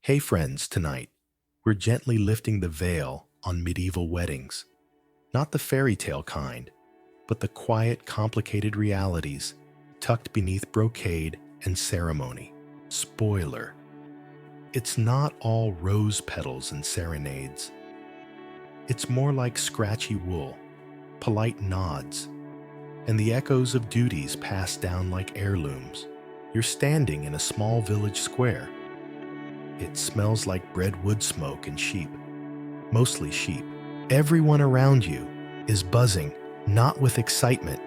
Hey friends, tonight, we're gently lifting the veil on medieval weddings. Not the fairy tale kind, but the quiet, complicated realities tucked beneath brocade and ceremony. Spoiler: it's not all rose petals and serenades. It's more like scratchy wool, polite nods, and the echoes of duties passed down like heirlooms. You're standing in a small village square. It smells like bread wood smoke and sheep, mostly sheep. Everyone around you is buzzing, not with excitement,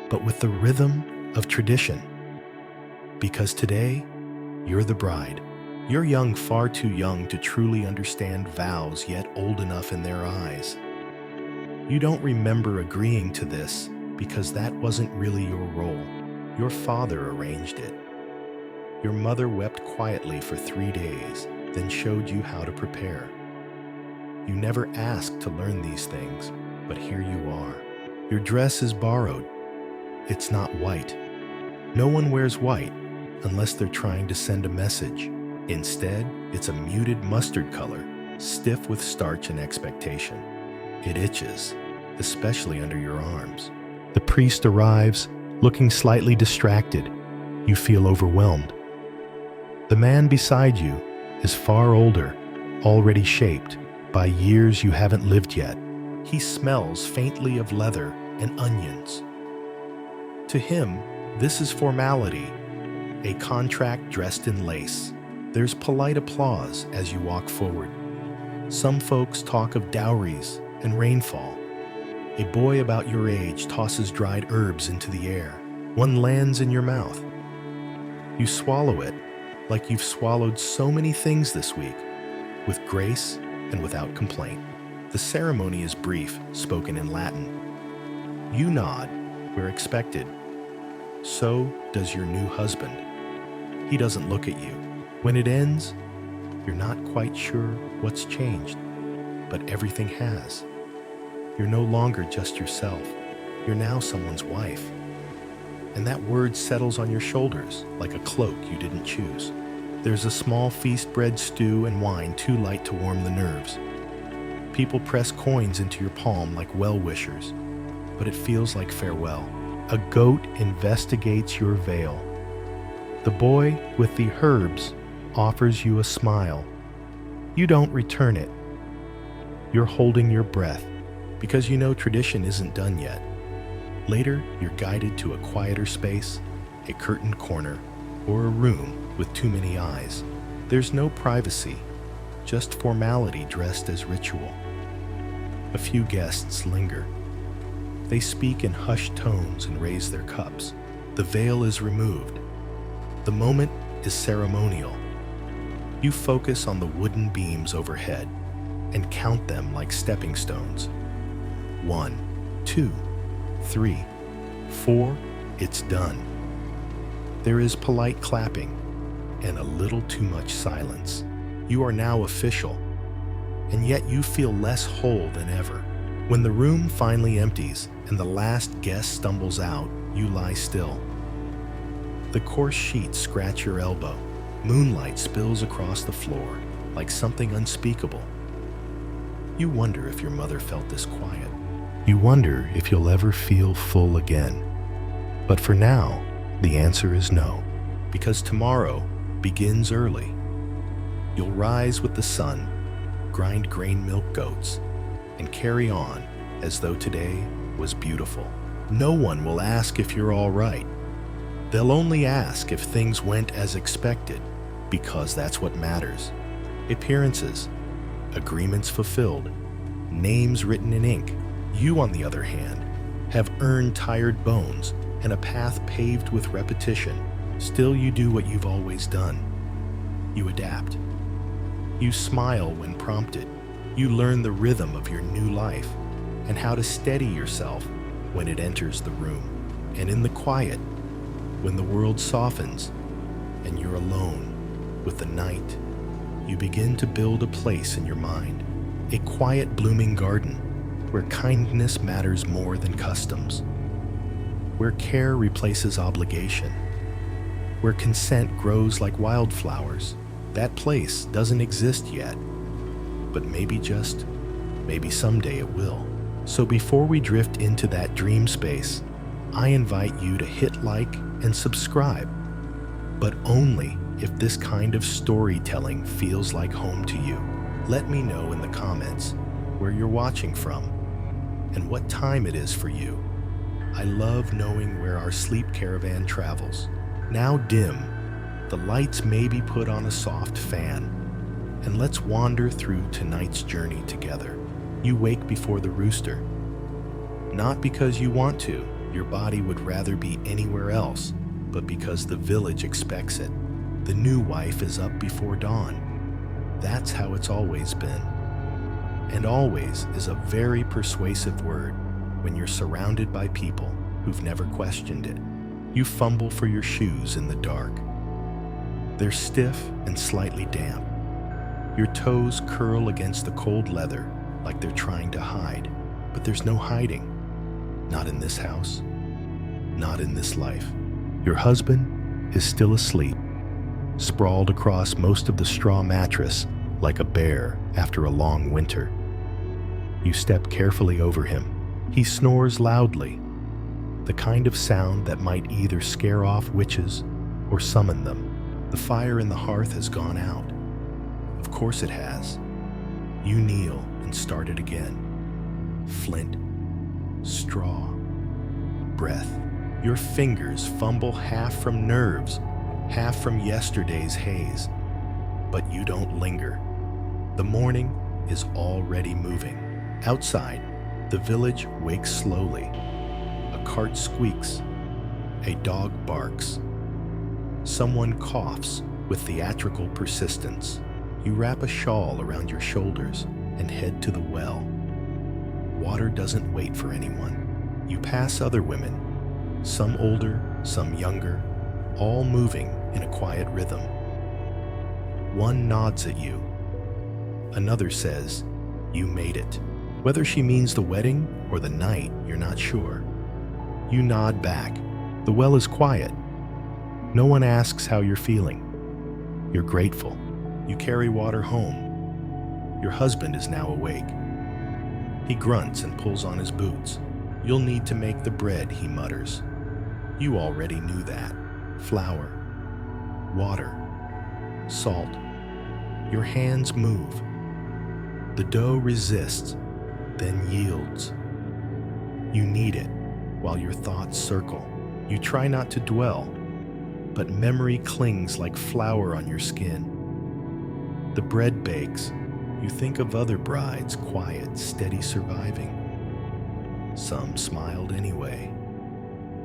but with the rhythm of tradition. Because today, you're the bride. You're young, far too young to truly understand vows, yet old enough in their eyes. You don't remember agreeing to this because that wasn't really your role. Your father arranged it. Your mother wept quietly for 3 days, then showed you how to prepare. You never asked to learn these things, but here you are. Your dress is borrowed. It's not white. No one wears white unless they're trying to send a message. Instead, it's a muted mustard color, stiff with starch and expectation. It itches, especially under your arms. The priest arrives, looking slightly distracted. You feel overwhelmed. The man beside you is far older, already shaped by years you haven't lived yet. He smells faintly of leather and onions. To him, this is formality, a contract dressed in lace. There's polite applause as you walk forward. Some folks talk of dowries and rainfall. A boy about your age tosses dried herbs into the air. One lands in your mouth. You swallow it, like you've swallowed so many things this week, with grace and without complaint. The ceremony is brief, spoken in Latin. You nod where expected. So does your new husband. He doesn't look at you. When it ends, you're not quite sure what's changed, but everything has. You're no longer just yourself. You're now someone's wife. And that word settles on your shoulders like a cloak you didn't choose. There's a small feast, bread, stew, and wine too light to warm the nerves. People press coins into your palm like well-wishers, but it feels like farewell. A goat investigates your veil. The boy with the herbs offers you a smile. You don't return it. You're holding your breath because you know tradition isn't done yet. Later, you're guided to a quieter space, a curtained corner, or a room with too many eyes. There's no privacy, just formality dressed as ritual. A few guests linger. They speak in hushed tones and raise their cups. The veil is removed. The moment is ceremonial. You focus on the wooden beams overhead and count them like stepping stones. 1, 2, 3, 4, it's done. There is polite clapping and a little too much silence. You are now official, and yet you feel less whole than ever. When the room finally empties and the last guest stumbles out, you lie still. The coarse sheets scratch your elbow. Moonlight spills across the floor like something unspeakable. You wonder if your mother felt this quiet. You wonder if you'll ever feel full again. But for now, the answer is no, because tomorrow begins early. You'll rise with the sun, grind grain milk goats, and carry on as though today was beautiful. No one will ask if you're all right. They'll only ask if things went as expected, because that's what matters. Appearances, agreements fulfilled, names written in ink. You, on the other hand, have earned tired bones and a path paved with repetition. Still, you do what you've always done. You adapt. You smile when prompted. You learn the rhythm of your new life and how to steady yourself when it enters the room. And in the quiet, when the world softens and you're alone with the night, you begin to build a place in your mind, a quiet blooming garden where kindness matters more than customs, where care replaces obligation, where consent grows like wildflowers, That place doesn't exist yet, but maybe someday it will. So before we drift into that dream space, I invite you to hit like and subscribe, but only if this kind of storytelling feels like home to you. Let me know in the comments where you're watching from and what time it is for you. I love knowing where our sleep caravan travels. Now dim, the lights may be put on a soft fan, and let's wander through tonight's journey together. You wake before the rooster, not because you want to, your body would rather be anywhere else, but because the village expects it. The new wife is up before dawn. That's how it's always been. And always is a very persuasive word when you're surrounded by people who've never questioned it. You fumble for your shoes in the dark. They're stiff and slightly damp. Your toes curl against the cold leather like they're trying to hide, but there's no hiding. Not in this house, not in this life. Your husband is still asleep, sprawled across most of the straw mattress like a bear after a long winter. You step carefully over him. He snores loudly, the kind of sound that might either scare off witches or summon them. The fire in the hearth has gone out. Of course it has. You kneel and start it again. Flint, straw, breath. Your fingers fumble half from nerves, half from yesterday's haze. But you don't linger. The morning is already moving. Outside, the village wakes slowly. A cart squeaks. A dog barks. Someone coughs with theatrical persistence. You wrap a shawl around your shoulders and head to the well. Water doesn't wait for anyone. You pass other women, some older, some younger, all moving in a quiet rhythm. One nods at you. Another says, "You made it." Whether she means the wedding or the night, you're not sure. You nod back. The well is quiet. No one asks how you're feeling. You're grateful. You carry water home. Your husband is now awake. He grunts and pulls on his boots. "You'll need to make the bread," he mutters. You already knew that. Flour, water, salt. Your hands move. The dough resists, then yields. You knead it while your thoughts circle. You try not to dwell, but memory clings like flour on your skin. The bread bakes. You think of other brides, quiet, steady, surviving. Some smiled anyway.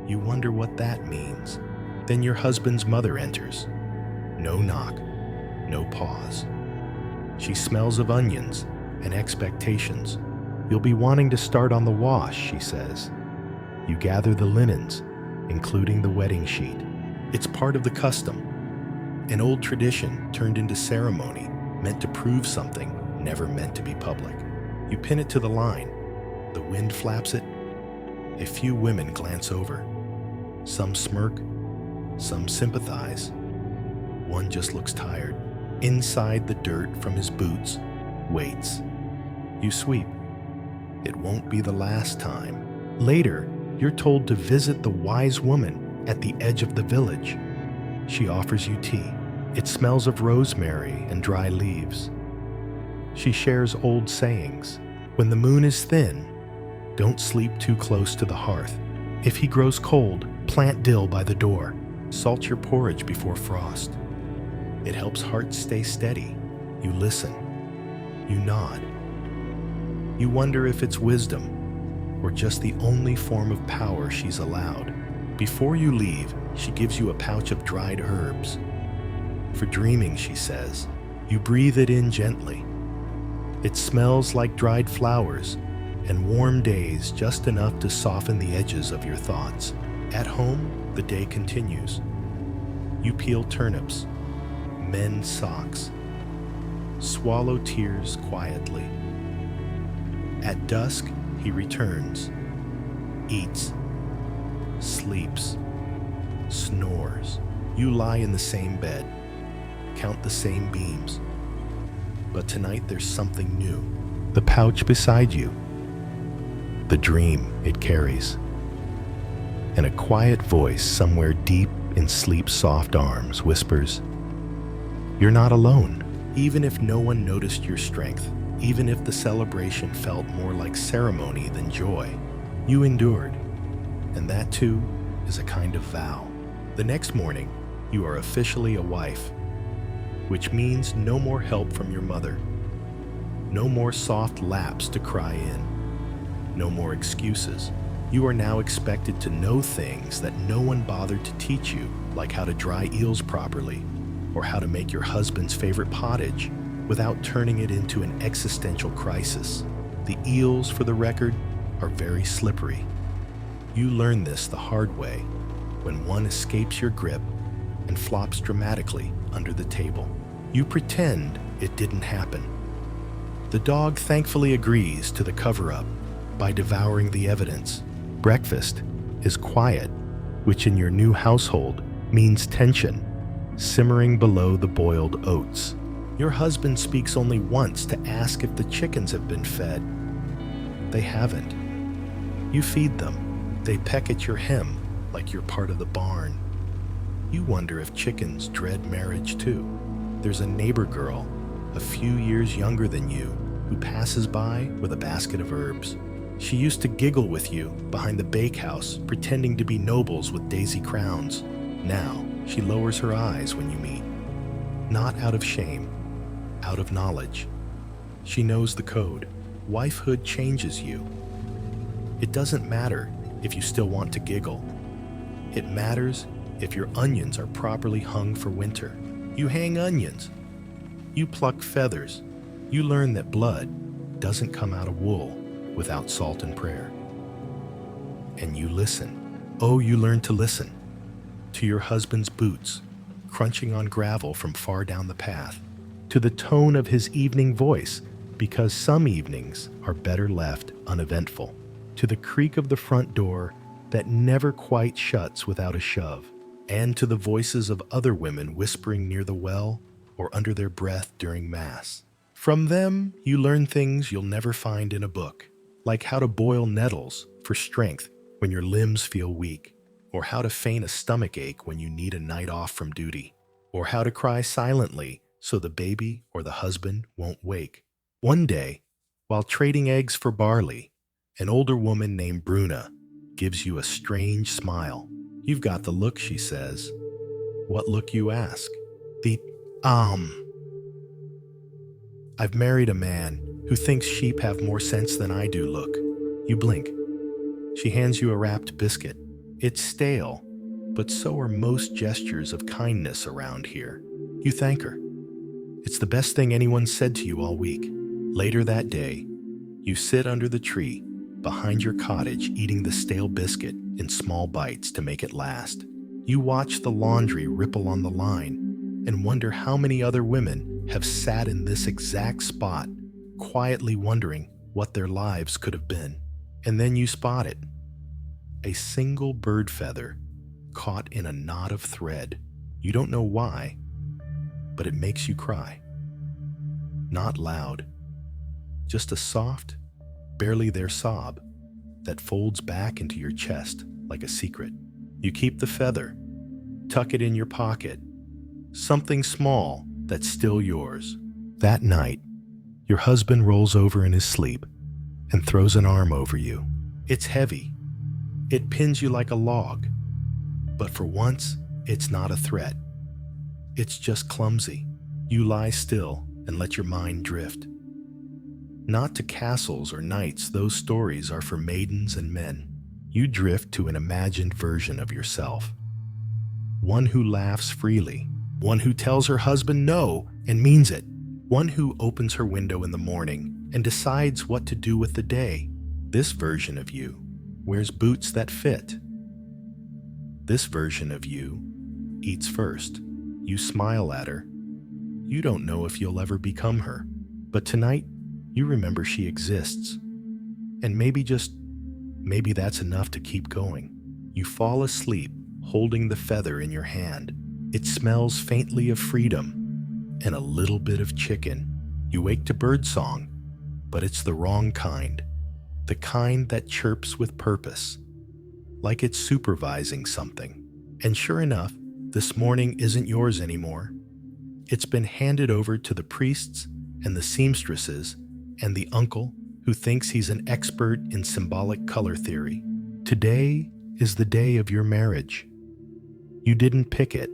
You wonder what that means. Then your husband's mother enters. No knock, no pause. She smells of onions and expectations. "You'll be wanting to start on the wash," she says. You gather the linens, including the wedding sheet. It's part of the custom, an old tradition turned into ceremony, meant to prove something, never meant to be public. You pin it to the line. The wind flaps it. A few women glance over. Some smirk, some sympathize. One just looks tired. Inside the dirt from his boots, waits. You sweep. It won't be the last time. Later, you're told to visit the wise woman at the edge of the village. She offers you tea. It smells of rosemary and dry leaves. She shares old sayings. When the moon is thin, don't sleep too close to the hearth. If he grows cold, plant dill by the door. Salt your porridge before frost. It helps hearts stay steady. You listen. You nod. You wonder if it's wisdom or just the only form of power she's allowed. Before you leave, she gives you a pouch of dried herbs. For dreaming, she says. You breathe it in gently. It smells like dried flowers and warm days, just enough to soften the edges of your thoughts. At home, the day continues. You peel turnips, mend socks, swallow tears quietly. At dusk, he returns, eats, sleeps, snores. You lie in the same bed. count the same beams. But tonight there's something new. The pouch beside you, the dream it carries, and a quiet voice somewhere deep in sleep's soft arms whispers, "You're not alone." Even if no one noticed your strength, even if the celebration felt more like ceremony than joy, you endured. And that too is a kind of vow. The next morning, you are officially a wife, which means no more help from your mother, no more soft laps to cry in, no more excuses. You are now expected to know things that no one bothered to teach you, like how to dry eels properly, or how to make your husband's favorite pottage without turning it into an existential crisis. The eels, for the record, are very slippery. You learn this the hard way when one escapes your grip and flops dramatically under the table. You pretend it didn't happen. The dog thankfully agrees to the cover-up by devouring the evidence. Breakfast is quiet, which in your new household means tension, simmering below the boiled oats. Your husband speaks only once to ask if the chickens have been fed. They haven't. You feed them. They peck at your hem like you're part of the barn. You wonder if chickens dread marriage too. There's a neighbor girl, a few years younger than you, who passes by with a basket of herbs. She used to giggle with you behind the bakehouse, pretending to be nobles with daisy crowns. Now, she lowers her eyes when you meet. Not out of shame, out of knowledge. She knows the code. Wifehood changes you. It doesn't matter if you still want to giggle. It matters if your onions are properly hung for winter. You hang onions. You pluck feathers. You learn that blood doesn't come out of wool without salt and prayer. And you listen. Oh, you learn to listen to your husband's boots crunching on gravel from far down the path, to the tone of his evening voice, because some evenings are better left uneventful, to the creak of the front door that never quite shuts without a shove, and to the voices of other women whispering near the well or under their breath during Mass. From them, you learn things you'll never find in a book, like how to boil nettles for strength when your limbs feel weak, or how to feign a stomach ache when you need a night off from duty, or how to cry silently so the baby or the husband won't wake. One day, while trading eggs for barley, an older woman named Bruna gives you a strange smile. "You've got the look," she says. "What look, you ask?" "I've married a man who thinks sheep have more sense than I do look." You blink. She hands you a wrapped biscuit. It's stale, but so are most gestures of kindness around here. You thank her. It's the best thing anyone's said to you all week. Later that day, you sit under the tree behind your cottage eating the stale biscuit in small bites to make it last. You watch the laundry ripple on the line and wonder how many other women have sat in this exact spot, quietly wondering what their lives could have been. And then you spot it. A single bird feather caught in a knot of thread. You don't know why, but it makes you cry. Not loud, just a soft, barely there sob that folds back into your chest like a secret. You keep the feather, tuck it in your pocket, something small that's still yours. That night, your husband rolls over in his sleep and throws an arm over you. It's heavy. It pins you like a log. But for once, it's not a threat. It's just clumsy. You lie still and let your mind drift. Not to castles or knights, those stories are for maidens and men. You drift to an imagined version of yourself. One who laughs freely. One who tells her husband no and means it. One who opens her window in the morning and decides what to do with the day. This version of you wears boots that fit. This version of you eats first. You smile at her. You don't know if you'll ever become her, but tonight you remember she exists. And maybe that's enough to keep going. You fall asleep holding the feather in your hand. It smells faintly of freedom, and a little bit of chicken. You wake to birdsong, but it's the wrong kind. The kind that chirps with purpose, like it's supervising something. And sure enough, this morning isn't yours anymore. It's been handed over to the priests and the seamstresses and the uncle who thinks he's an expert in symbolic color theory. Today is the day of your marriage. You didn't pick it.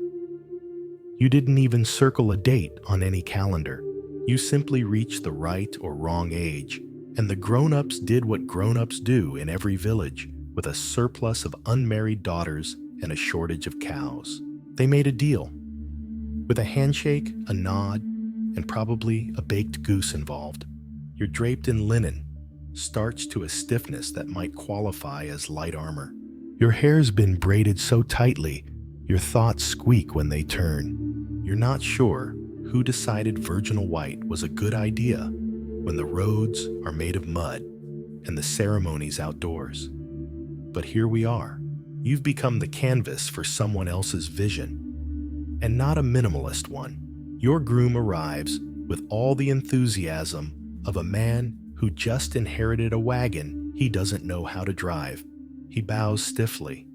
You didn't even circle a date on any calendar. You simply reached the right or wrong age, and the grown-ups did what grown-ups do in every village with a surplus of unmarried daughters and a shortage of cows. They made a deal. With a handshake, a nod, and probably a baked goose involved. You're draped in linen, starched to a stiffness that might qualify as light armor. Your hair's been braided so tightly, your thoughts squeak when they turn. You're not sure who decided virginal white was a good idea when the roads are made of mud and the ceremony's outdoors. But here we are. You've become the canvas for someone else's vision, and not a minimalist one. Your groom arrives with all the enthusiasm of a man who just inherited a wagon he doesn't know how to drive. He bows stiffly.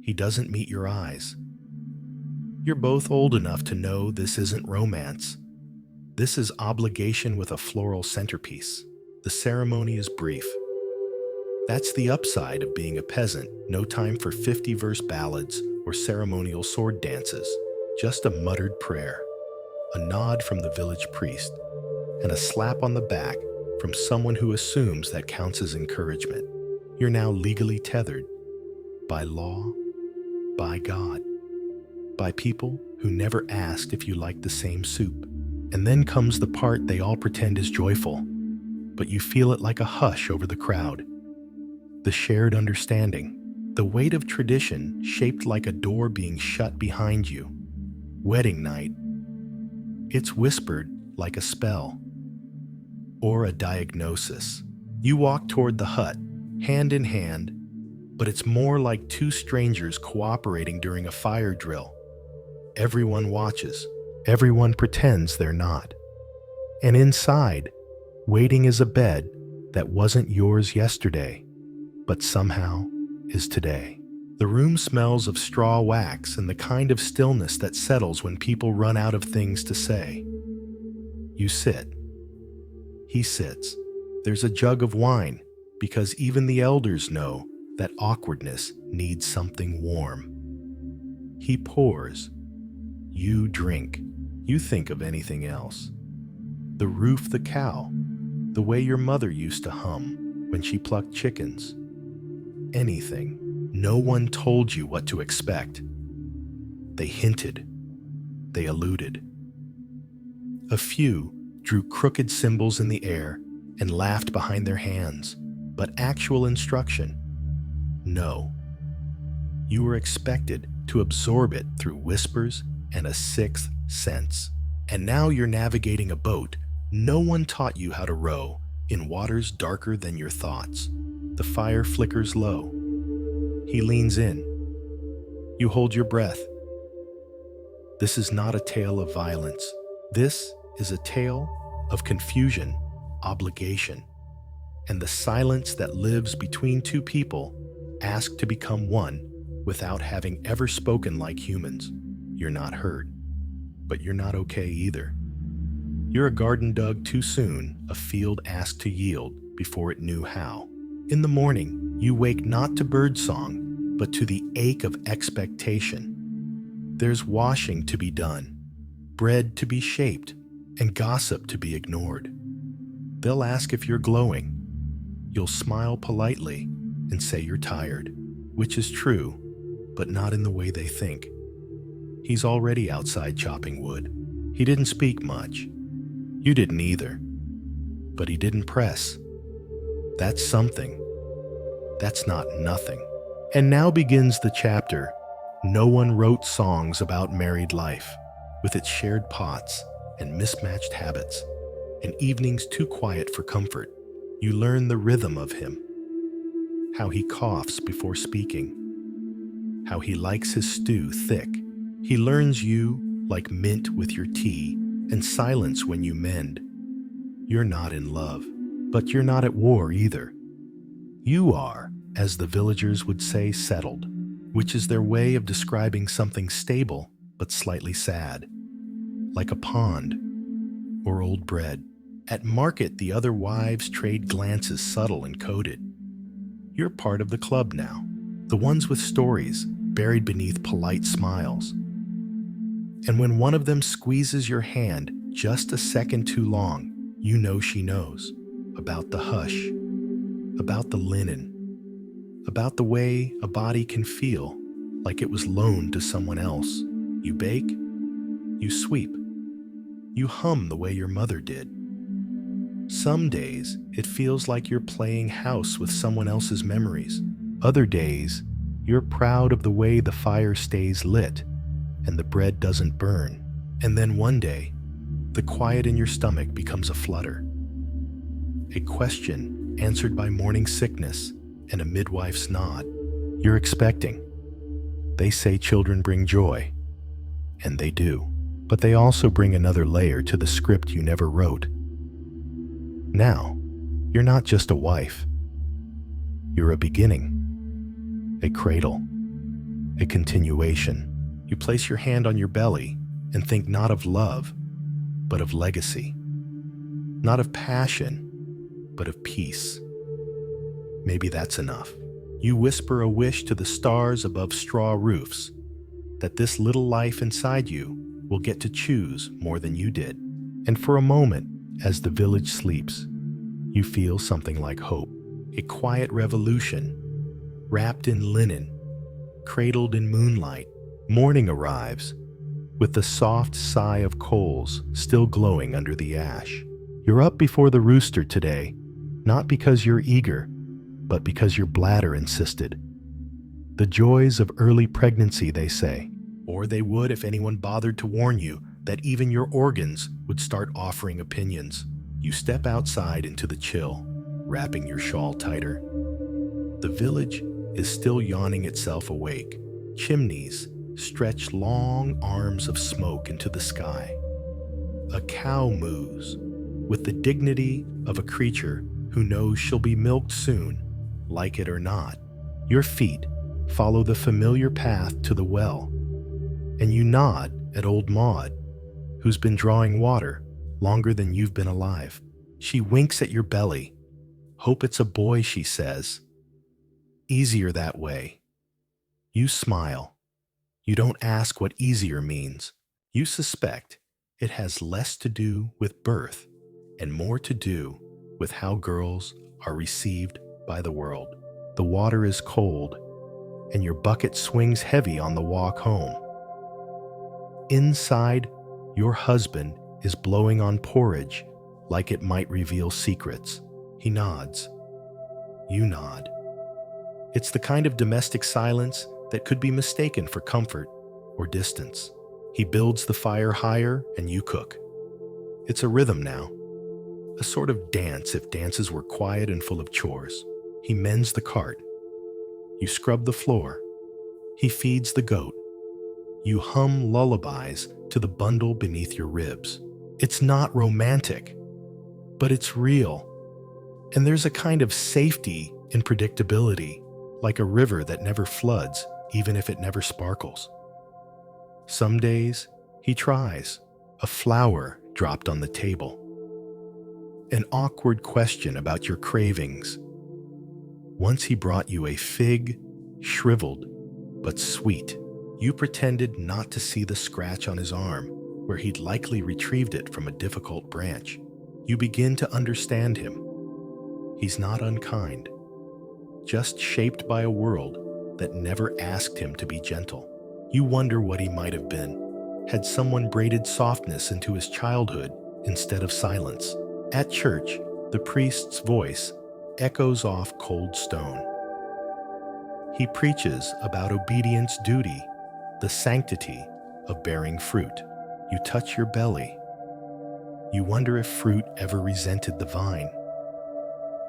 He doesn't meet your eyes. You're both old enough to know this isn't romance. This is obligation with a floral centerpiece. The ceremony is brief. That's the upside of being a peasant. No time for 50-verse ballads or ceremonial sword dances. Just a muttered prayer, a nod from the village priest, and a slap on the back from someone who assumes that counts as encouragement. You're now legally tethered. By law, by God, by people who never asked if you liked the same soup. And then comes the part they all pretend is joyful, but you feel it like a hush over the crowd. The shared understanding, the weight of tradition shaped like a door being shut behind you. Wedding night. It's whispered like a spell or a diagnosis. You walk toward the hut, hand in hand, but it's more like two strangers cooperating during a fire drill. Everyone watches. Everyone pretends they're not. And inside, waiting is a bed that wasn't yours yesterday, but somehow is today. The room smells of straw wax and the kind of stillness that settles when people run out of things to say. You sit. He sits. There's a jug of wine, because even the elders know that awkwardness needs something warm. He pours. You drink. You think of anything else. The roof, the cow, the way your mother used to hum when she plucked chickens. Anything. No one told you what to expect. They hinted. They alluded. A few drew crooked symbols in the air and laughed behind their hands, but actual instruction? No. You were expected to absorb it through whispers and a sixth sense. And now you're navigating a boat. No one taught you how to row in waters darker than your thoughts. The fire flickers low. He leans in. You hold your breath. This is not a tale of violence. This is a tale of confusion, obligation, and the silence that lives between two people asked to become one without having ever spoken like humans. You're not hurt, but you're not okay either. You're a garden dug too soon, a field asked to yield before it knew how. In the morning, you wake not to birdsong, but to the ache of expectation. There's washing to be done, bread to be shaped, and gossip to be ignored. They'll ask if you're glowing. You'll smile politely and say you're tired, which is true, but not in the way they think. He's already outside chopping wood. He didn't speak much. You didn't either. But he didn't press. That's something. That's not nothing. And now begins the chapter. No one wrote songs about married life, with its shared pots and mismatched habits, and evenings too quiet for comfort. You learn the rhythm of him, how he coughs before speaking, how he likes his stew thick. He learns you like mint with your tea, and silence when you mend. You're not in love, but you're not at war either. You are, as the villagers would say, settled, which is their way of describing something stable but slightly sad, like a pond or old bread. At market, the other wives trade glances subtle and coded. You're part of the club now, the ones with stories buried beneath polite smiles. And when one of them squeezes your hand just a second too long, you know she knows about the hush, about the linen, about the way a body can feel like it was loaned to someone else. You bake, you sweep, you hum the way your mother did. Some days, it feels like you're playing house with someone else's memories. Other days, you're proud of the way the fire stays lit and the bread doesn't burn. And then one day, the quiet in your stomach becomes a flutter. A question answered by morning sickness and a midwife's nod. You're expecting. They say children bring joy, and they do. But they also bring another layer to the script you never wrote. Now, you're not just a wife. You're a beginning, a cradle, a continuation. You place your hand on your belly and think not of love, but of legacy. Not of passion, but of peace. Maybe that's enough. You whisper a wish to the stars above straw roofs, that this little life inside you will get to choose more than you did. And for a moment, as the village sleeps, you feel something like hope. A quiet revolution, wrapped in linen, cradled in moonlight. Morning arrives, with the soft sigh of coals still glowing under the ash. You're up before the rooster today, not because you're eager, but because your bladder insisted. The joys of early pregnancy, they say, or they would if anyone bothered to warn you that even your organs would start offering opinions. You step outside into the chill, wrapping your shawl tighter. The village is still yawning itself awake. Chimneys stretch long arms of smoke into the sky. A cow moos with the dignity of a creature who knows she'll be milked soon, like it or not. Your feet follow the familiar path to the well, and you nod at old Maud, who's been drawing water longer than you've been alive. She winks at your belly. Hope it's a boy, she says. Easier that way. You smile. You don't ask what easier means. You suspect it has less to do with birth and more to do with how girls are received by the world. The water is cold, and your bucket swings heavy on the walk home. Inside, your husband is blowing on porridge like it might reveal secrets. He nods. You nod. It's the kind of domestic silence that could be mistaken for comfort or distance. He builds the fire higher and you cook. It's a rhythm now, a sort of dance if dances were quiet and full of chores. He mends the cart. You scrub the floor. He feeds the goat. You hum lullabies to the bundle beneath your ribs. It's not romantic, but it's real. And there's a kind of safety in predictability, like a river that never floods, even if it never sparkles. Some days, he tries, a flower dropped on the table. An awkward question about your cravings. Once he brought you a fig, shriveled but sweet. You pretended not to see the scratch on his arm, where he'd likely retrieved it from a difficult branch. You begin to understand him. He's not unkind, just shaped by a world that never asked him to be gentle. You wonder what he might have been, had someone braided softness into his childhood instead of silence. At church, the priest's voice echoes off cold stone. He preaches about obedience duty, the sanctity of bearing fruit. You touch your belly. You wonder if fruit ever resented the vine,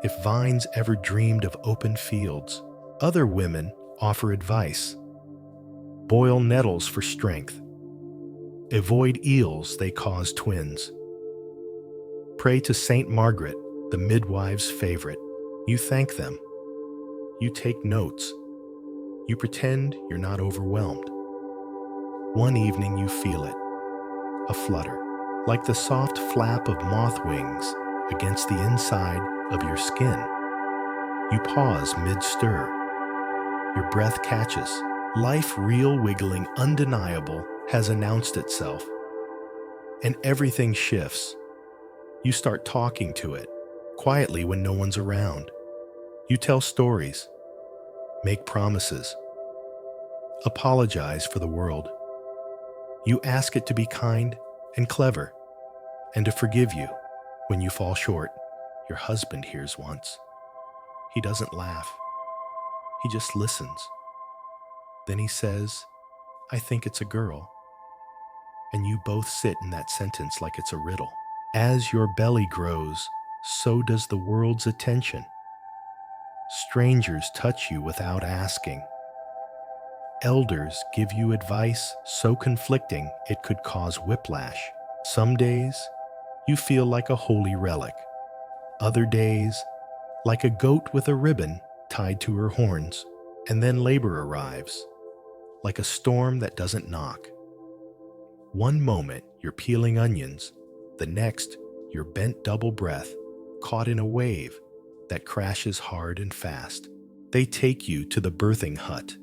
if vines ever dreamed of open fields. Other women offer advice. Boil nettles for strength. Avoid eels, they cause twins. Pray to Saint Margaret, the midwife's favorite. You thank them. You take notes. You pretend you're not overwhelmed. One evening you feel it, a flutter, like the soft flap of moth wings against the inside of your skin. You pause mid-stir. Your breath catches. Life, real, wiggling, undeniable, has announced itself. And everything shifts. You start talking to it, quietly when no one's around. You tell stories, make promises, apologize for the world. You ask it to be kind and clever, and to forgive you when you fall short. Your husband hears once. He doesn't laugh. He just listens. Then he says, "I think it's a girl." And you both sit in that sentence like it's a riddle. As your belly grows, so does the world's attention. Strangers touch you without asking. Elders give you advice so conflicting it could cause whiplash. Some days, you feel like a holy relic. Other days, like a goat with a ribbon tied to her horns. And then labor arrives, like a storm that doesn't knock. One moment, you're peeling onions. The next, you're bent double breath, caught in a wave that crashes hard and fast. They take you to the birthing hut.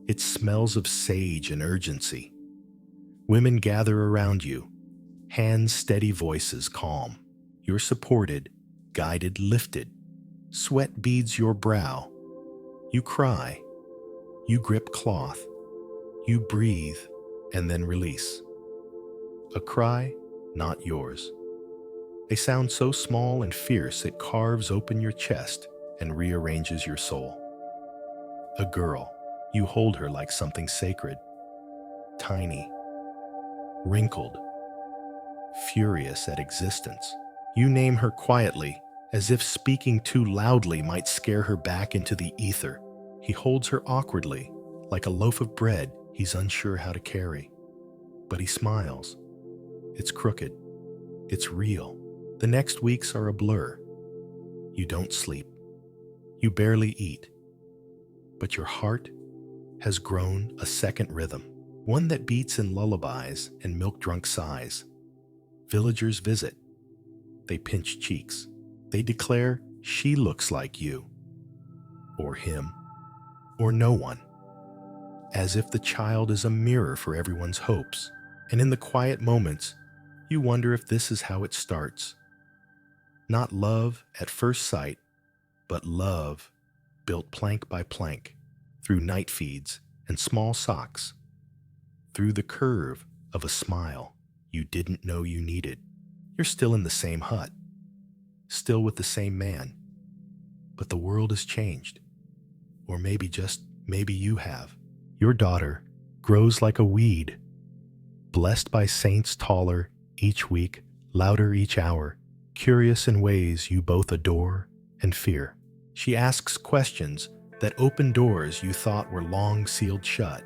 It smells of sage and urgency. Women gather around you, hands steady, voices calm. You're supported, guided, lifted. Sweat beads your brow. You cry. You grip cloth. You breathe and then release. A cry, not yours. A sound so small and fierce it carves open your chest and rearranges your soul. A girl. You hold her like something sacred. Tiny. Wrinkled. Furious at existence. You name her quietly, as if speaking too loudly might scare her back into the ether. He holds her awkwardly, like a loaf of bread he's unsure how to carry. But he smiles. It's crooked. It's real. The next weeks are a blur. You don't sleep. You barely eat. But your heart has grown a second rhythm, one that beats in lullabies and milk-drunk sighs. Villagers visit. They pinch cheeks. They declare she looks like you, or him, or no one, as if the child is a mirror for everyone's hopes. And in the quiet moments, you wonder if this is how it starts. Not love at first sight, but love built plank by plank, through night feeds and small socks, through the curve of a smile you didn't know you needed. You're still in the same hut, still with the same man, but the world has changed. Or maybe just maybe you have. Your daughter grows like a weed, blessed by saints taller each week, louder each hour, curious in ways you both adore and fear. She asks questions that open doors you thought were long sealed shut.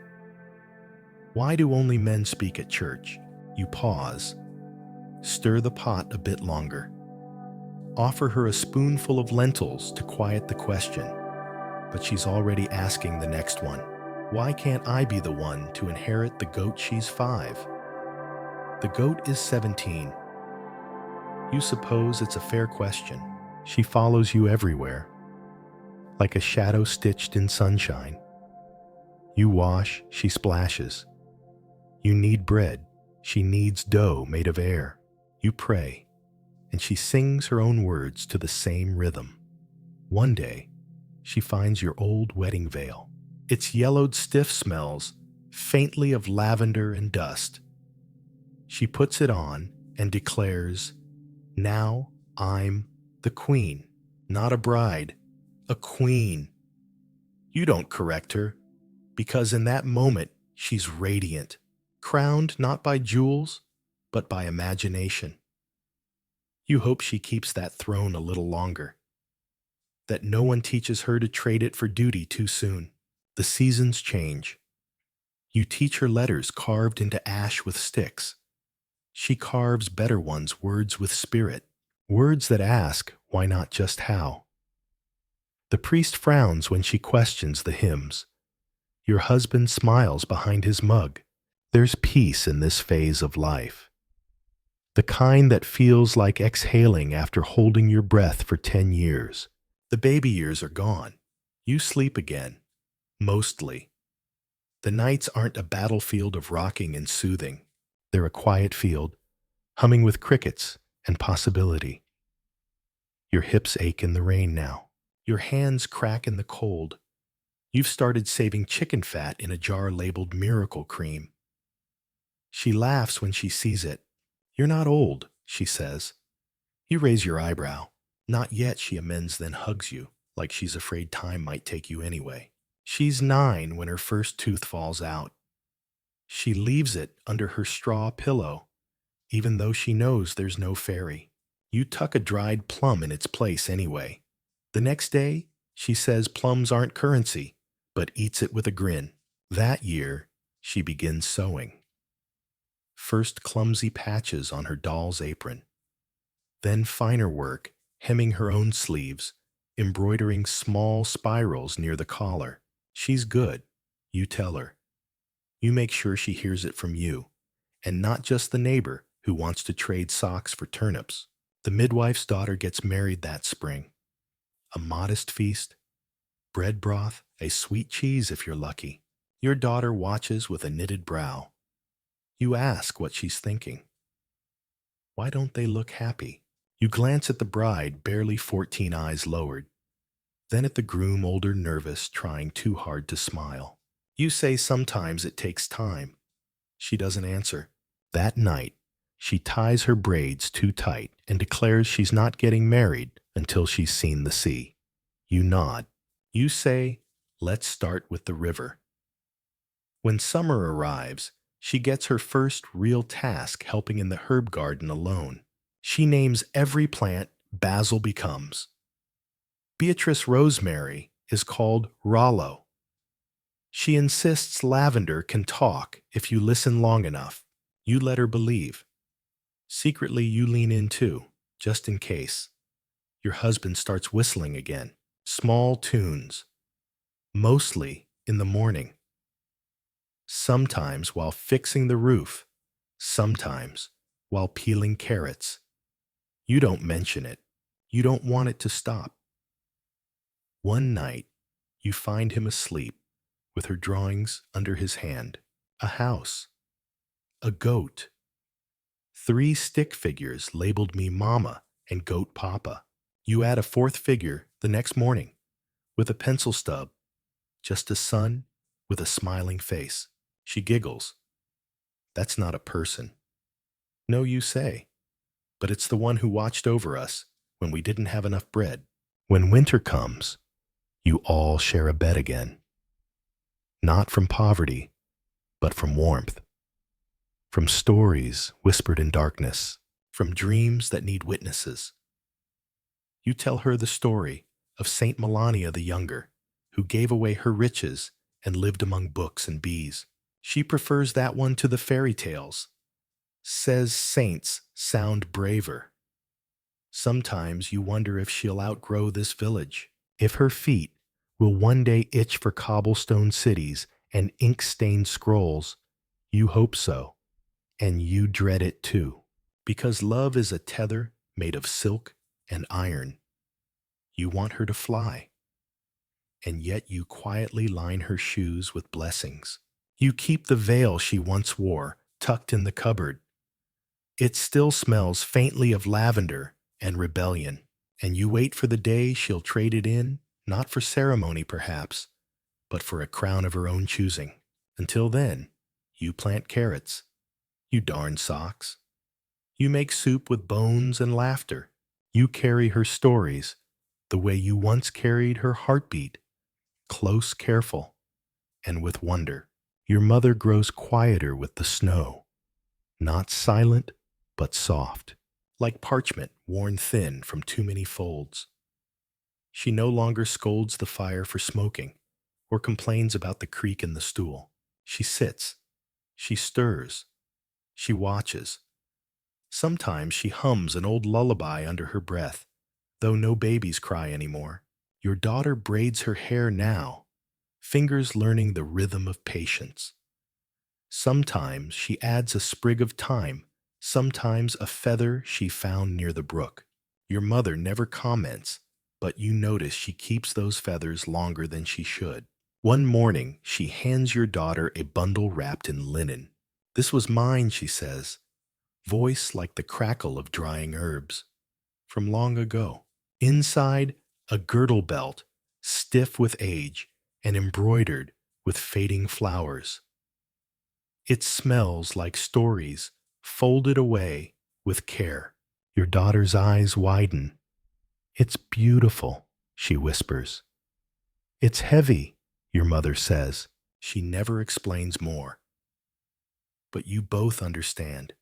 Why do only men speak at church? You pause. Stir the pot a bit longer. Offer her a spoonful of lentils to quiet the question. But she's already asking the next one. Why can't I be the one to inherit the goat? She's 5. The goat is 17. You suppose it's a fair question. She follows you everywhere, like a shadow stitched in sunshine. You wash, she splashes. You knead bread, she kneads dough made of air. You pray, and she sings her own words to the same rhythm. One day, she finds your old wedding veil. Its yellowed stiff smells faintly of lavender and dust. She puts it on and declares, "Now I'm the queen, not a bride, a queen." You don't correct her, because in that moment she's radiant, crowned not by jewels, but by imagination. You hope she keeps that throne a little longer, that no one teaches her to trade it for duty too soon. The seasons change. You teach her letters carved into ash with sticks. She carves better ones, words with spirit, words that ask, why not just how? The priest frowns when she questions the hymns. Your husband smiles behind his mug. There's peace in this phase of life. The kind that feels like exhaling after holding your breath for 10 years. The baby years are gone. You sleep again. Mostly. The nights aren't a battlefield of rocking and soothing. They're a quiet field, humming with crickets and possibility. Your hips ache in the rain now. Your hands crack in the cold. You've started saving chicken fat in a jar labeled Miracle Cream. She laughs when she sees it. You're not old, she says. You raise your eyebrow. Not yet, she amends, then hugs you, like she's afraid time might take you anyway. She's 9 when her first tooth falls out. She leaves it under her straw pillow, even though she knows there's no fairy. You tuck a dried plum in its place anyway. The next day, she says plums aren't currency, but eats it with a grin. That year, she begins sewing. First clumsy patches on her doll's apron, then finer work, hemming her own sleeves, embroidering small spirals near the collar. She's good, you tell her. You make sure she hears it from you, and not just the neighbor who wants to trade socks for turnips. The midwife's daughter gets married that spring. A modest feast, bread broth, a sweet cheese if you're lucky. Your daughter watches with a knitted brow. You ask what she's thinking. Why don't they look happy? You glance at the bride, barely 14, eyes lowered. Then at the groom, older, nervous, trying too hard to smile. You say sometimes it takes time. She doesn't answer. That night, she ties her braids too tight and declares she's not getting married until she's seen the sea. You nod. You say, let's start with the river. When summer arrives, she gets her first real task helping in the herb garden alone. She names every plant basil becomes. Beatrice rosemary is called Rollo. She insists lavender can talk if you listen long enough. You let her believe. Secretly, you lean in too, just in case. Your husband starts whistling again. Small tunes. Mostly in the morning. Sometimes while fixing the roof. Sometimes while peeling carrots. You don't mention it. You don't want it to stop. One night, you find him asleep with her drawings under his hand. A house. A goat. 3 stick figures labeled me Mama and Goat Papa. You add a 4th figure the next morning with a pencil stub. Just a sun with a smiling face. She giggles. That's not a person. No, you say. But it's the one who watched over us when we didn't have enough bread. When winter comes, you all share a bed again. Not from poverty, but from warmth. From stories whispered in darkness. From dreams that need witnesses. You tell her the story of Saint Melania the Younger, who gave away her riches and lived among books and bees. She prefers that one to the fairy tales. Says saints sound braver. Sometimes you wonder if she'll outgrow this village, if her feet will one day itch for cobblestone cities and ink-stained scrolls. You hope so, and you dread it too, because love is a tether made of silk and iron. You want her to fly, and yet you quietly line her shoes with blessings. You keep the veil she once wore tucked in the cupboard. It still smells faintly of lavender and rebellion, and you wait for the day she'll trade it in, not for ceremony perhaps, but for a crown of her own choosing. Until then, you plant carrots, you darn socks, you make soup with bones and laughter, you carry her stories the way you once carried her heartbeat, close, careful, and with wonder. Your mother grows quieter with the snow, not silent, but soft, like parchment worn thin from too many folds. She no longer scolds the fire for smoking or complains about the creak in the stool. She sits, she stirs, she watches, Sometimes she hums an old lullaby under her breath, though no babies cry anymore. Your daughter braids her hair now, fingers learning the rhythm of patience. Sometimes she adds a sprig of thyme, sometimes a feather she found near the brook. Your mother never comments, but you notice she keeps those feathers longer than she should. One morning, she hands your daughter a bundle wrapped in linen. "This was mine," she says, voice like the crackle of drying herbs, from long ago. Inside, a girdle belt, stiff with age and embroidered with fading flowers. It smells like stories folded away with care. Your daughter's eyes widen. "It's beautiful," she whispers. "It's heavy," your mother says. She never explains more. But you both understand.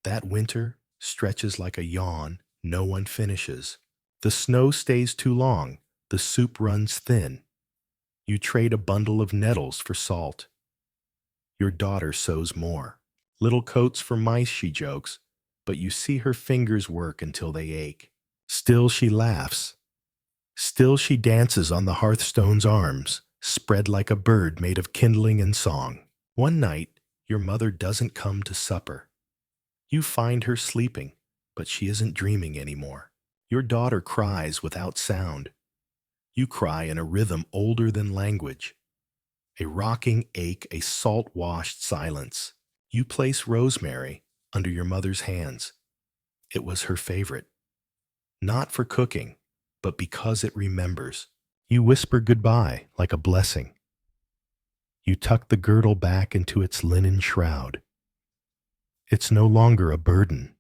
That winter stretches like a yawn no one finishes. The snow stays too long. The soup runs thin. You trade a bundle of nettles for salt. Your daughter sews more. "Little coats for mice," she jokes, but you see her fingers work until they ache. Still she laughs. Still she dances on the hearthstone's arms, spread like a bird made of kindling and song. One night, your mother doesn't come to supper. You find her sleeping, but she isn't dreaming anymore. Your daughter cries without sound. You cry in a rhythm older than language. A rocking ache, a salt-washed silence. You place rosemary under your mother's hands. It was her favorite. Not for cooking, but because it remembers. You whisper goodbye like a blessing. You tuck the girdle back into its linen shroud. It's no longer a burden.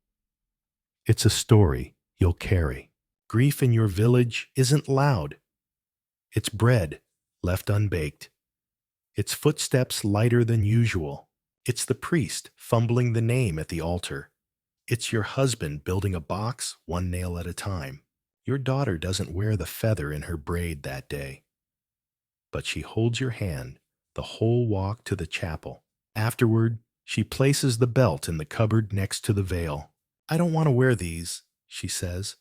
It's a story you'll carry. Grief in your village isn't loud. It's bread left unbaked. Its footsteps lighter than usual. It's the priest fumbling the name at the altar. It's your husband building a box one nail at a time. Your daughter doesn't wear the feather in her braid that day, but she holds your hand the whole walk to the chapel. Afterward, she places the belt in the cupboard next to the veil. "I don't want to wear these," she says,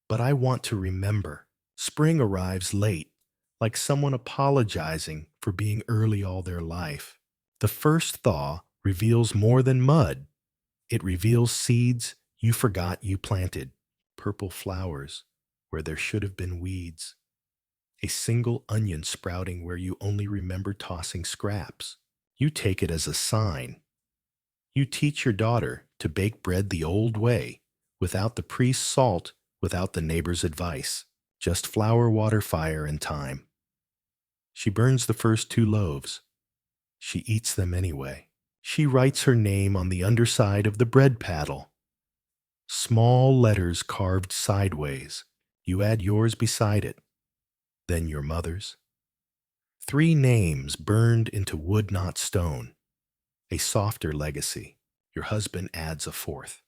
"but I want to remember." Spring arrives late, like someone apologizing for being early all their life. The first thaw reveals more than mud. It reveals seeds you forgot you planted, purple flowers where there should have been weeds, a single onion sprouting where you only remember tossing scraps. You take it as a sign. You teach your daughter to bake bread the old way, without the priest's salt, without the neighbor's advice, just flour, water, fire, and time. She burns the first 2 loaves. She eats them anyway. She writes her name on the underside of the bread paddle. Small letters carved sideways. You add yours beside it, then your mother's. 3 names burned into wood, not stone. A softer legacy. Your husband adds a 4th.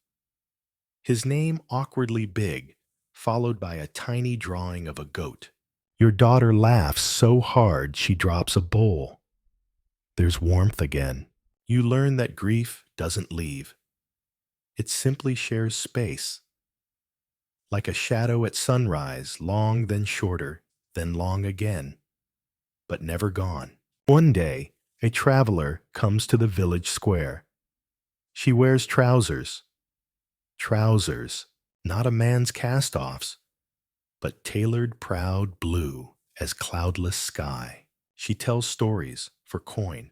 His name awkwardly big, followed by a tiny drawing of a goat. Your daughter laughs so hard she drops a bowl. There's warmth again. You learn that grief doesn't leave. It simply shares space. Like a shadow at sunrise, long then shorter, then long again, but never gone. One day, a traveler comes to the village square. She wears trousers. Trousers, not a man's cast-offs, but tailored proud blue as cloudless sky. She tells stories for coin.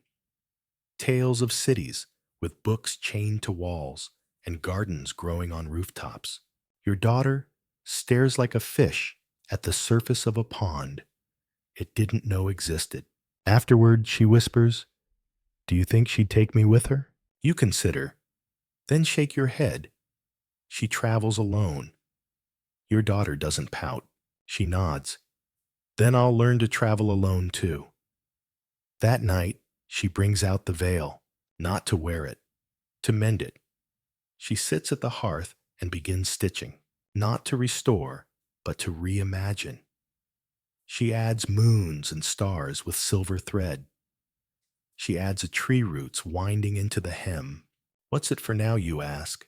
Tales of cities with books chained to walls and gardens growing on rooftops. Your daughter stares like a fish at the surface of a pond it didn't know existed. Afterward, she whispers, "Do you think she'd take me with her?" You consider, then shake your head. She travels alone. Your daughter doesn't pout. She nods. "Then I'll learn to travel alone too." That night, she brings out the veil, not to wear it, to mend it. She sits at the hearth and begins stitching, not to restore, but to reimagine. She adds moons and stars with silver thread. She adds a tree roots winding into the hem. "What's it for now?" you ask.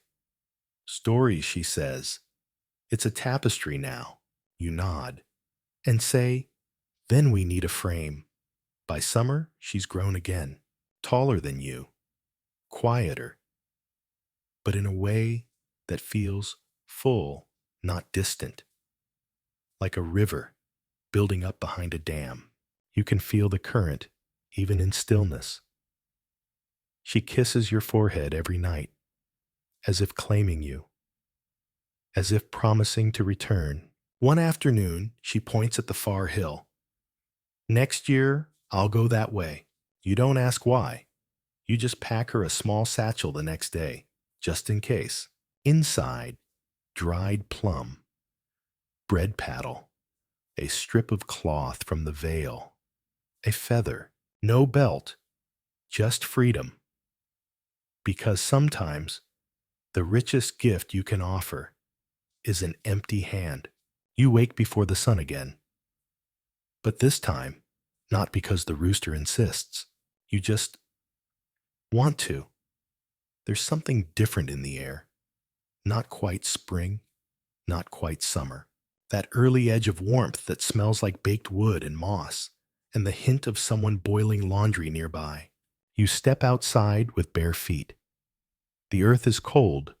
Stories, she says. It's a tapestry now. You nod and say, then we need a frame. By summer, she's grown again, taller than you, quieter, but in a way that feels full, not distant, like a river building up behind a dam. You can feel the current, even in stillness. She kisses your forehead every night, as if claiming you, as if promising to return. One afternoon, she points at the far hill. Next year, I'll go that way. You don't ask why. You just pack her a small satchel the next day, just in case. Inside, dried plum, bread paddle, a strip of cloth from the veil, a feather, no belt, just freedom. Because sometimes the richest gift you can offer is an empty hand. You wake before the sun again. But this time, not because the rooster insists. You just want to. There's something different in the air. Not quite spring, not quite summer. That early edge of warmth that smells like baked wood and moss, and the hint of someone boiling laundry nearby. You step outside with bare feet. The earth is cold,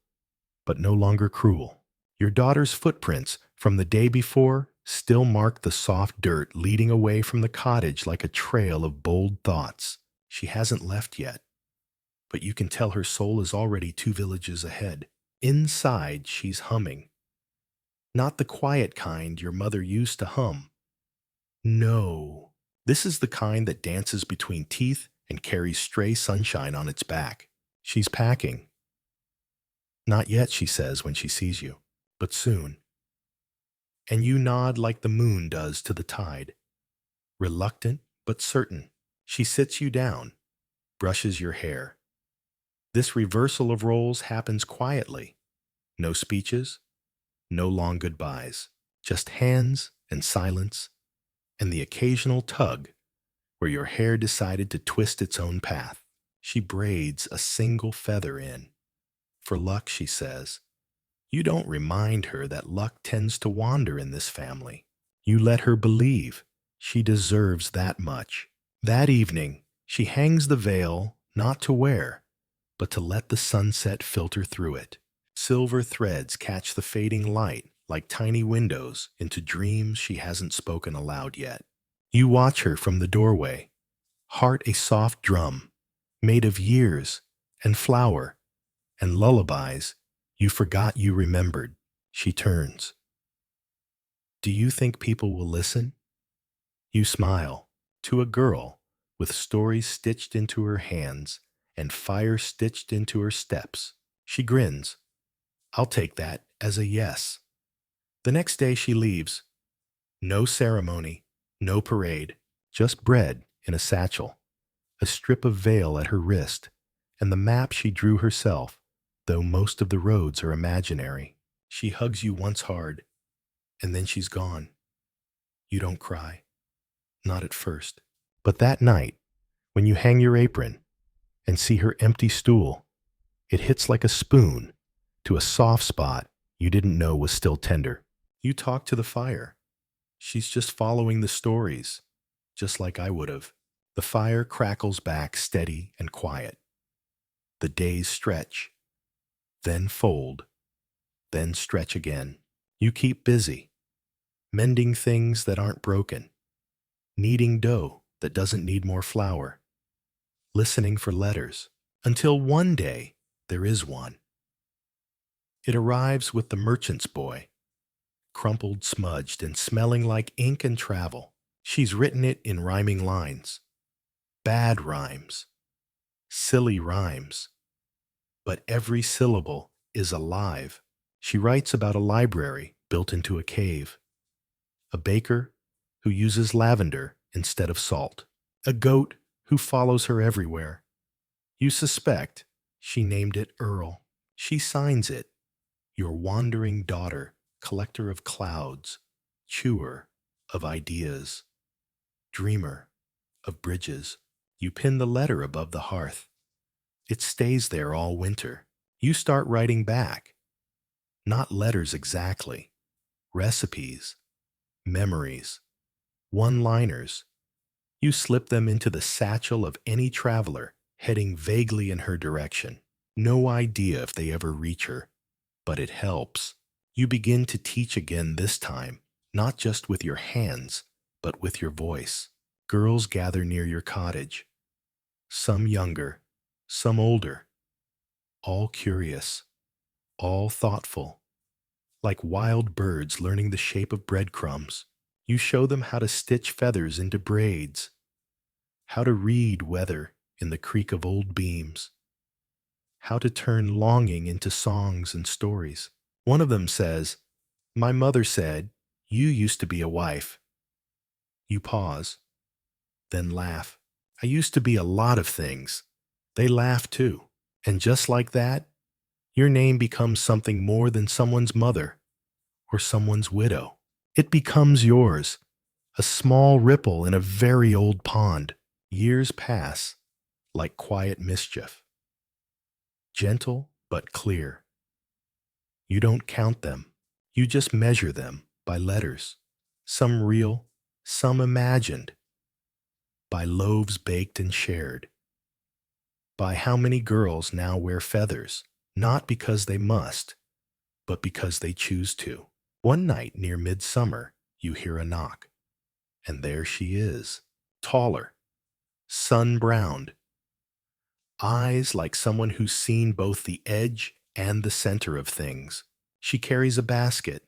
but no longer cruel. Your daughter's footprints from the day before still mark the soft dirt leading away from the cottage like a trail of bold thoughts. She hasn't left yet, but you can tell her soul is already 2 villages ahead. Inside, she's humming. Not the quiet kind your mother used to hum. No, this is the kind that dances between teeth and carries stray sunshine on its back. She's packing. Not yet, she says when she sees you, but soon. And you nod like the moon does to the tide. Reluctant but certain, she sits you down, brushes your hair. This reversal of roles happens quietly. No speeches, no long goodbyes, just hands and silence, and the occasional tug where your hair decided to twist its own path. She braids a single feather in. For luck, she says. You don't remind her that luck tends to wander in this family. You let her believe she deserves that much. That evening, she hangs the veil not to wear, but to let the sunset filter through it. Silver threads catch the fading light like tiny windows into dreams she hasn't spoken aloud yet. You watch her from the doorway, heart a soft drum, made of years and flower and lullabies you forgot you remembered. She turns. Do you think people will listen? You smile to a girl with stories stitched into her hands and fire stitched into her steps. She grins. I'll take that as a yes. The next day she leaves. No ceremony, no parade, just bread in a satchel, a strip of veil at her wrist, and the map she drew herself, though most of the roads are imaginary. She hugs you once hard, and then she's gone. You don't cry. Not at first. But that night, when you hang your apron and see her empty stool, it hits like a spoon to a soft spot you didn't know was still tender. You talk to the fire. She's just following the stories, just like I would have. The fire crackles back steady and quiet. The days stretch, then fold, then stretch again. You keep busy, mending things that aren't broken, kneading dough that doesn't need more flour, listening for letters, until one day there is one. It arrives with the merchant's boy, crumpled, smudged, and smelling like ink and travel. She's written it in rhyming lines. Bad rhymes. Silly rhymes. But every syllable is alive. She writes about a library built into a cave, a baker who uses lavender instead of salt, a goat who follows her everywhere. You suspect she named it Earl. She signs it, your wandering daughter, collector of clouds, chewer of ideas, dreamer of bridges. You pin the letter above the hearth. It stays there all winter. You start writing back, Not letters exactly, recipes, memories, one-liners. You slip them into the satchel of any traveler heading vaguely in her direction. No idea if they ever reach her, but it helps. You begin to teach again this time, not just with your hands, but with your voice. Girls gather near your cottage, some younger, some older, all curious, all thoughtful, like wild birds learning the shape of breadcrumbs. You show them how to stitch feathers into braids, how to read weather in the creak of old beams, how to turn longing into songs and stories. One of them says, "My mother said, you used to be a wife." You pause, then laugh. "I used to be a lot of things." They laugh too. And just like that, your name becomes something more than someone's mother or someone's widow. It becomes yours, a small ripple in a very old pond. Years pass like quiet mischief, gentle but clear. You don't count them. You just measure them by letters, some real, some imagined, by loaves baked and shared, by how many girls now wear feathers, not because they must, but because they choose to. One night near midsummer, you hear a knock, and there she is, taller, sun-browned, eyes like someone who's seen both the edge and the center of things. She carries a basket,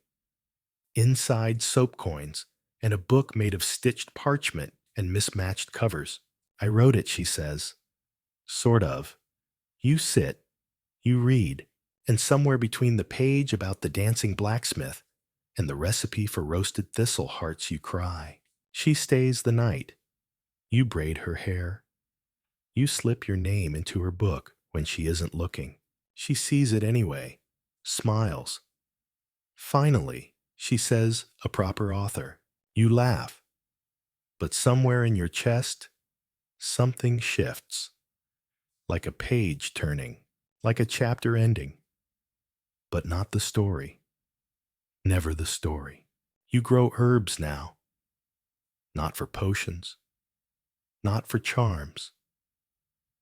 inside soap coins, and a book made of stitched parchment and mismatched covers. "I wrote it," she says. "Sort of. You sit, you read, and somewhere between the page about the dancing blacksmith and the recipe for roasted thistle hearts you cry." She stays the night. You braid her hair. You slip your name into her book when she isn't looking. She sees it anyway, smiles. Finally, she says, "A proper author." You laugh, but somewhere in your chest, something shifts, like a page turning, like a chapter ending, but not the story. Never the story. You grow herbs now, not for potions, not for charms,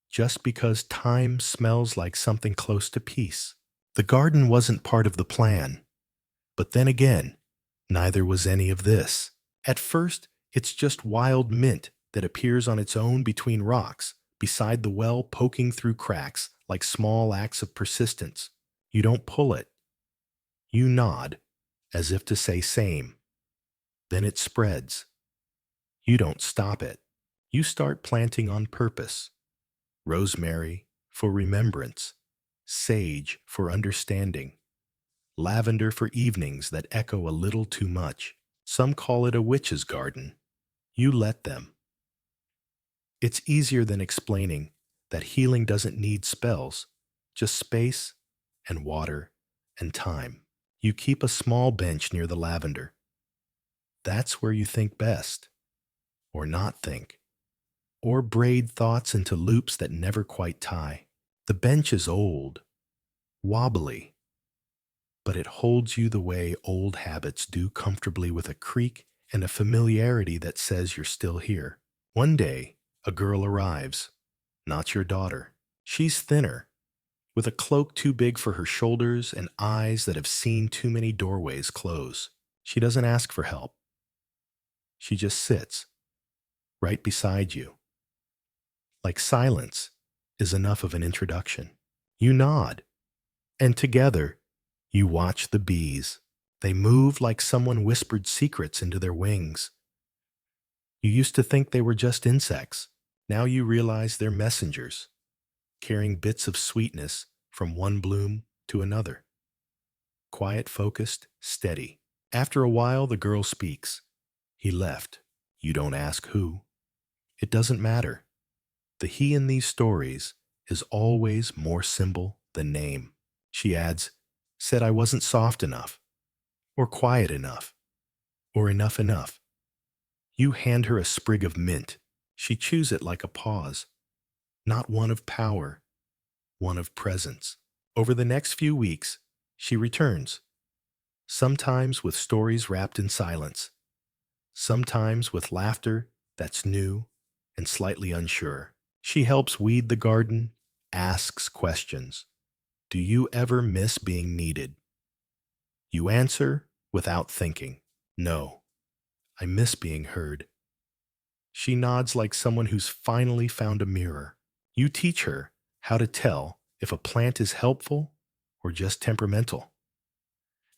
just because time smells like something close to peace. The garden wasn't part of the plan, but then again, neither was any of this. At first, it's just wild mint that appears on its own between rocks, beside the well, poking through cracks like small acts of persistence. You don't pull it. You nod, as if to say same. Then it spreads. You don't stop it. You start planting on purpose. Rosemary for remembrance, sage for understanding, lavender for evenings that echo a little too much. Some call it a witch's garden. You let them. It's easier than explaining that healing doesn't need spells, just space and water and time. You keep a small bench near the lavender. That's where you think best, or not think, or braid thoughts into loops that never quite tie. The bench is old, wobbly, but it holds you the way old habits do, comfortably, with a creak and a familiarity that says you're still here. One day, a girl arrives, not your daughter. She's thinner, with a cloak too big for her shoulders and eyes that have seen too many doorways close. She doesn't ask for help. She just sits, right beside you. Like silence is enough of an introduction. You nod, and together, you watch the bees. They move like someone whispered secrets into their wings. You used to think they were just insects. Now you realize they're messengers, carrying bits of sweetness from one bloom to another. Quiet, focused, steady. After a while, the girl speaks. "He left." You don't ask who. It doesn't matter. The he in these stories is always more symbol than name. She adds, "Said I wasn't soft enough, or quiet enough, or enough." You hand her a sprig of mint. She chews it like a pause, not one of power, one of presence. Over the next few weeks, she returns, sometimes with stories wrapped in silence, sometimes with laughter that's new and slightly unsure. She helps weed the garden, asks questions. Do you ever miss being needed? You answer without thinking. No, I miss being heard. She nods like someone who's finally found a mirror. You teach her how to tell if a plant is helpful or just temperamental,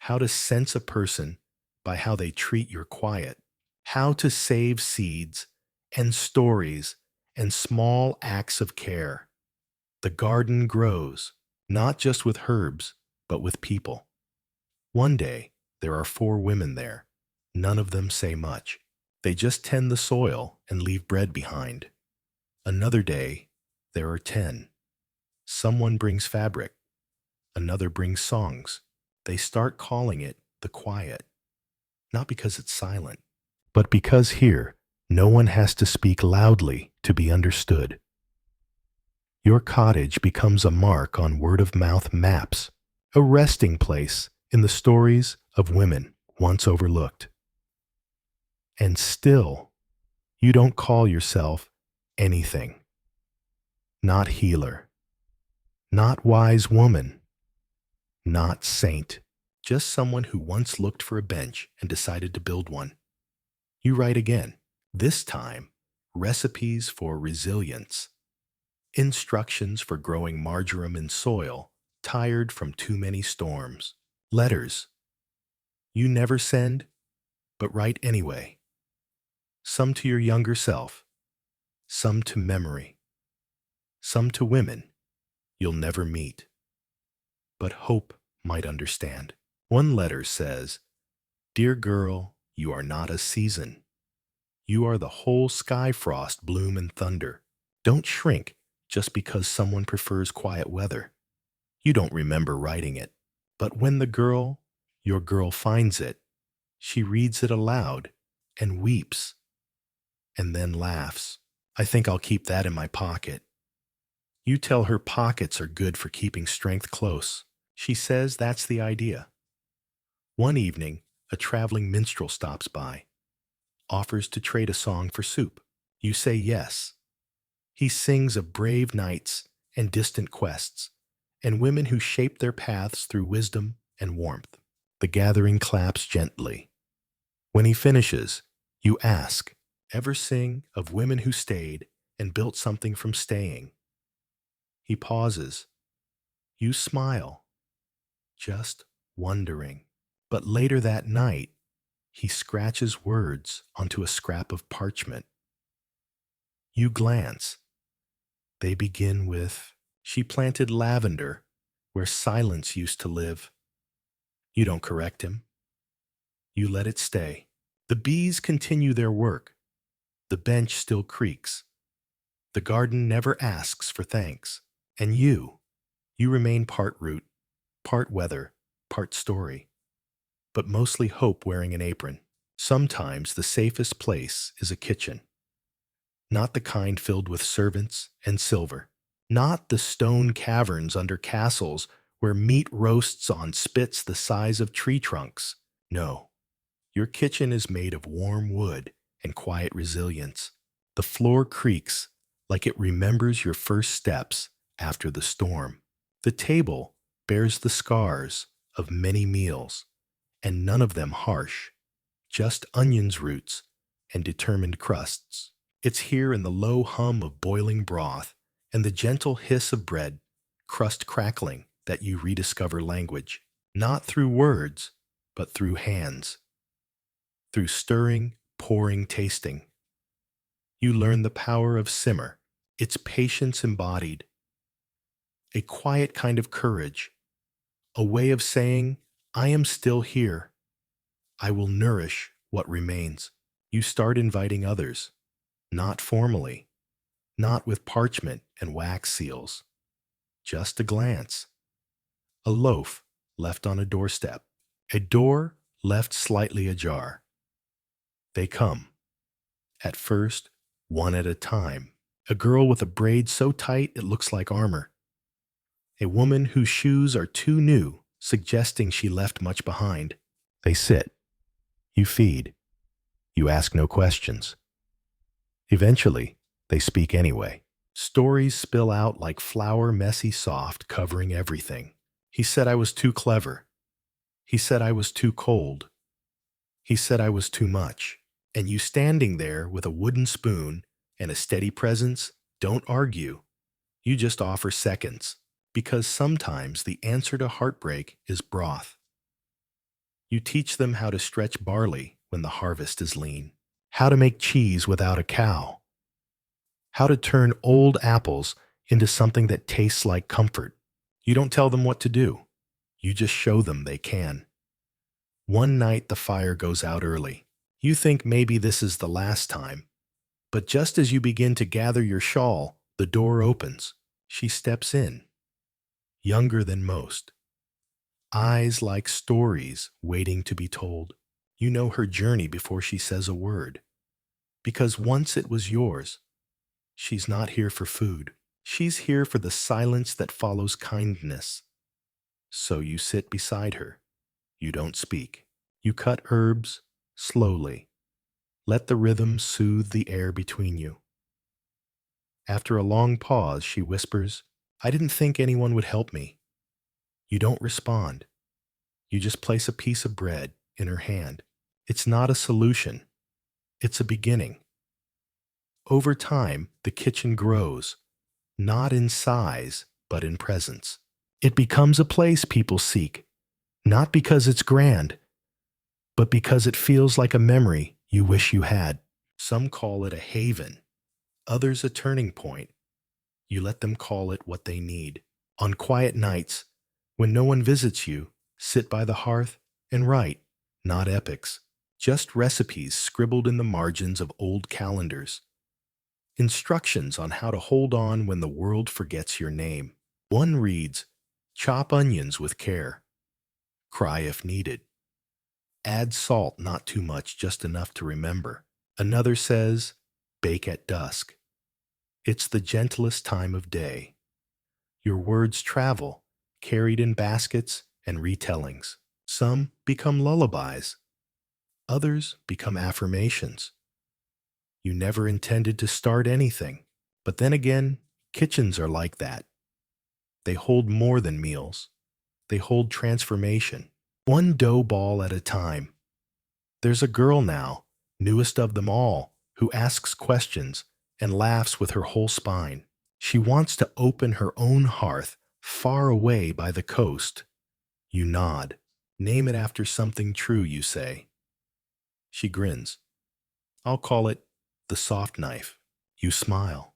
how to sense a person by how they treat your quiet, how to save seeds and stories and small acts of care. The garden grows, not just with herbs, but with people. One day, there are 4 women there. None of them say much. They just tend the soil and leave bread behind. Another day, there are 10. Someone brings fabric. Another brings songs. They start calling it the quiet, not because it's silent, but because here, no one has to speak loudly to be understood. Your cottage becomes a mark on word-of-mouth maps, a resting place in the stories of women once overlooked. And still, you don't call yourself anything. Not healer, not wise woman, not saint, just someone who once looked for a bench and decided to build one. You write again, this time, recipes for resilience, instructions for growing marjoram in soil tired from too many storms, letters you never send, but write anyway. Some to your younger self, some to memory, some to women you'll never meet. But hope might understand. One letter says, Dear girl, you are not a season. You are the whole sky frost, bloom, and thunder. Don't shrink just because someone prefers quiet weather. You don't remember writing it. But when your girl finds it, she reads it aloud and weeps and then laughs. I think I'll keep that in my pocket. You tell her pockets are good for keeping strength close. She says that's the idea. One evening, a traveling minstrel stops by, offers to trade a song for soup. You say yes. He sings of brave knights and distant quests, and women who shaped their paths through wisdom and warmth. The gathering claps gently. When he finishes, you ask, Ever sing of women who stayed and built something from staying? He pauses. You smile, just wondering. But later that night, he scratches words onto a scrap of parchment. You glance. They begin with, She planted lavender where silence used to live. You don't correct him. You let it stay. The bees continue their work. The bench still creaks. The garden never asks for thanks. And you remain part root, part weather, part story, but mostly hope wearing an apron. Sometimes the safest place is a kitchen, not the kind filled with servants and silver, not the stone caverns under castles where meat roasts on spits the size of tree trunks. No, your kitchen is made of warm wood and quiet resilience. The floor creaks like it remembers your first steps after the storm. The table bears the scars of many meals, and none of them harsh, just onions roots and determined crusts. It's here in the low hum of boiling broth and the gentle hiss of bread, crust crackling, that you rediscover language, not through words, but through hands, through stirring, pouring, tasting. You learn the power of simmer, its patience embodied, a quiet kind of courage, a way of saying, I am still here. I will nourish what remains. You start inviting others, not formally, not with parchment and wax seals, just a glance, a loaf left on a doorstep, a door left slightly ajar. They come, at first, one at a time. A girl with a braid so tight it looks like armor. A woman whose shoes are too new, suggesting she left much behind. They sit. You feed. You ask no questions. Eventually, they speak anyway. Stories spill out like flour, messy soft, covering everything. He said I was too clever. He said I was too cold. He said I was too much. And you standing there with a wooden spoon and a steady presence, don't argue. You just offer seconds. Because sometimes the answer to heartbreak is broth. You teach them how to stretch barley when the harvest is lean, how to make cheese without a cow, how to turn old apples into something that tastes like comfort. You don't tell them what to do. You just show them they can. One night the fire goes out early. You think maybe this is the last time. But just as you begin to gather your shawl, the door opens. She steps in, younger than most. Eyes like stories waiting to be told. You know her journey before she says a word. Because once it was yours, she's not here for food. She's here for the silence that follows kindness. So you sit beside her. You don't speak. You cut herbs slowly. Let the rhythm soothe the air between you. After a long pause, she whispers, I didn't think anyone would help me. You don't respond. You just place a piece of bread in her hand. It's not a solution. It's a beginning. Over time, the kitchen grows, not in size, but in presence. It becomes a place people seek, not because it's grand, but because it feels like a memory you wish you had. Some call it a haven, others a turning point. You let them call it what they need. On quiet nights, when no one visits you, sit by the hearth and write, not epics, just recipes scribbled in the margins of old calendars. Instructions on how to hold on when the world forgets your name. One reads, chop onions with care. Cry if needed. Add salt, not too much, just enough to remember. Another says, bake at dusk. It's the gentlest time of day. Your words travel, carried in baskets and retellings. Some become lullabies. Others become affirmations. You never intended to start anything. But then again, kitchens are like that. They hold more than meals. They hold transformation. One dough ball at a time. There's a girl now, newest of them all, who asks questions and laughs with her whole spine. She wants to open her own hearth far away by the coast. You nod. Name it after something true, you say. She grins. I'll call it the soft knife. You smile.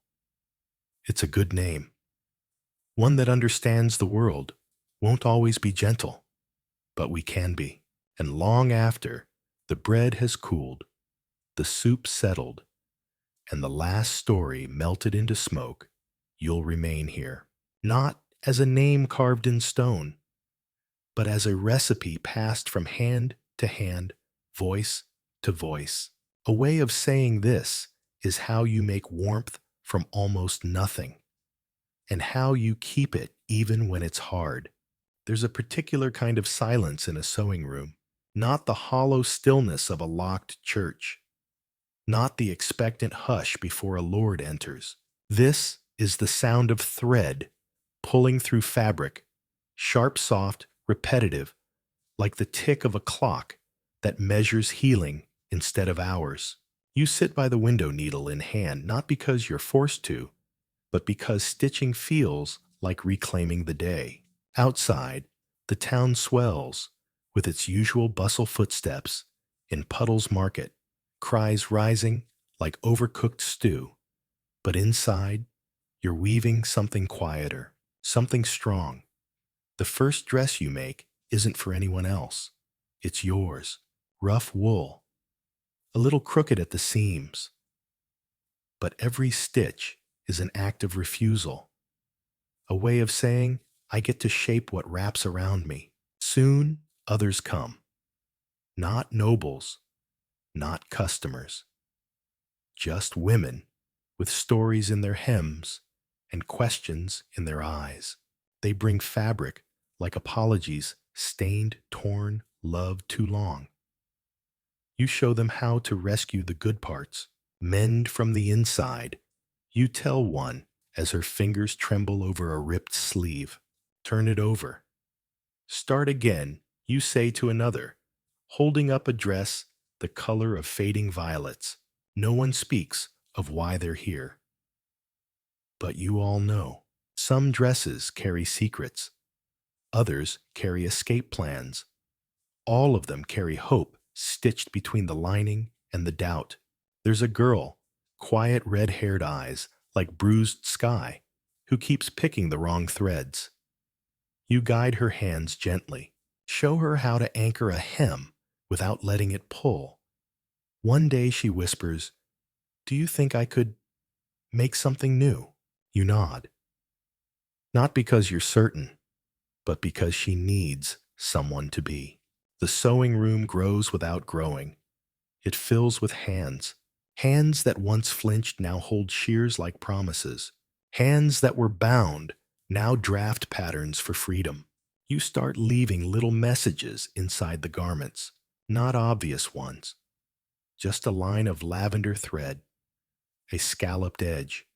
It's a good name. One that understands the world. Won't always be gentle, but we can be. And long after, the bread has cooled, the soup settled, and the last story melted into smoke, you'll remain here. Not as a name carved in stone, but as a recipe passed from hand to hand, voice to voice. A way of saying this is how you make warmth from almost nothing, and how you keep it even when it's hard. There's a particular kind of silence in a sewing room, not the hollow stillness of a locked church, not the expectant hush before a lord enters. This is the sound of thread pulling through fabric, sharp, soft, repetitive, like the tick of a clock that measures healing instead of hours. You sit by the window, needle in hand, not because you're forced to, but because stitching feels like reclaiming the day. Outside, the town swells with its usual bustle footsteps in Puddle's Market, cries rising like overcooked stew. But inside, you're weaving something quieter, something strong. The first dress you make isn't for anyone else. It's yours. Rough wool, a little crooked at the seams. But every stitch is an act of refusal, a way of saying, I get to shape what wraps around me. Soon, others come. Not nobles, not customers. Just women with stories in their hems and questions in their eyes. They bring fabric like apologies, stained, torn, loved too long. You show them how to rescue the good parts, mend from the inside. You tell one as her fingers tremble over a ripped sleeve. Turn it over. Start again, you say to another, holding up a dress the color of fading violets. No one speaks of why they're here. But you all know. Some dresses carry secrets. Others carry escape plans. All of them carry hope stitched between the lining and the doubt. There's a girl, quiet red-haired eyes like bruised sky, who keeps picking the wrong threads. You guide her hands gently. Show her how to anchor a hem without letting it pull. One day she whispers, "Do you think I could make something new?" You nod. Not because you're certain, but because she needs someone to be. The sewing room grows without growing. It fills with hands. Hands that once flinched now hold shears like promises. Hands that were bound now draft patterns for freedom. You start leaving little messages inside the garments, not obvious ones. Just a line of lavender thread, a scalloped edge,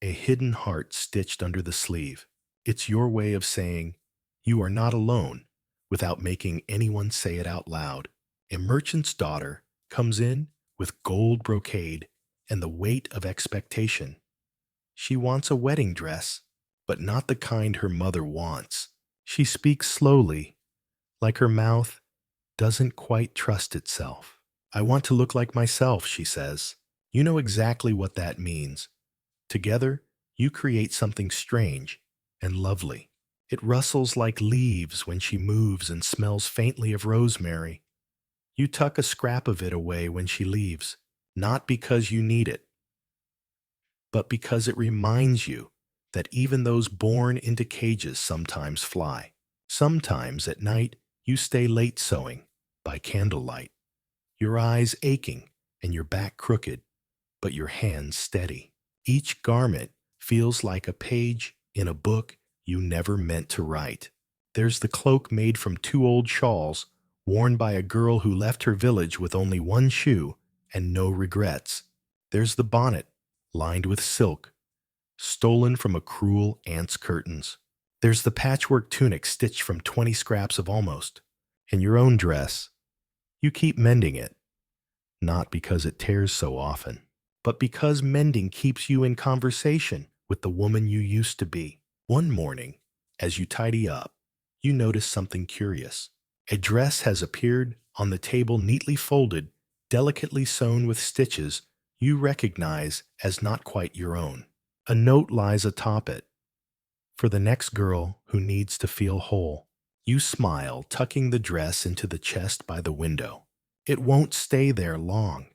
a hidden heart stitched under the sleeve. It's your way of saying, you are not alone, without making anyone say it out loud. A merchant's daughter comes in with gold brocade and the weight of expectation. She wants a wedding dress, but not the kind her mother wants. She speaks slowly, like her mouth doesn't quite trust itself. "I want to look like myself," she says. You know exactly what that means. Together, you create something strange and lovely. It rustles like leaves when she moves and smells faintly of rosemary. You tuck a scrap of it away when she leaves, not because you need it, but because it reminds you that even those born into cages sometimes fly. Sometimes at night, you stay late sewing by candlelight, your eyes aching and your back crooked, but your hands steady. Each garment feels like a page in a book you never meant to write. There's the cloak made from 2 old shawls worn by a girl who left her village with only one shoe and no regrets. There's the bonnet lined with silk, stolen from a cruel aunt's curtains. There's the patchwork tunic stitched from 20 scraps of almost. And your own dress, you keep mending it, not because it tears so often, but because mending keeps you in conversation with the woman you used to be. One morning, as you tidy up, you notice something curious. A dress has appeared on the table, neatly folded, delicately sewn with stitches you recognize as not quite your own. A note lies atop it. For the next girl who needs to feel whole. You smile, tucking the dress into the chest by the window. It won't stay there long,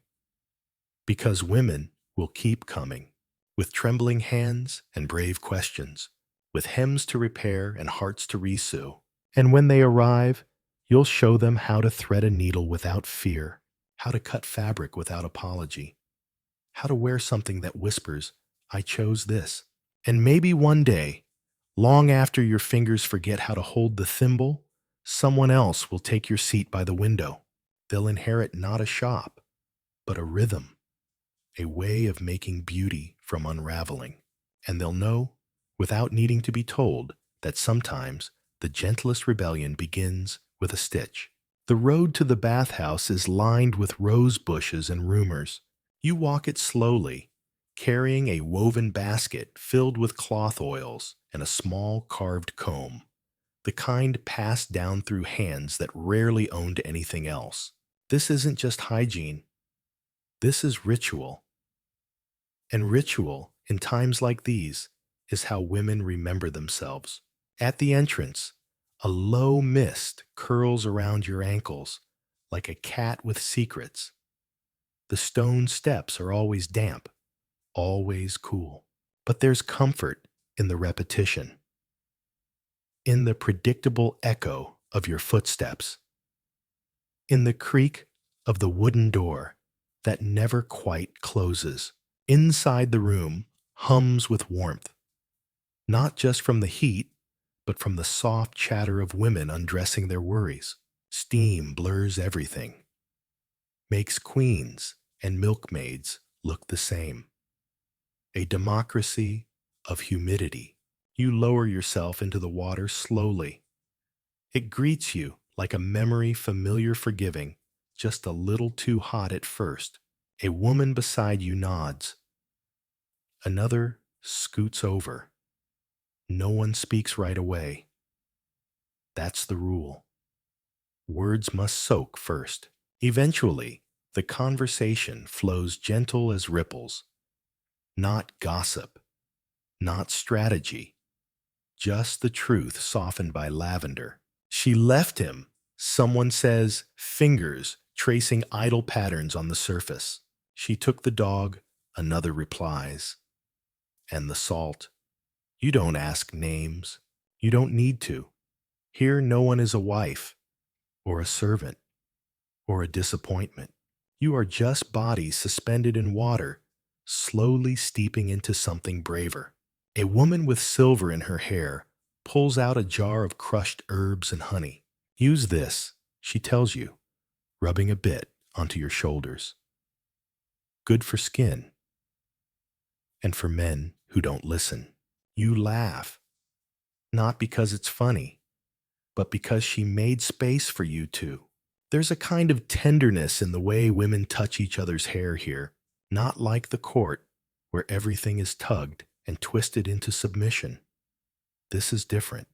because women will keep coming, with trembling hands and brave questions, with hems to repair and hearts to resew. And when they arrive, you'll show them how to thread a needle without fear, how to cut fabric without apology, how to wear something that whispers, "I chose this." And maybe one day, long after your fingers forget how to hold the thimble, someone else will take your seat by the window. They'll inherit not a shop, but a rhythm, a way of making beauty from unraveling. And they'll know, without needing to be told, that sometimes the gentlest rebellion begins with a stitch. The road to the bathhouse is lined with rose bushes and rumors. You walk it slowly, carrying a woven basket filled with cloth oils and a small carved comb, the kind passed down through hands that rarely owned anything else. This isn't just hygiene. This is ritual. And ritual, in times like these, is how women remember themselves. At the entrance, a low mist curls around your ankles like a cat with secrets. The stone steps are always damp, always cool. But there's comfort in the repetition, in the predictable echo of your footsteps, in the creak of the wooden door that never quite closes. Inside the room hums with warmth, not just from the heat, but from the soft chatter of women undressing their worries. Steam blurs everything, makes queens and milkmaids look the same. A democracy of humidity. You lower yourself into the water slowly. It greets you like a memory familiar forgiving, just a little too hot at first. A woman beside you nods. Another scoots over. No one speaks right away. That's the rule. Words must soak first. Eventually, the conversation flows gentle as ripples. Not gossip, not strategy, just the truth softened by lavender. She left him. Someone says, fingers tracing idle patterns on the surface. She took the dog. Another replies. And the salt. You don't ask names. You don't need to. Here, no one is a wife, or a servant, or a disappointment. You are just bodies suspended in water, slowly steeping into something braver. A woman with silver in her hair pulls out a jar of crushed herbs and honey. Use this, she tells you, rubbing a bit onto your shoulders. Good for skin. And for men who don't listen. You laugh. Not because it's funny, but because she made space for you two. There's a kind of tenderness in the way women touch each other's hair here, not like the court, where everything is tugged and twisted into submission. This is different.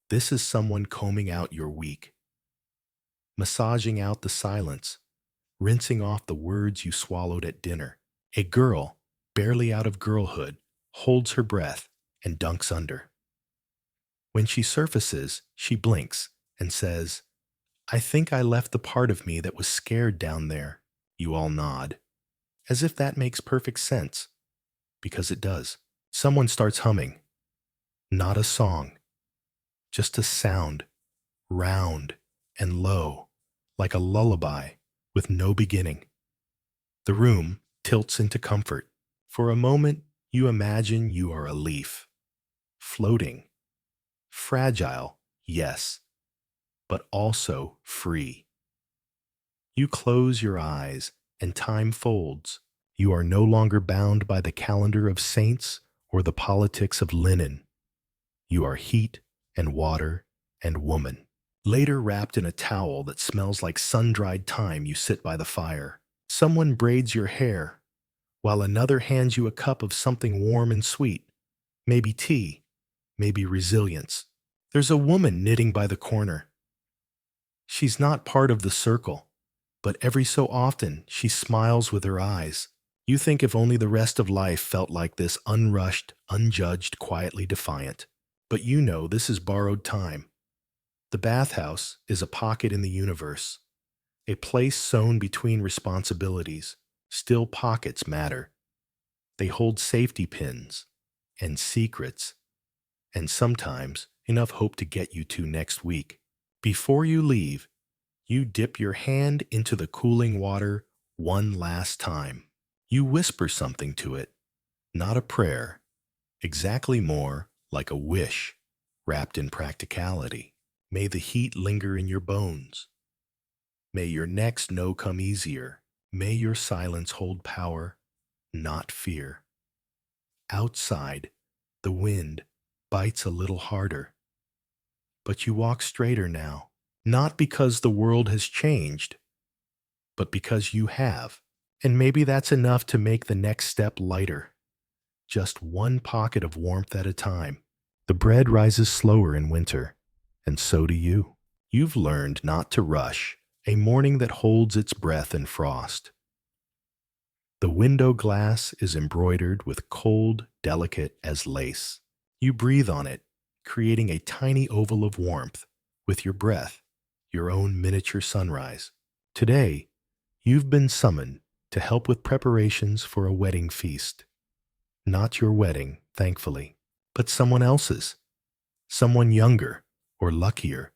This is someone combing out your week, massaging out the silence, rinsing off the words you swallowed at dinner. A girl, barely out of girlhood, holds her breath and dunks under. When she surfaces, she blinks and says, I think I left the part of me that was scared down there. You all nod, as if that makes perfect sense, because it does. Someone starts humming. Not a song, just a sound, round and low, like a lullaby with no beginning. The room tilts into comfort. For a moment, you imagine you are a leaf, floating, fragile, yes, but also free. You close your eyes and time folds. You are no longer bound by the calendar of saints or the politics of linen. You are heat and water and woman. Later, wrapped in a towel that smells like sun-dried thyme, you sit by the fire. Someone braids your hair, while another hands you a cup of something warm and sweet. Maybe tea, maybe resilience. There's a woman knitting by the corner. She's not part of the circle, but every so often she smiles with her eyes. You think if only the rest of life felt like this, unrushed, unjudged, quietly defiant. But you know this is borrowed time. The bathhouse is a pocket in the universe, a place sewn between responsibilities. Still, pockets matter. They hold safety pins and secrets, and sometimes enough hope to get you to next week. Before you leave, you dip your hand into the cooling water one last time. You whisper something to it, not a prayer, exactly more like a wish wrapped in practicality. May the heat linger in your bones. May your next no come easier. May your silence hold power, not fear. Outside, the wind bites a little harder. But you walk straighter now, not because the world has changed, but because you have. And maybe that's enough to make the next step lighter. Just one pocket of warmth at a time. The bread rises slower in winter, and so do you. You've learned not to rush a morning that holds its breath in frost. The window glass is embroidered with cold, delicate as lace. You breathe on it, creating a tiny oval of warmth with your breath, your own miniature sunrise. Today, you've been summoned to help with preparations for a wedding feast. Not your wedding, thankfully, but someone else's. Someone younger, or luckier,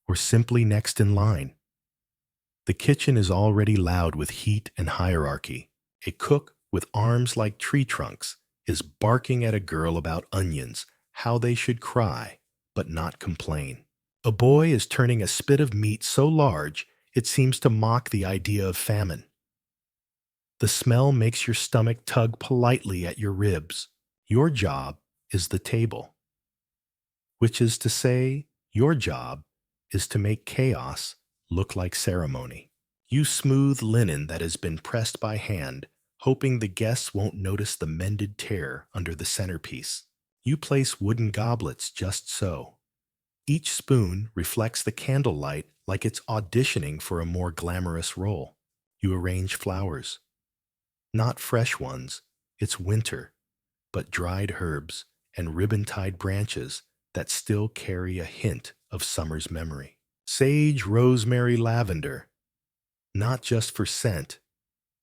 or simply next in line. The kitchen is already loud with heat and hierarchy. A cook with arms like tree trunks is barking at a girl about onions, how they should cry, but not complain. A boy is turning a spit of meat so large it seems to mock the idea of famine. The smell makes your stomach tug politely at your ribs. Your job is the table, which is to say, your job is to make chaos look like ceremony. You smooth linen that has been pressed by hand, hoping the guests won't notice the mended tear under the centerpiece. You place wooden goblets just so. Each spoon reflects the candlelight like it's auditioning for a more glamorous role. You arrange flowers. Not fresh ones, it's winter, but dried herbs and ribbon-tied branches that still carry a hint of summer's memory. Sage, rosemary, lavender, not just for scent,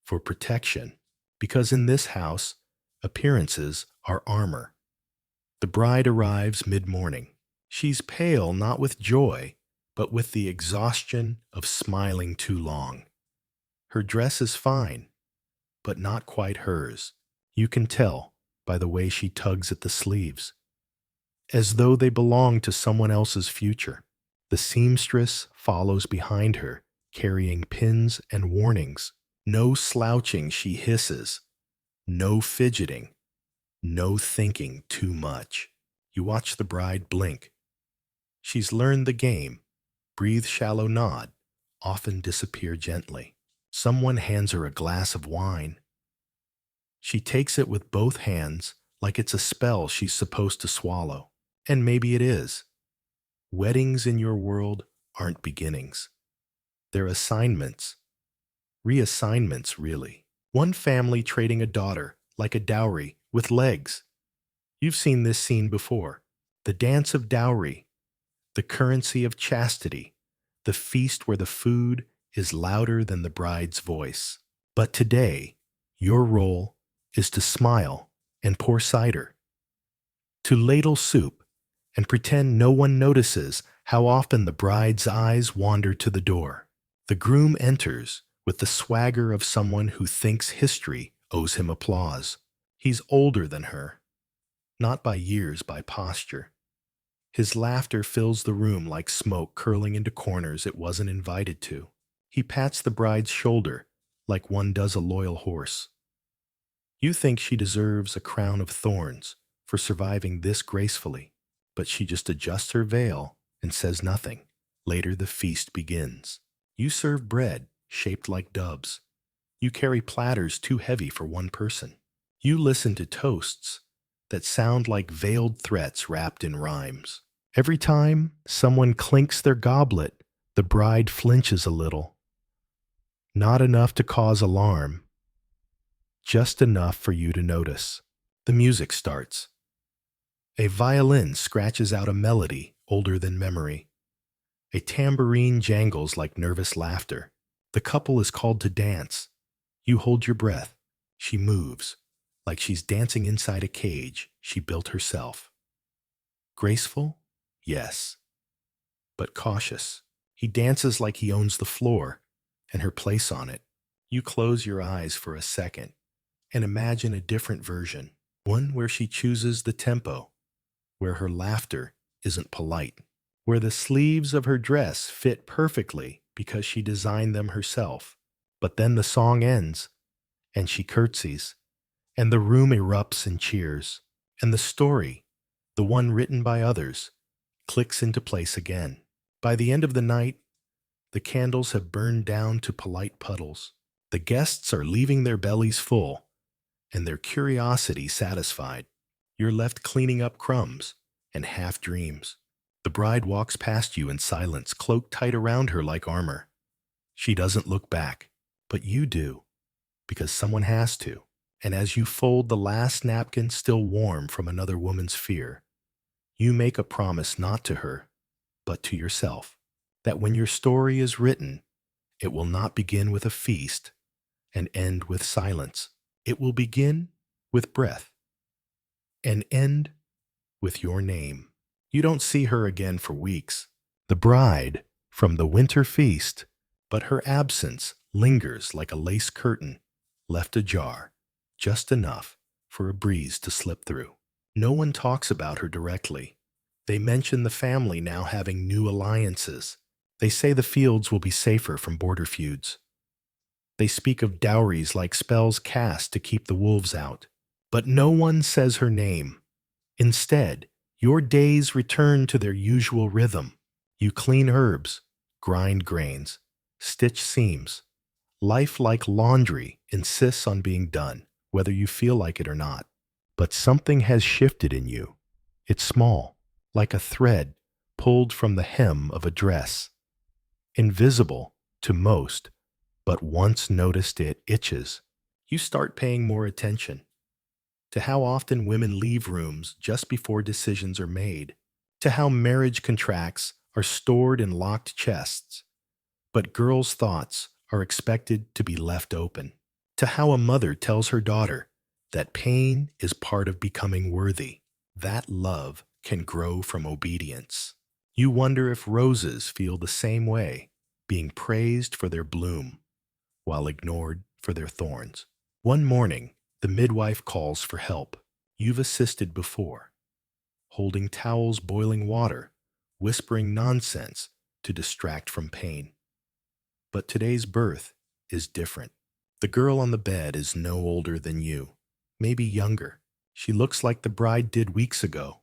for protection, because in this house, appearances are armor. The bride arrives mid-morning. She's pale not with joy, but with the exhaustion of smiling too long. Her dress is fine, but not quite hers. You can tell by the way she tugs at the sleeves, as though they belong to someone else's future. The seamstress follows behind her, carrying pins and warnings. No slouching, she hisses. No fidgeting. No thinking too much. You watch the bride blink. She's learned the game. Breathe shallow nod, often disappear gently. Someone hands her a glass of wine. She takes it with both hands like it's a spell she's supposed to swallow. And maybe it is. Weddings in your world aren't beginnings. They're assignments. Reassignments, really. One family trading a daughter, like a dowry, with legs. You've seen this scene before. The dance of dowry, the currency of chastity, the feast where the food is louder than the bride's voice. But today, your role is to smile and pour cider, to ladle soup and pretend no one notices how often the bride's eyes wander to the door. The groom enters with the swagger of someone who thinks history owes him applause. He's older than her, not by years, by posture. His laughter fills the room like smoke curling into corners it wasn't invited to. He pats the bride's shoulder like one does a loyal horse. You think she deserves a crown of thorns for surviving this gracefully, but she just adjusts her veil and says nothing. Later the feast begins. You serve bread shaped like doves. You carry platters too heavy for one person. You listen to toasts that sound like veiled threats wrapped in rhymes. Every time someone clinks their goblet, the bride flinches a little. Not enough to cause alarm, just enough for you to notice. The music starts. A violin scratches out a melody older than memory. A tambourine jangles like nervous laughter. The couple is called to dance. You hold your breath. She moves, like she's dancing inside a cage she built herself. Graceful? Yes. But cautious. He dances like he owns the floor and her place on it. You close your eyes for a second and imagine a different version. One where she chooses the tempo, where her laughter isn't polite, where the sleeves of her dress fit perfectly because she designed them herself. But then the song ends, and she curtsies, and the room erupts in cheers, and the story, the one written by others, clicks into place again. By the end of the night, the candles have burned down to polite puddles. The guests are leaving their bellies full, and their curiosity satisfied. You're left cleaning up crumbs and half dreams. The bride walks past you in silence, cloaked tight around her like armor. She doesn't look back, but you do, because someone has to. And as you fold the last napkin still warm from another woman's fear, you make a promise not to her, but to yourself, that when your story is written, it will not begin with a feast and end with silence. It will begin with breath and end with your name. You don't see her again for weeks, the bride from the winter feast, but her absence lingers like a lace curtain left ajar, just enough for a breeze to slip through. No one talks about her directly, They mention the family now having new alliances. They say the fields will be safer from border feuds. They speak of dowries like spells cast to keep the wolves out. But no one says her name. Instead, your days return to their usual rhythm. You clean herbs, grind grains, stitch seams. Life, like laundry, insists on being done, whether you feel like it or not. But something has shifted in you. It's small, like a thread pulled from the hem of a dress. Invisible to most, but once noticed it itches. You start paying more attention to how often women leave rooms just before decisions are made, to how marriage contracts are stored in locked chests, but girls' thoughts are expected to be left open, to how a mother tells her daughter that pain is part of becoming worthy, that love can grow from obedience. You wonder if roses feel the same way, being praised for their bloom while ignored for their thorns. One morning, the midwife calls for help. You've assisted before, holding towels, boiling water, whispering nonsense to distract from pain. But today's birth is different. The girl on the bed is no older than you, maybe younger. She looks like the bride did weeks ago.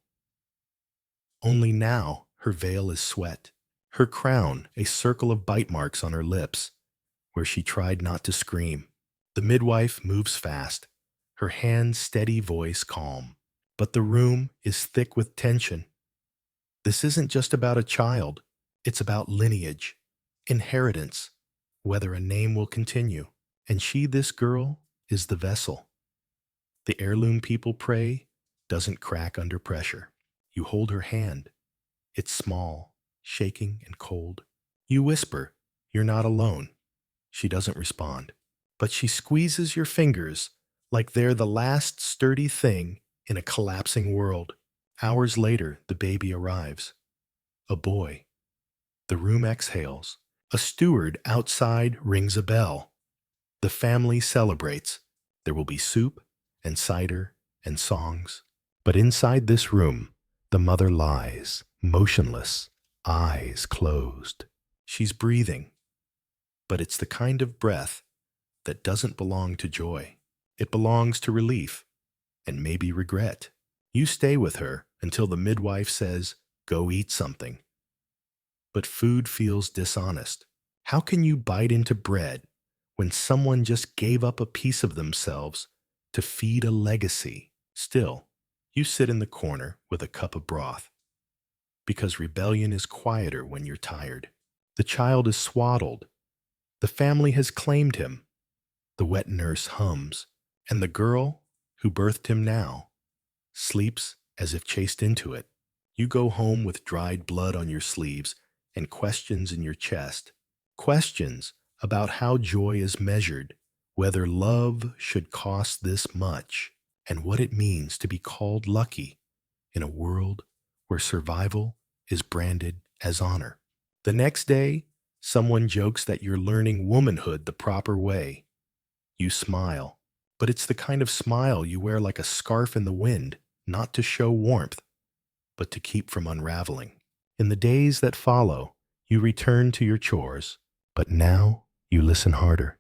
Only now her veil is sweat, her crown a circle of bite marks on her lips, where she tried not to scream. The midwife moves fast, her hand steady, voice calm. But the room is thick with tension. This isn't just about a child, it's about lineage, inheritance, whether a name will continue. And she, this girl, is the vessel. The heirloom people pray doesn't crack under pressure. You hold her hand. It's small, shaking and cold. You whisper, "You're not alone." She doesn't respond, but she squeezes your fingers like they're the last sturdy thing in a collapsing world. Hours later, the baby arrives. A boy. The room exhales. A steward outside rings a bell. The family celebrates. There will be soup and cider and songs. But inside this room, the mother lies, motionless, eyes closed. She's breathing, but it's the kind of breath that doesn't belong to joy. It belongs to relief and maybe regret. You stay with her until the midwife says, "Go eat something." But food feels dishonest. How can you bite into bread when someone just gave up a piece of themselves to feed a legacy? Still, you sit in the corner with a cup of broth, because rebellion is quieter when you're tired. The child is swaddled. The family has claimed him. The wet nurse hums, and the girl, who birthed him now, sleeps as if chased into it. You go home with dried blood on your sleeves and questions in your chest. Questions about how joy is measured, whether love should cost this much, and what it means to be called lucky in a world where survival is branded as honor. The next day, someone jokes that you're learning womanhood the proper way. You smile, but it's the kind of smile you wear like a scarf in the wind, not to show warmth, but to keep from unraveling. In the days that follow, you return to your chores, but now you listen harder.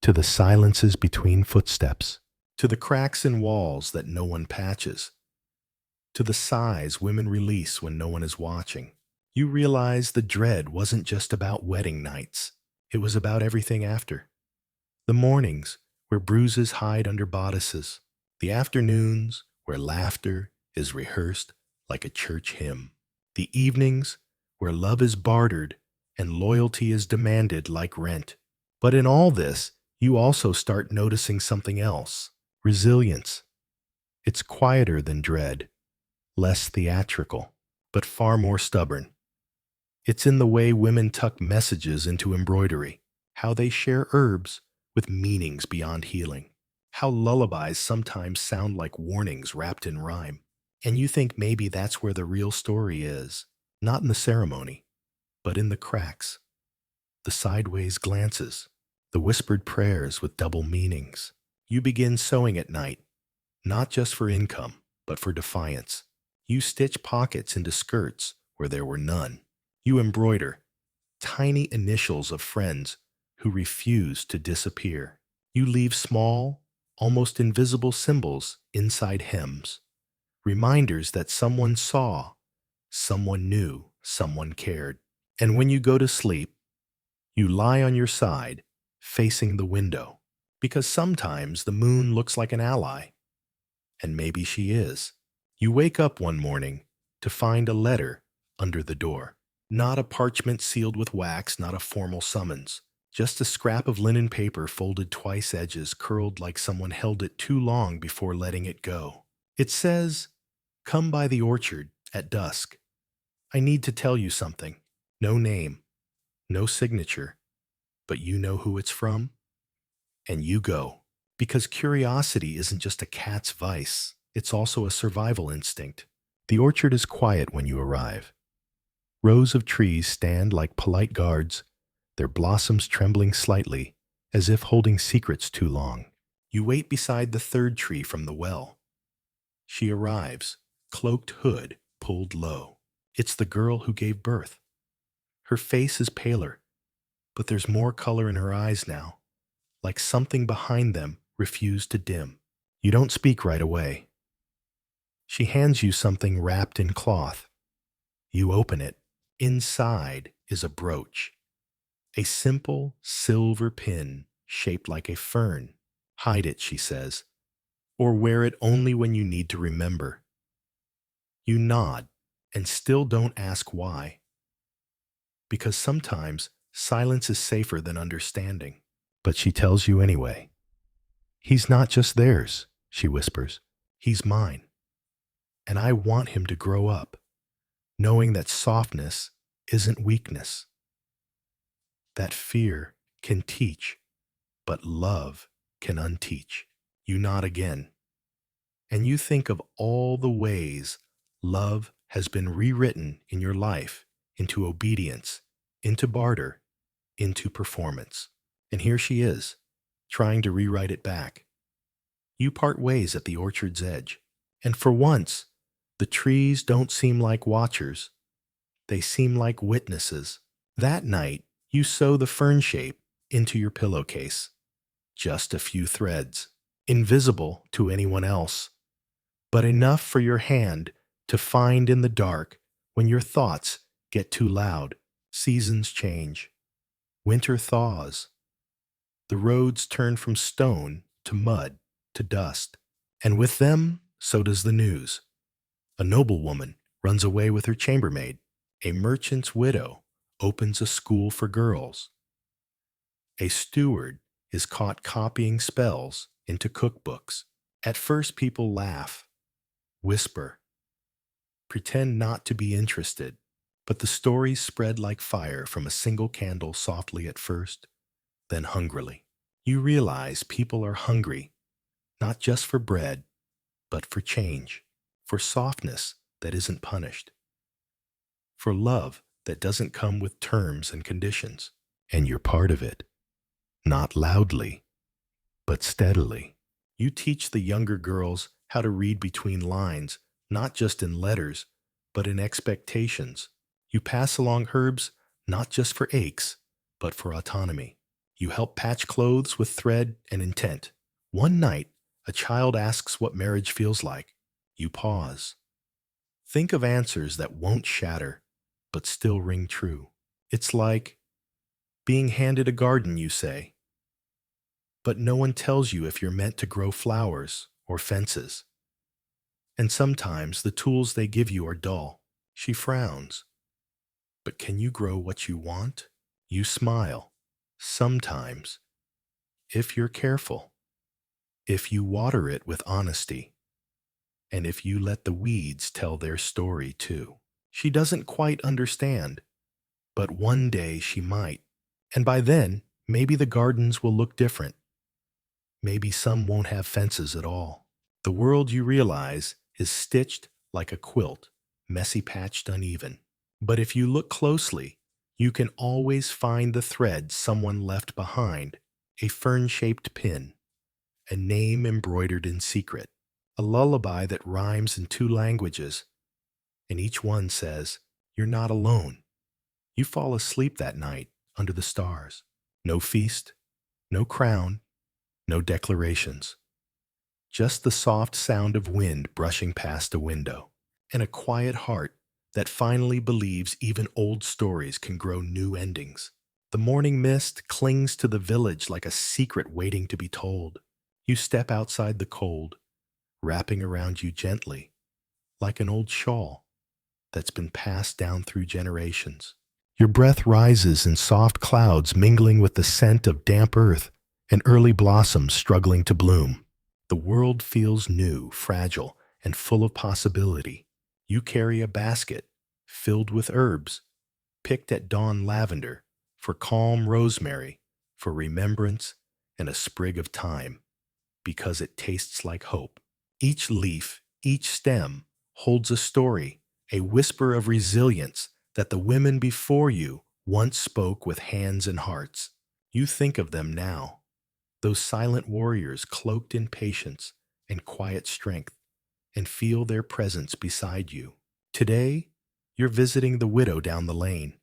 To the silences between footsteps, to the cracks in walls that no one patches, to the sighs women release when no one is watching. You realize the dread wasn't just about wedding nights. It was about everything after. The mornings where bruises hide under bodices. The afternoons where laughter is rehearsed like a church hymn. The evenings where love is bartered and loyalty is demanded like rent. But in all this, you also start noticing something else: resilience. It's quieter than dread, less theatrical, but far more stubborn. It's in the way women tuck messages into embroidery, how they share herbs with meanings beyond healing, how lullabies sometimes sound like warnings wrapped in rhyme. And you think maybe that's where the real story is, not in the ceremony, but in the cracks, the sideways glances, the whispered prayers with double meanings. You begin sewing at night, not just for income, but for defiance. You stitch pockets into skirts where there were none. You embroider tiny initials of friends who refuse to disappear. You leave small, almost invisible symbols inside hems, reminders that someone saw, someone knew, someone cared. And when you go to sleep, you lie on your side, facing the window, because sometimes the moon looks like an ally, and maybe she is. You wake up one morning to find a letter under the door. Not a parchment sealed with wax, not a formal summons. Just a scrap of linen paper folded twice, edges curled like someone held it too long before letting it go. It says, "Come by the orchard at dusk. I need to tell you something." No name, no signature, but you know who it's from, and you go. Because curiosity isn't just a cat's vice, it's also a survival instinct. The orchard is quiet when you arrive. Rows of trees stand like polite guards, their blossoms trembling slightly, as if holding secrets too long. You wait beside the third tree from the well. She arrives, cloaked hood pulled low. It's the girl who gave birth. Her face is paler, but there's more color in her eyes now, like something behind them refused to dim. You don't speak right away. She hands you something wrapped in cloth. You open it. Inside is a brooch, a simple silver pin shaped like a fern. Hide it, she says, or wear it only when you need to remember. You nod and still don't ask why, because sometimes silence is safer than understanding. But she tells you anyway. "He's not just theirs," she whispers. "He's mine. And I want him to grow up, knowing that softness isn't weakness, that fear can teach, but love can unteach." You nod again, and you think of all the ways love has been rewritten in your life into obedience, into barter, into performance. And here she is, trying to rewrite it back. You part ways at the orchard's edge, and for once, the trees don't seem like watchers. They seem like witnesses. That night, you sew the fern shape into your pillowcase. Just a few threads, invisible to anyone else, but enough for your hand to find in the dark when your thoughts get too loud. Seasons change. Winter thaws. The roads turn from stone to mud to dust. And with them, so does the news. A noblewoman runs away with her chambermaid. A merchant's widow opens a school for girls. A steward is caught copying spells into cookbooks. At first, people laugh, whisper, pretend not to be interested. But the stories spread like fire from a single candle, softly at first, then hungrily. You realize people are hungry, not just for bread, but for change, for softness that isn't punished, for love that doesn't come with terms and conditions. And you're part of it, not loudly, but steadily. You teach the younger girls how to read between lines, not just in letters, but in expectations. You pass along herbs not just for aches, but for autonomy. You help patch clothes with thread and intent. One night, a child asks what marriage feels like. You pause. Think of answers that won't shatter, but still ring true. It's like being handed a garden, you say, but no one tells you if you're meant to grow flowers or fences. And sometimes the tools they give you are dull. She frowns. But can you grow what you want? You smile. Sometimes, if you're careful, if you water it with honesty, and if you let the weeds tell their story too. She doesn't quite understand, but one day she might. And by then, maybe the gardens will look different. Maybe some won't have fences at all. The world, you realize, is stitched like a quilt, messy, patched, uneven. But if you look closely, you can always find the thread someone left behind, a fern-shaped pin, a name embroidered in secret, a lullaby that rhymes in 2 languages, and each one says, "You're not alone." You fall asleep that night under the stars. No feast, no crown, no declarations. Just the soft sound of wind brushing past a window, and a quiet heart that finally believes even old stories can grow new endings. The morning mist clings to the village like a secret waiting to be told. You step outside the cold, wrapping around you gently, like an old shawl that's been passed down through generations. Your breath rises in soft clouds mingling with the scent of damp earth and early blossoms struggling to bloom. The world feels new, fragile, and full of possibility. You carry a basket filled with herbs, picked at dawn lavender, for calm rosemary, for remembrance, and a sprig of thyme, because it tastes like hope. Each leaf, each stem, holds a story, a whisper of resilience that the women before you once spoke with hands and hearts. You think of them now, those silent warriors cloaked in patience and quiet strength, and feel their presence beside you. Today, you're visiting the widow down the lane.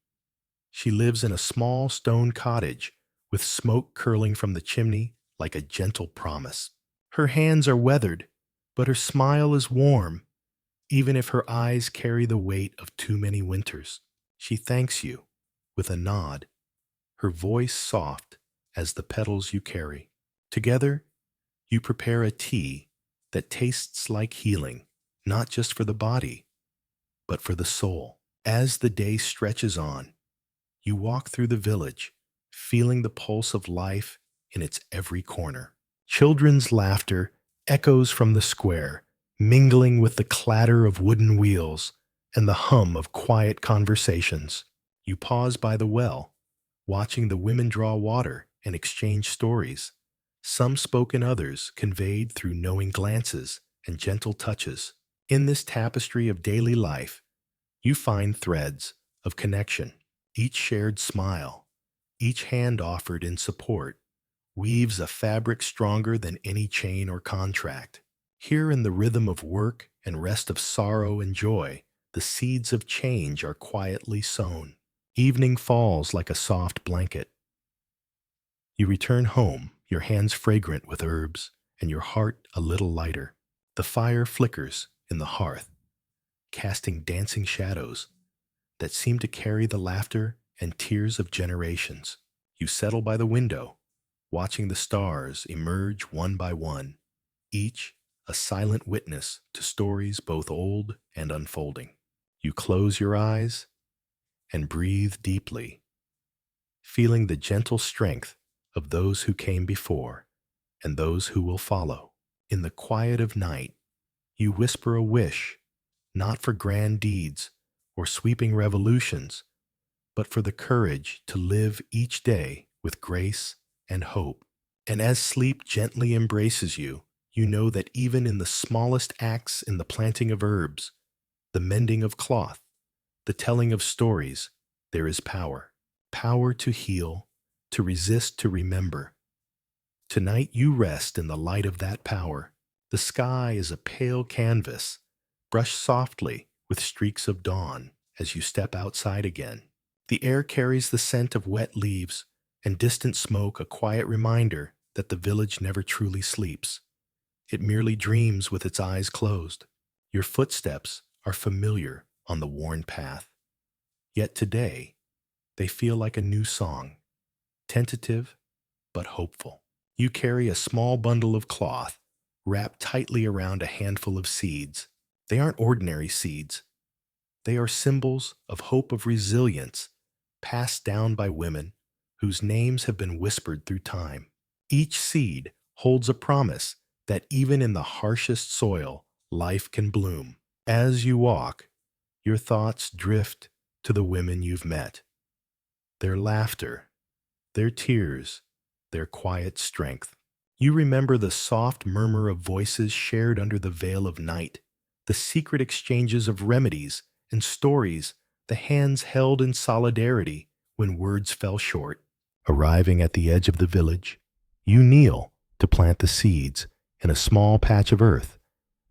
She lives in a small stone cottage with smoke curling from the chimney like a gentle promise. Her hands are weathered, but her smile is warm, even if her eyes carry the weight of too many winters. She thanks you with a nod, her voice soft as the petals you carry. Together, you prepare a tea that tastes like healing, not just for the body, but for the soul. As the day stretches on, you walk through the village, feeling the pulse of life in its every corner. Children's laughter echoes from the square, mingling with the clatter of wooden wheels and the hum of quiet conversations. You pause by the well, watching the women draw water and exchange stories, some spoken, others conveyed through knowing glances and gentle touches. In this tapestry of daily life, you find threads of connection. Each shared smile, each hand offered in support, weaves a fabric stronger than any chain or contract. Here in the rhythm of work and rest of sorrow and joy, the seeds of change are quietly sown. Evening falls like a soft blanket. You return home, your hands fragrant with herbs, and your heart a little lighter. The fire flickers in the hearth, casting dancing shadows that seem to carry the laughter and tears of generations. You settle by the window, watching the stars emerge one by one, each a silent witness to stories both old and unfolding. You close your eyes and breathe deeply, feeling the gentle strength of those who came before and those who will follow. In the quiet of night, you whisper a wish, not for grand deeds or sweeping revolutions, but for the courage to live each day with grace and hope. And as sleep gently embraces you, you know that even in the smallest acts, in the planting of herbs, the mending of cloth, the telling of stories, there is power. Power to heal, to resist, to remember. Tonight you rest in the light of that power. The sky is a pale canvas, brushed softly with streaks of dawn as you step outside again. The air carries the scent of wet leaves and distant smoke, a quiet reminder that the village never truly sleeps. It merely dreams with its eyes closed. Your footsteps are familiar on the worn path. Yet today, they feel like a new song, tentative but hopeful. You carry a small bundle of cloth wrapped tightly around a handful of seeds. They aren't ordinary seeds. They are symbols of hope, of resilience, passed down by women whose names have been whispered through time. Each seed holds a promise that even in the harshest soil, life can bloom. As you walk, your thoughts drift to the women you've met, their laughter, their tears, their quiet strength. You remember the soft murmur of voices shared under the veil of night, the secret exchanges of remedies and stories, the hands held in solidarity when words fell short. Arriving at the edge of the village, you kneel to plant the seeds in a small patch of earth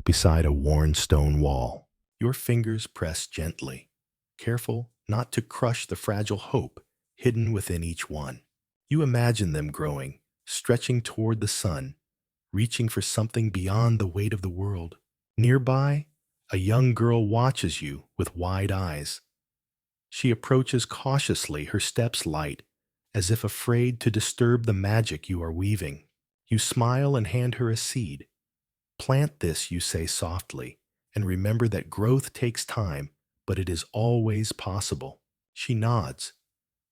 beside a worn stone wall. Your fingers press gently, careful not to crush the fragile hope hidden within each one. You imagine them growing, stretching toward the sun, reaching for something beyond the weight of the world. Nearby, a young girl watches you with wide eyes. She approaches cautiously, her steps light, as if afraid to disturb the magic you are weaving. You smile and hand her a seed. Plant this, you say softly, and remember that growth takes time, but it is always possible. She nods,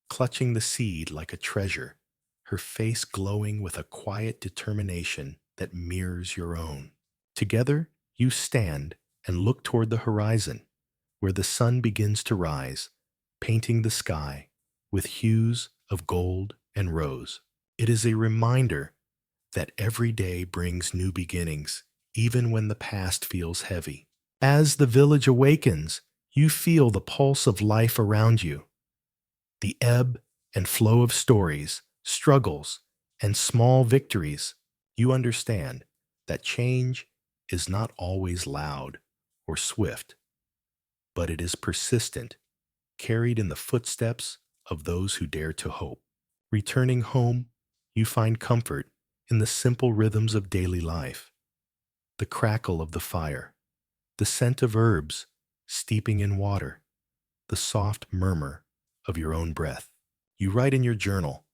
clutching the seed like a treasure, her face glowing with a quiet determination that mirrors your own. Together, you stand and look toward the horizon, where the sun begins to rise, painting the sky with hues of gold and rose. It is a reminder that every day brings new beginnings, even when the past feels heavy. As the village awakens, you feel the pulse of life around you, the ebb and flow of stories, struggles, and small victories. You understand that change is not always loud or swift, but it is persistent, carried in the footsteps of those who dare to hope. Returning home, you find comfort in the simple rhythms of daily life, the crackle of the fire, the scent of herbs steeping in water, the soft murmur of your own breath. You write in your journal,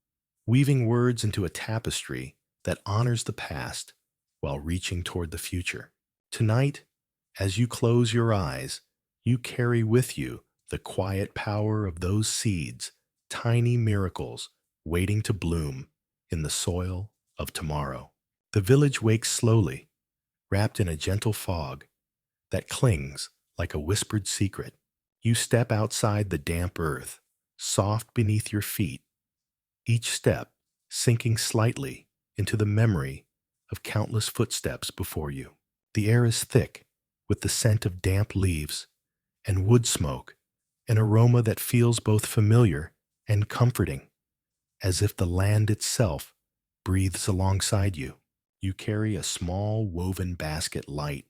weaving words into a tapestry that honors the past while reaching toward the future. Tonight, as you close your eyes, you carry with you the quiet power of those seeds, tiny miracles waiting to bloom in the soil of tomorrow. The village wakes slowly, wrapped in a gentle fog that clings like a whispered secret. You step outside the damp earth, soft beneath your feet, each step sinking slightly into the memory of countless footsteps before you. The air is thick with the scent of damp leaves and wood smoke, an aroma that feels both familiar and comforting, as if the land itself breathes alongside you. You carry a small woven basket, light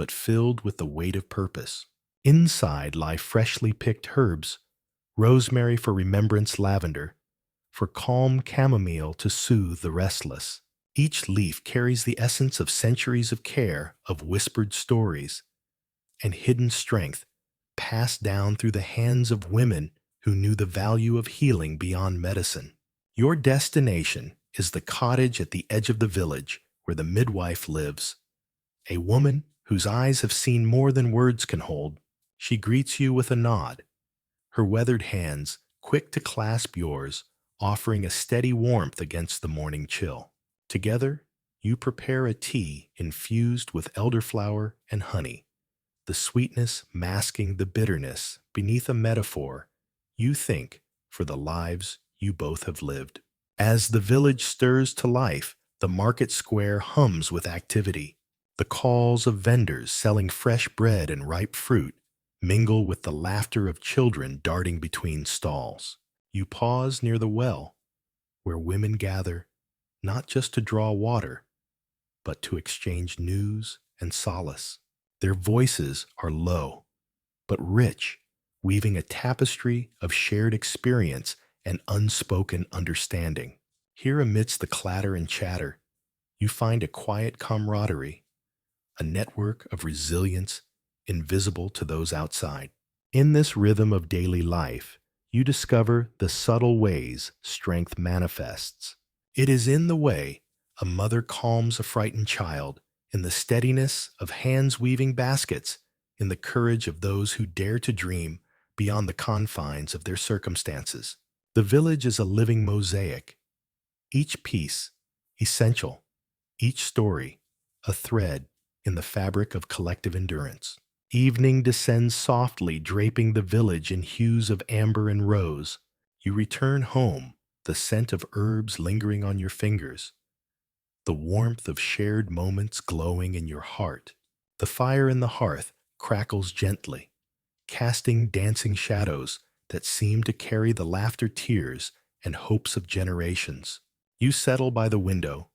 but filled with the weight of purpose. Inside lie freshly picked herbs, rosemary for remembrance, lavender for calm, chamomile to soothe the restless. Each leaf carries the essence of centuries of care, of whispered stories, and hidden strength passed down through the hands of women who knew the value of healing beyond medicine. Your destination is the cottage at the edge of the village where the midwife lives, a woman whose eyes have seen more than words can hold. She greets you with a nod, her weathered hands quick to clasp yours, offering a steady warmth against the morning chill. Together, you prepare a tea infused with elderflower and honey, the sweetness masking the bitterness beneath a metaphor you think for the lives you both have lived. As the village stirs to life, the market square hums with activity. The calls of vendors selling fresh bread and ripe fruit mingle with the laughter of children darting between stalls. You pause near the well, where women gather not just to draw water, but to exchange news and solace. Their voices are low, but rich, weaving a tapestry of shared experience and unspoken understanding. Here, amidst the clatter and chatter, you find a quiet camaraderie, a network of resilience invisible to those outside. In this rhythm of daily life, you discover the subtle ways strength manifests. It is in the way a mother calms a frightened child, in the steadiness of hands weaving baskets, in the courage of those who dare to dream beyond the confines of their circumstances. The village is a living mosaic, each piece essential, each story a thread in the fabric of collective endurance. Evening descends softly, draping the village in hues of amber and rose. You return home, the scent of herbs lingering on your fingers, the warmth of shared moments glowing in your heart. The fire in the hearth crackles gently, casting dancing shadows that seem to carry the laughter, tears, and hopes of generations. You settle by the window,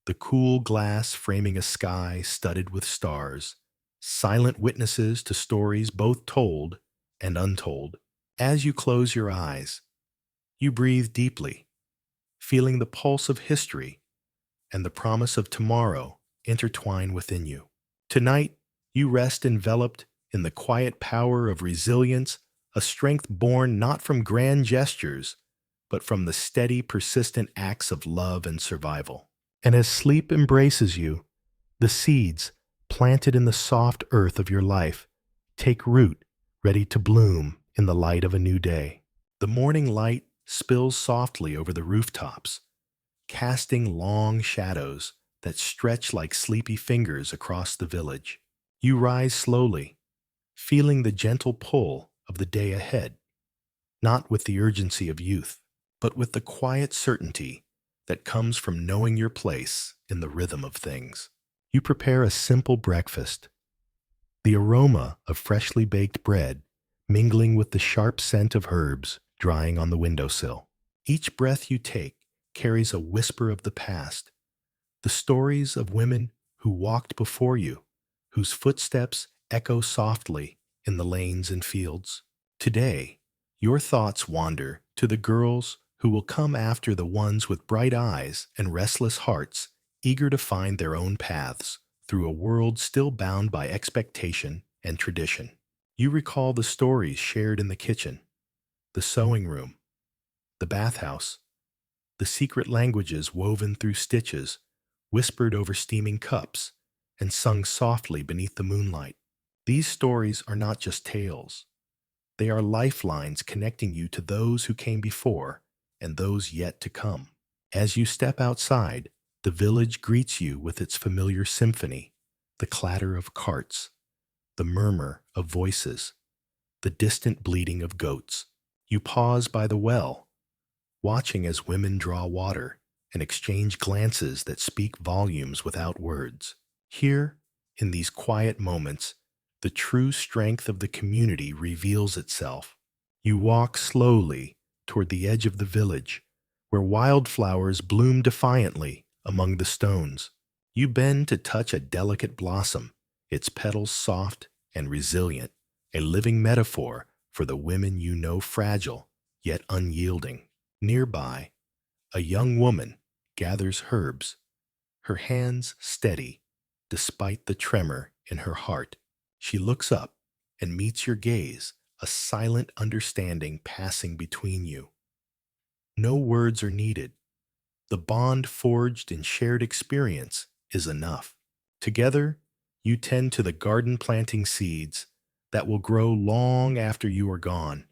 the cool glass framing a sky studded with stars, silent witnesses to stories both told and untold. As you close your eyes, you breathe deeply, feeling the pulse of history and the promise of tomorrow intertwine within you. Tonight, you rest enveloped in the quiet power of resilience, a strength born not from grand gestures, but from the steady, persistent acts of love and survival. And as sleep embraces you, the seeds planted in the soft earth of your life take root, ready to bloom in the light of a new day. The morning light spills softly over the rooftops, casting long shadows that stretch like sleepy fingers across the village. You rise slowly, feeling the gentle pull of the day ahead, not with the urgency of youth, but with the quiet certainty that comes from knowing your place in the rhythm of things. You prepare a simple breakfast, the aroma of freshly baked bread mingling with the sharp scent of herbs drying on the windowsill. Each breath you take carries a whisper of the past, the stories of women who walked before you, whose footsteps echo softly in the lanes and fields. Today, your thoughts wander to the girls who will come after, the ones with bright eyes and restless hearts, eager to find their own paths through a world still bound by expectation and tradition. You recall the stories shared in the kitchen, the sewing room, the bathhouse, the secret languages woven through stitches, whispered over steaming cups, and sung softly beneath the moonlight. These stories are not just tales. They are lifelines connecting you to those who came before and those yet to come. As you step outside, the village greets you with its familiar symphony, the clatter of carts, the murmur of voices, the distant bleating of goats. You pause by the well, watching as women draw water and exchange glances that speak volumes without words. Here, in these quiet moments, the true strength of the community reveals itself. You walk slowly toward the edge of the village, where wildflowers bloom defiantly among the stones. You bend to touch a delicate blossom, its petals soft and resilient, a living metaphor for the women you know, fragile yet unyielding. Nearby, a young woman gathers herbs, her hands steady despite the tremor in her heart. She looks up and meets your gaze, a silent understanding passing between you. No words are needed. The bond forged in shared experience is enough. Together, you tend to the garden planting seeds that will grow long after you are gone.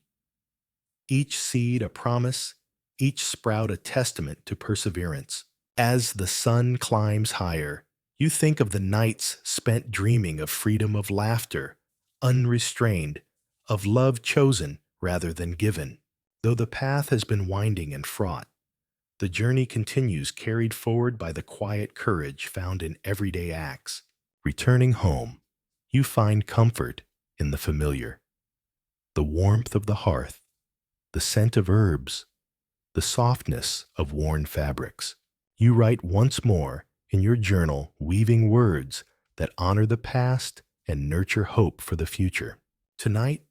Each seed a promise, each sprout a testament to perseverance. As the sun climbs higher, you think of the nights spent dreaming of freedom, of laughter, unrestrained, of love chosen rather than given. Though the path has been winding and fraught, the journey continues, carried forward by the quiet courage found in everyday acts. Returning home, you find comfort in the familiar, the warmth of the hearth, the scent of herbs, the softness of worn fabrics. You write once more in your journal, weaving words that honor the past and nurture hope for the future. Tonight,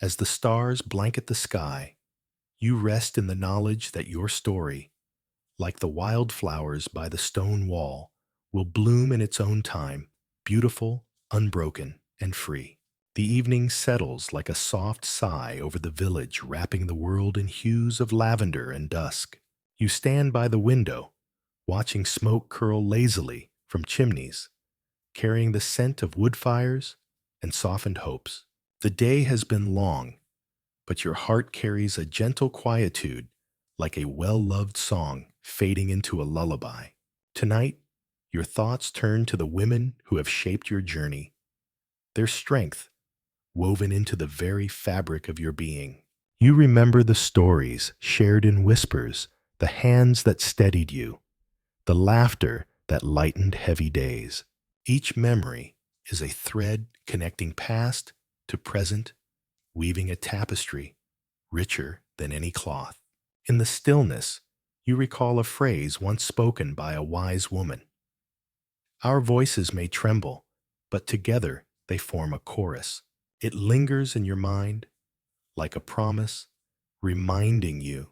as the stars blanket the sky, you rest in the knowledge that your story, like the wildflowers by the stone wall, will bloom in its own time, beautiful, unbroken, and free. The evening settles like a soft sigh over the village, wrapping the world in hues of lavender and dusk. You stand by the window, watching smoke curl lazily from chimneys, carrying the scent of wood fires and softened hopes. The day has been long, but your heart carries a gentle quietude, like a well-loved song fading into a lullaby. Tonight, your thoughts turn to the women who have shaped your journey, their strength woven into the very fabric of your being. You remember the stories shared in whispers, the hands that steadied you, the laughter that lightened heavy days. Each memory is a thread connecting past to present, weaving a tapestry richer than any cloth. In the stillness, you recall a phrase once spoken by a wise woman. Our voices may tremble, but together they form a chorus. It lingers in your mind like a promise, reminding you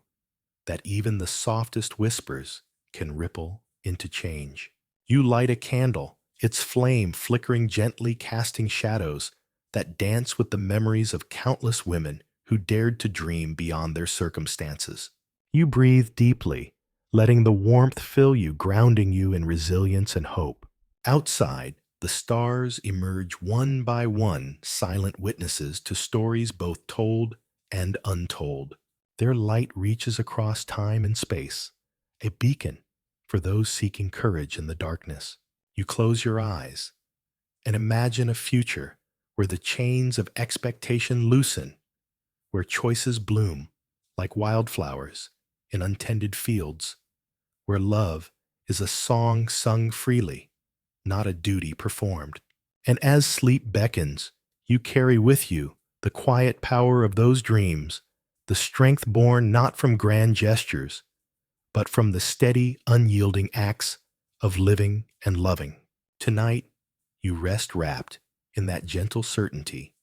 that even the softest whispers can ripple into change. You light a candle, its flame flickering gently, casting shadows that dance with the memories of countless women who dared to dream beyond their circumstances. You breathe deeply, letting the warmth fill you, grounding you in resilience and hope. Outside, the stars emerge one by one, silent witnesses to stories both told and untold. Their light reaches across time and space, a beacon for those seeking courage in the darkness. You close your eyes and imagine a future where the chains of expectation loosen, where choices bloom like wildflowers in untended fields, where love is a song sung freely, not a duty performed. And as sleep beckons, you carry with you the quiet power of those dreams, the strength born not from grand gestures, but from the steady, unyielding acts of living and loving. Tonight, you rest wrapped in that gentle certainty,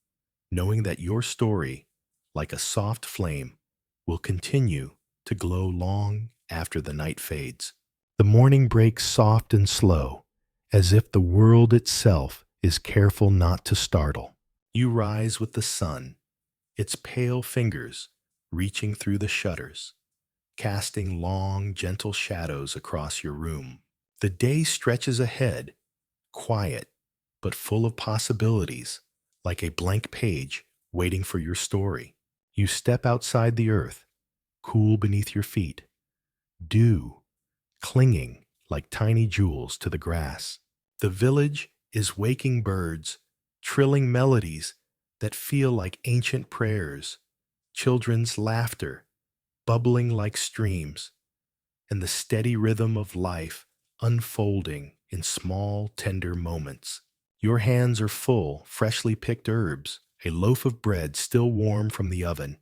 knowing that your story, like a soft flame, will continue to glow long after the night fades. The morning breaks soft and slow, as if the world itself is careful not to startle. You rise with the sun, its pale fingers reaching through the shutters, casting long, gentle shadows across your room. The day stretches ahead, quiet, but full of possibilities, like a blank page waiting for your story. You step outside the earth, cool beneath your feet, dew clinging like tiny jewels to the grass. The village is waking birds, trilling melodies that feel like ancient prayers, children's laughter bubbling like streams, and the steady rhythm of life unfolding in small, tender moments. Your hands are full, freshly picked herbs, a loaf of bread still warm from the oven,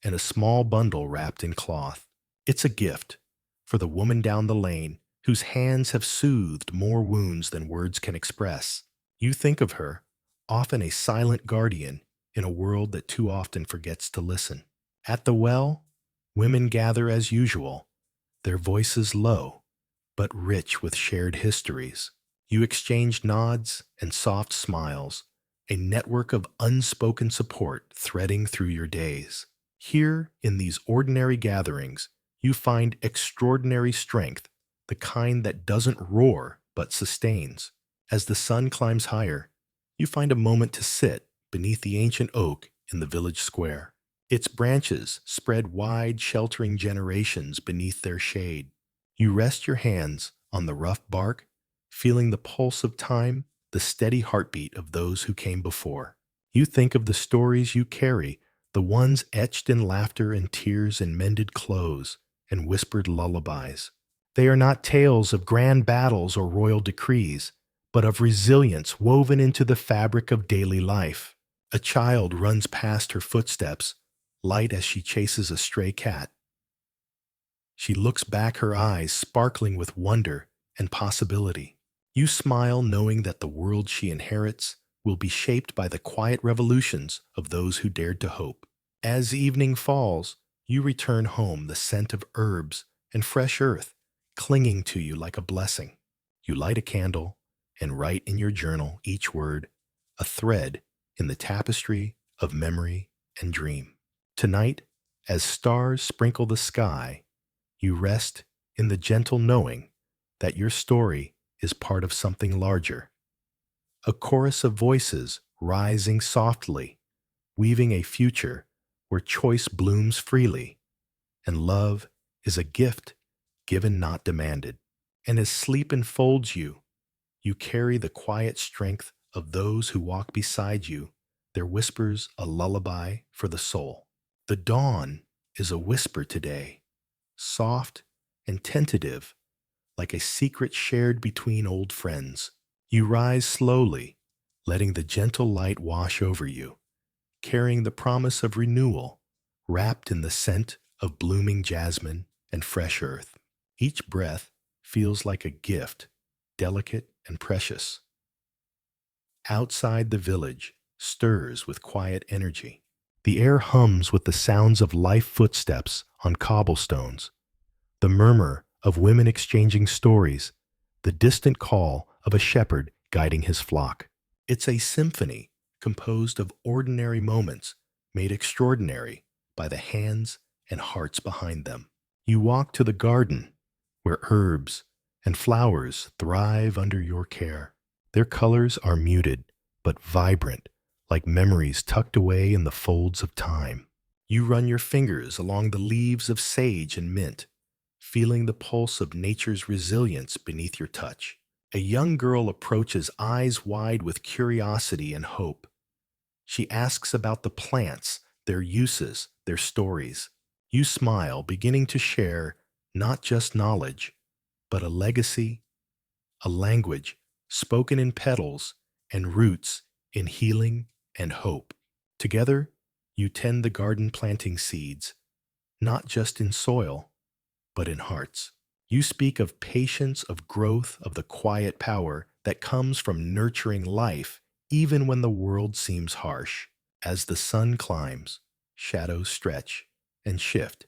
and a small bundle wrapped in cloth. It's a gift for the woman down the lane whose hands have soothed more wounds than words can express. You think of her, often a silent guardian in a world that too often forgets to listen. At the well, women gather as usual, their voices low, but rich with shared histories. You exchange nods and soft smiles, a network of unspoken support threading through your days. Here, in these ordinary gatherings, you find extraordinary strength, the kind that doesn't roar but sustains. As the sun climbs higher, you find a moment to sit beneath the ancient oak in the village square. Its branches spread wide, sheltering generations beneath their shade. You rest your hands on the rough bark, feeling the pulse of time, the steady heartbeat of those who came before. You think of the stories you carry, the ones etched in laughter and tears and mended clothes and whispered lullabies. They are not tales of grand battles or royal decrees, but of resilience woven into the fabric of daily life. A child runs past her footsteps, light as she chases a stray cat. She looks back, her eyes sparkling with wonder and possibility. You smile, knowing that the world she inherits will be shaped by the quiet revolutions of those who dared to hope. As evening falls, you return home, the scent of herbs and fresh earth clinging to you like a blessing. You light a candle and write in your journal each word, a thread in the tapestry of memory and dream. Tonight, as stars sprinkle the sky, you rest in the gentle knowing that your story is part of something larger. A chorus of voices rising softly, weaving a future where choice blooms freely, and love is a gift given, not demanded. And as sleep enfolds you, you carry the quiet strength of those who walk beside you, their whispers a lullaby for the soul. The dawn is a whisper today, soft and tentative, like a secret shared between old friends. You rise slowly, letting the gentle light wash over you, carrying the promise of renewal, wrapped in the scent of blooming jasmine and fresh earth. Each breath feels like a gift, delicate and precious. outside the village stirs with quiet energy. The air hums with the sounds of life footsteps on cobblestones, the murmur of women exchanging stories, the distant call of a shepherd guiding his flock. It's a symphony composed of ordinary moments made extraordinary by the hands and hearts behind them. You walk to the garden where herbs and flowers thrive under your care. Their colors are muted but vibrant, like memories tucked away in the folds of time. You run your fingers along the leaves of sage and mint, feeling the pulse of nature's resilience beneath your touch. A young girl approaches, eyes wide with curiosity and hope. She asks about the plants, their uses, their stories. You smile, beginning to share not just knowledge, but a legacy, a language spoken in petals and roots in healing and hope. Together, you tend the garden, planting seeds, not just in soil, but in hearts. You speak of patience, of growth, of the quiet power that comes from nurturing life even when the world seems harsh. As the sun climbs, shadows stretch and shift,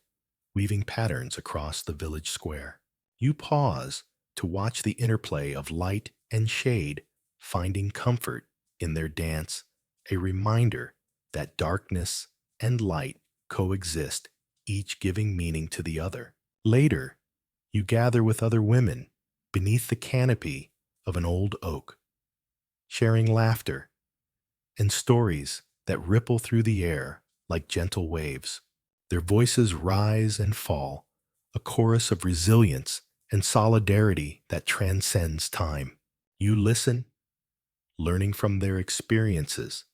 weaving patterns across the village square. You pause to watch the interplay of light and shade, finding comfort in their dance, a reminder that darkness and light coexist, each giving meaning to the other. Later, you gather with other women beneath the canopy of an old oak, sharing laughter and stories that ripple through the air like gentle waves. Their voices rise and fall, a chorus of resilience and solidarity that transcends time. You listen, learning from their experiences,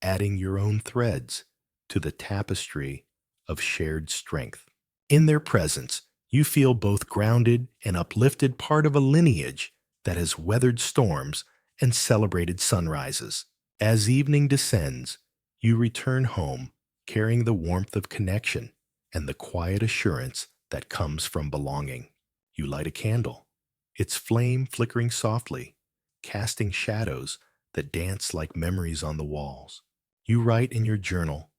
adding your own threads to the tapestry of shared strength. In their presence, you feel both grounded and uplifted, part of a lineage that has weathered storms and celebrated sunrises. As evening descends, you return home, carrying the warmth of connection and the quiet assurance that comes from belonging. You light a candle, its flame flickering softly, casting shadows that dance like memories on the walls. You write in your journal,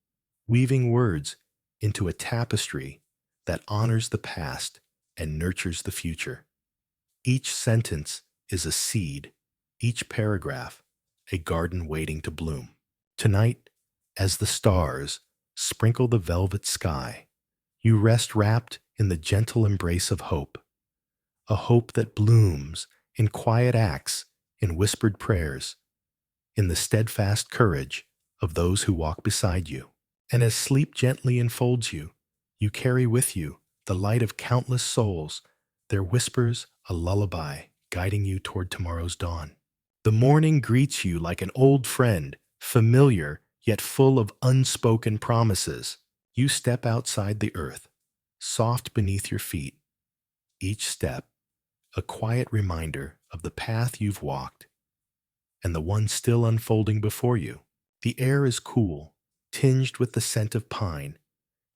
weaving words into a tapestry that honors the past and nurtures the future. Each sentence is a seed, each paragraph a garden waiting to bloom. Tonight, as the stars sprinkle the velvet sky, you rest wrapped in the gentle embrace of hope, a hope that blooms in quiet acts, in whispered prayers, in the steadfast courage of those who walk beside you. And as sleep gently enfolds you, you carry with you the light of countless souls, their whispers a lullaby guiding you toward tomorrow's dawn. The morning greets you like an old friend, familiar yet full of unspoken promises. You step outside the earth, soft beneath your feet, each step a quiet reminder of the path you've walked and the one still unfolding before you. The air is cool, tinged with the scent of pine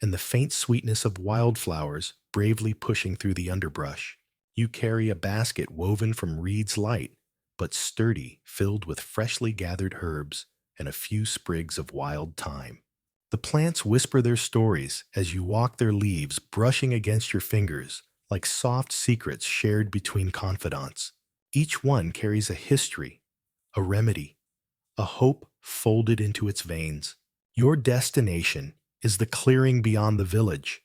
and the faint sweetness of wildflowers bravely pushing through the underbrush. You carry a basket woven from reeds, light but sturdy, filled with freshly gathered herbs and a few sprigs of wild thyme. The plants whisper their stories as you walk, their leaves brushing against your fingers like soft secrets shared between confidants. Each one carries a history, a remedy, a hope folded into its veins. Your destination is the clearing beyond the village,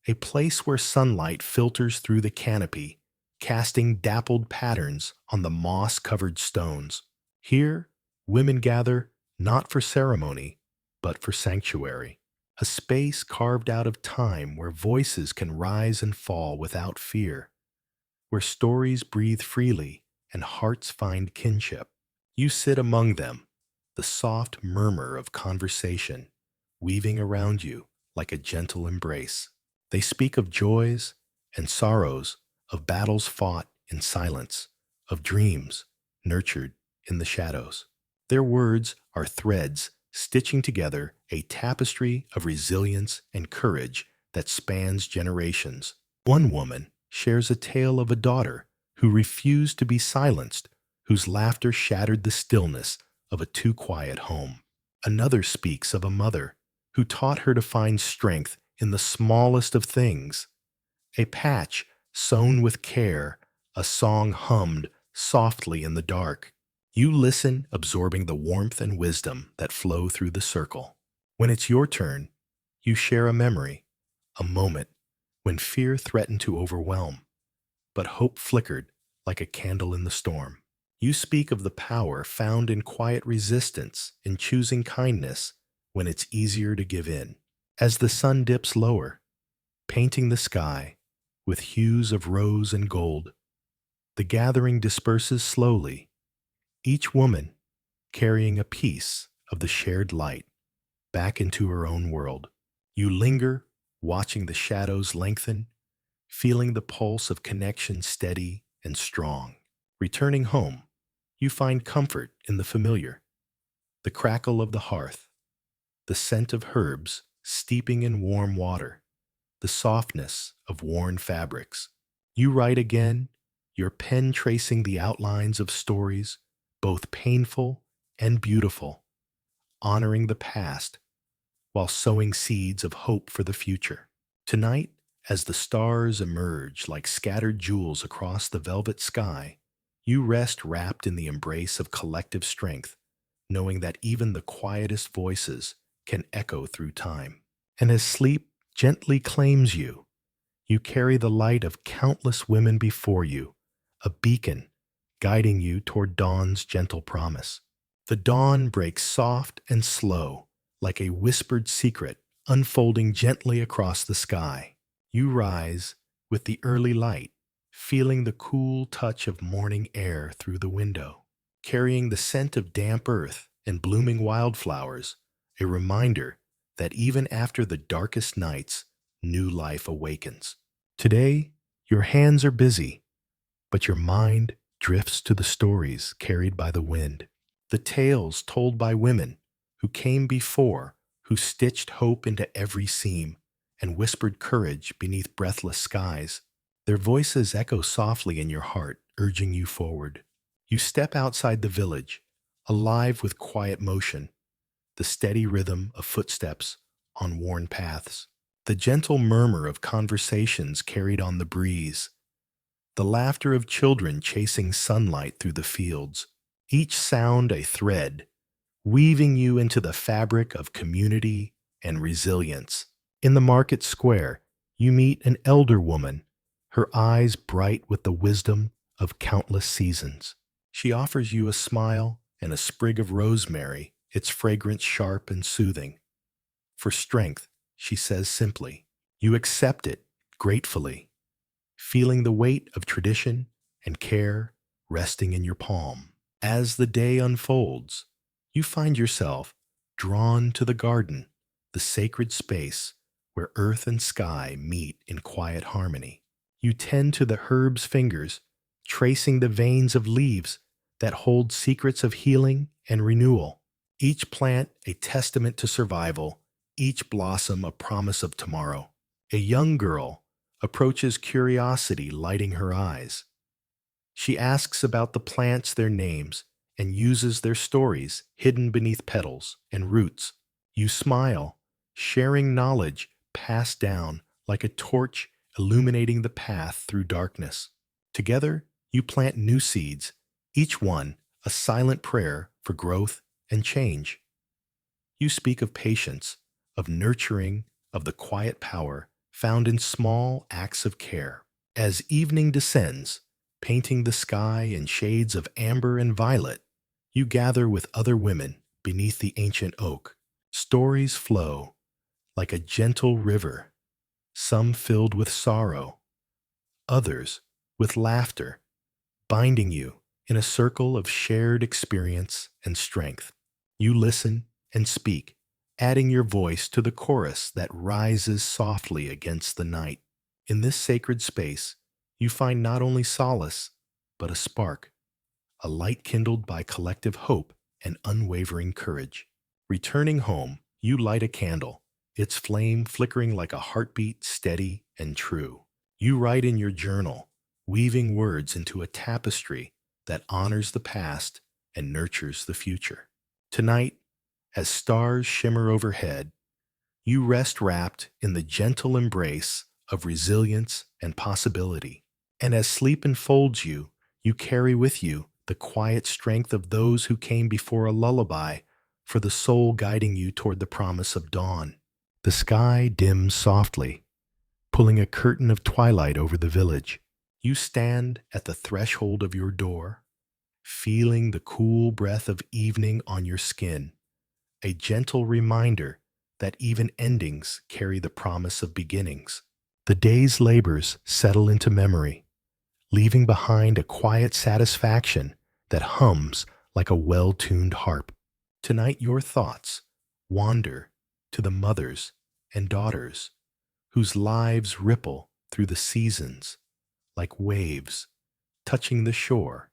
a place where sunlight filters through the canopy, casting dappled patterns on the moss-covered stones. Here, women gather not for ceremony, but for sanctuary, a space carved out of time where voices can rise and fall without fear, where stories breathe freely and hearts find kinship. You sit among them, the soft murmur of conversation weaving around you like a gentle embrace. They speak of joys and sorrows, of battles fought in silence, of dreams nurtured in the shadows. Their words are threads stitching together a tapestry of resilience and courage that spans generations. One woman shares a tale of a daughter who refused to be silenced, whose laughter shattered the stillness of a too quiet home. Another speaks of a mother who taught her to find strength in the smallest of things. A patch sewn with care, a song hummed softly in the dark. You listen, absorbing the warmth and wisdom that flow through the circle. When it's your turn, you share a memory, a moment when fear threatened to overwhelm, but hope flickered like a candle in the storm. You speak of the power found in quiet resistance, in choosing kindness when it's easier to give in. As the sun dips lower, painting the sky with hues of rose and gold, the gathering disperses slowly, each woman carrying a piece of the shared light back into her own world. You linger, watching the shadows lengthen, feeling the pulse of connection steady and strong. Returning home, you find comfort in the familiar, the crackle of the hearth, the scent of herbs steeping in warm water, the softness of worn fabrics. You write again, your pen tracing the outlines of stories, both painful and beautiful, honoring the past while sowing seeds of hope for the future. Tonight, as the stars emerge like scattered jewels across the velvet sky, you rest wrapped in the embrace of collective strength, knowing that even the quietest voices can echo through time. And as sleep gently claims you, you carry the light of countless women before you, a beacon guiding you toward dawn's gentle promise. The dawn breaks soft and slow, like a whispered secret unfolding gently across the sky. You rise with the early light, feeling the cool touch of morning air through the window, carrying the scent of damp earth and blooming wildflowers, a reminder that even after the darkest nights, new life awakens. Today, your hands are busy, but your mind drifts to the stories carried by the wind, the tales told by women who came before, who stitched hope into every seam and whispered courage beneath breathless skies. Their voices echo softly in your heart, urging you forward. You step outside the village, alive with quiet motion, the steady rhythm of footsteps on worn paths, the gentle murmur of conversations carried on the breeze, the laughter of children chasing sunlight through the fields, each sound a thread, weaving you into the fabric of community and resilience. In the market square, you meet an elder woman, her eyes bright with the wisdom of countless seasons. She offers you a smile and a sprig of rosemary, its fragrance sharp and soothing. For strength, she says simply. You accept it gratefully, feeling the weight of tradition and care resting in your palm. As the day unfolds, you find yourself drawn to the garden, the sacred space where earth and sky meet in quiet harmony. You tend to the herb's fingers, tracing the veins of leaves that hold secrets of healing and renewal. Each plant a testament to survival, each blossom a promise of tomorrow. A young girl approaches curiosity lighting her eyes. She asks about the plants, their names, and uses their stories hidden beneath petals and roots. You smile, sharing knowledge passed down like a torch illuminating the path through darkness. Together, you plant new seeds, each one a silent prayer for growth and change. You speak of patience, of nurturing, of the quiet power found in small acts of care. As evening descends, painting the sky in shades of amber and violet, you gather with other women beneath the ancient oak. Stories flow like a gentle river, some filled with sorrow, others with laughter, binding you in a circle of shared experience and strength. You listen and speak, adding your voice to the chorus that rises softly against the night. In this sacred space, you find not only solace, but a spark, a light kindled by collective hope and unwavering courage. Returning home, you light a candle, its flame flickering like a heartbeat steady and true. You write in your journal, weaving words into a tapestry that honors the past and nurtures the future. Tonight, as stars shimmer overhead, you rest wrapped in the gentle embrace of resilience and possibility. And as sleep enfolds you, you carry with you the quiet strength of those who came before a lullaby, for the soul guiding you toward the promise of dawn. The sky dims softly, pulling a curtain of twilight over the village. You stand at the threshold of your door, feeling the cool breath of evening on your skin, a gentle reminder that even endings carry the promise of beginnings. The day's labors settle into memory, leaving behind a quiet satisfaction that hums like a well-tuned harp. Tonight your thoughts wander to the mothers and daughters whose lives ripple through the seasons like waves touching the shore,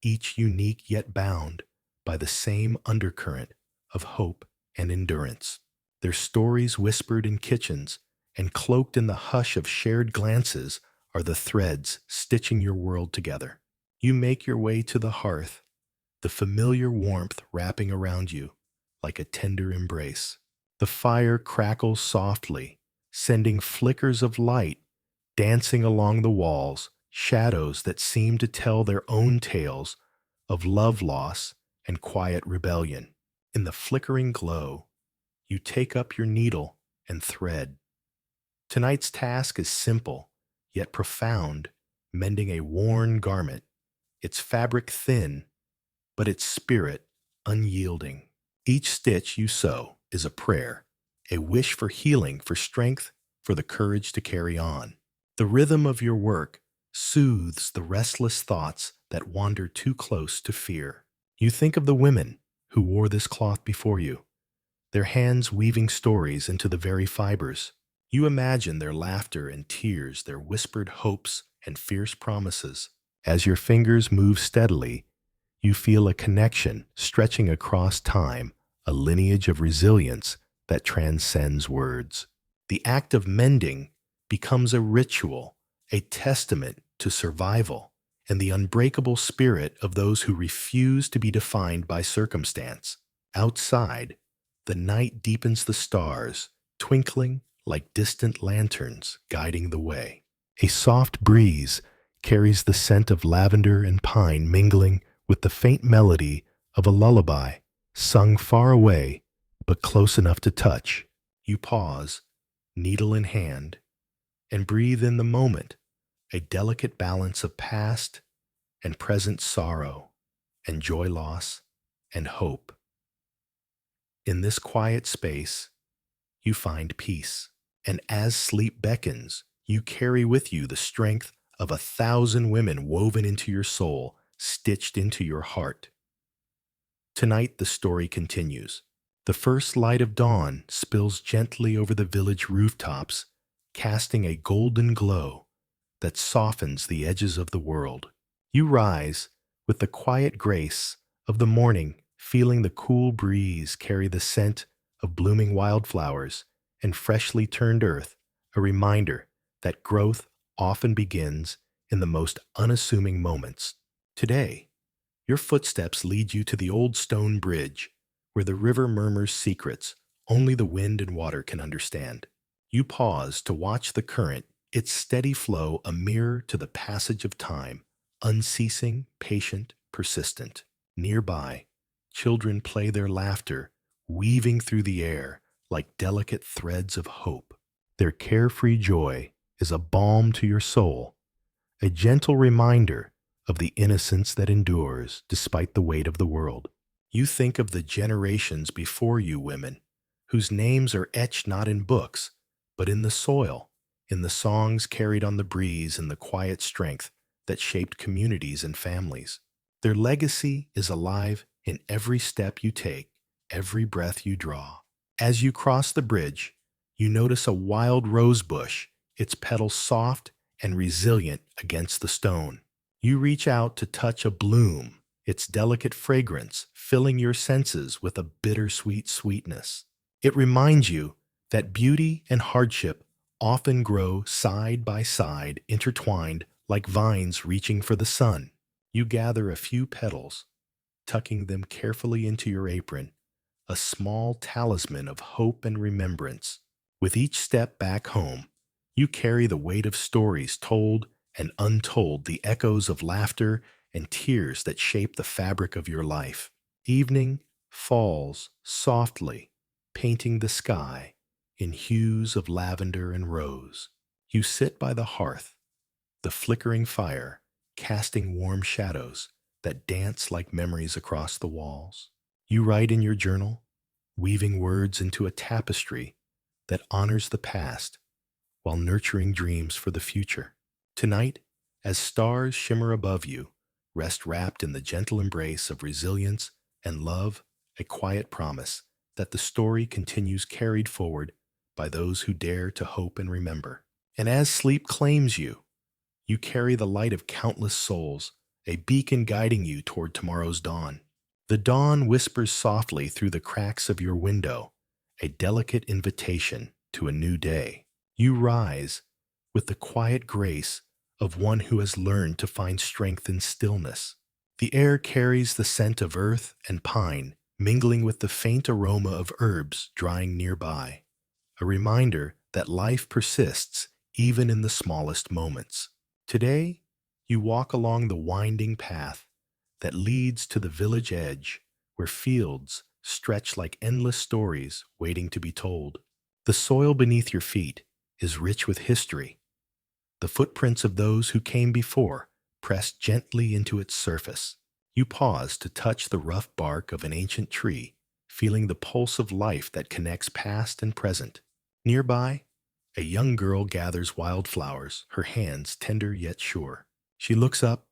each unique yet bound by the same undercurrent of hope and endurance. Their stories whispered in kitchens and cloaked in the hush of shared glances are the threads stitching your world together. You make your way to the hearth, the familiar warmth wrapping around you like a tender embrace. The fire crackles softly, sending flickers of light dancing along the walls, shadows that seem to tell their own tales of love loss and quiet rebellion. In the flickering glow, you take up your needle and thread. Tonight's task is simple, yet profound, mending a worn garment, its fabric thin, but its spirit unyielding. Each stitch you sew is a prayer, a wish for healing, for strength, for the courage to carry on. The rhythm of your work soothes the restless thoughts that wander too close to fear. You think of the women who wore this cloth before you, their hands weaving stories into the very fibers. You imagine their laughter and tears, their whispered hopes and fierce promises. As your fingers move steadily, you feel a connection stretching across time, a lineage of resilience that transcends words. The act of mending becomes a ritual, a testament to survival and the unbreakable spirit of those who refuse to be defined by circumstance. Outside, the night deepens, the stars twinkling like distant lanterns guiding the way. A soft breeze carries the scent of lavender and pine, mingling with the faint melody of a lullaby sung far away but close enough to touch. You pause, needle in hand, and breathe in the moment, a delicate balance of past and present sorrow and joy loss and hope. In this quiet space, you find peace, and as sleep beckons, you carry with you the strength of 1,000 women woven into your soul, stitched into your heart. Tonight the story continues. The first light of dawn spills gently over the village rooftops, casting a golden glow that softens the edges of the world. You rise with the quiet grace of the morning, feeling the cool breeze carry the scent of blooming wildflowers and freshly turned earth, a reminder that growth often begins in the most unassuming moments. Today, your footsteps lead you to the old stone bridge, where the river murmurs secrets only the wind and water can understand. You pause to watch the current, its steady flow a mirror to the passage of time, unceasing, patient, persistent. Nearby, children play, their laughter weaving through the air like delicate threads of hope. Their carefree joy is a balm to your soul, a gentle reminder of the innocence that endures despite the weight of the world. You think of the generations before you, women, whose names are etched not in books, but in the soil, in the songs carried on the breeze, and the quiet strength that shaped communities and families. Their legacy is alive in every step you take, every breath you draw. As you cross the bridge, you notice a wild rose bush, its petals soft and resilient against the stone. You reach out to touch a bloom, its delicate fragrance filling your senses with a bittersweet sweetness. It reminds you that beauty and hardship often grow side by side, intertwined like vines reaching for the sun. You gather a few petals, tucking them carefully into your apron, a small talisman of hope and remembrance. With each step back home, you carry the weight of stories told and untold, the echoes of laughter and tears that shape the fabric of your life. Evening falls softly, painting the sky in hues of lavender and rose. You sit by the hearth, the flickering fire casting warm shadows that dance like memories across the walls. You write in your journal, weaving words into a tapestry that honors the past while nurturing dreams for the future. Tonight, as stars shimmer above you, rest wrapped in the gentle embrace of resilience and love, a quiet promise that the story continues carried forward by those who dare to hope and remember. And as sleep claims you, you carry the light of countless souls, a beacon guiding you toward tomorrow's dawn. The dawn whispers softly through the cracks of your window, a delicate invitation to a new day. You rise with the quiet grace of one who has learned to find strength in stillness. The air carries the scent of earth and pine, mingling with the faint aroma of herbs drying nearby, a reminder that life persists even in the smallest moments. Today, you walk along the winding path that leads to the village edge, where fields stretch like endless stories waiting to be told. The soil beneath your feet is rich with history, the footprints of those who came before pressed gently into its surface. You pause to touch the rough bark of an ancient tree, feeling the pulse of life that connects past and present. Nearby, a young girl gathers wildflowers, her hands tender yet sure. She looks up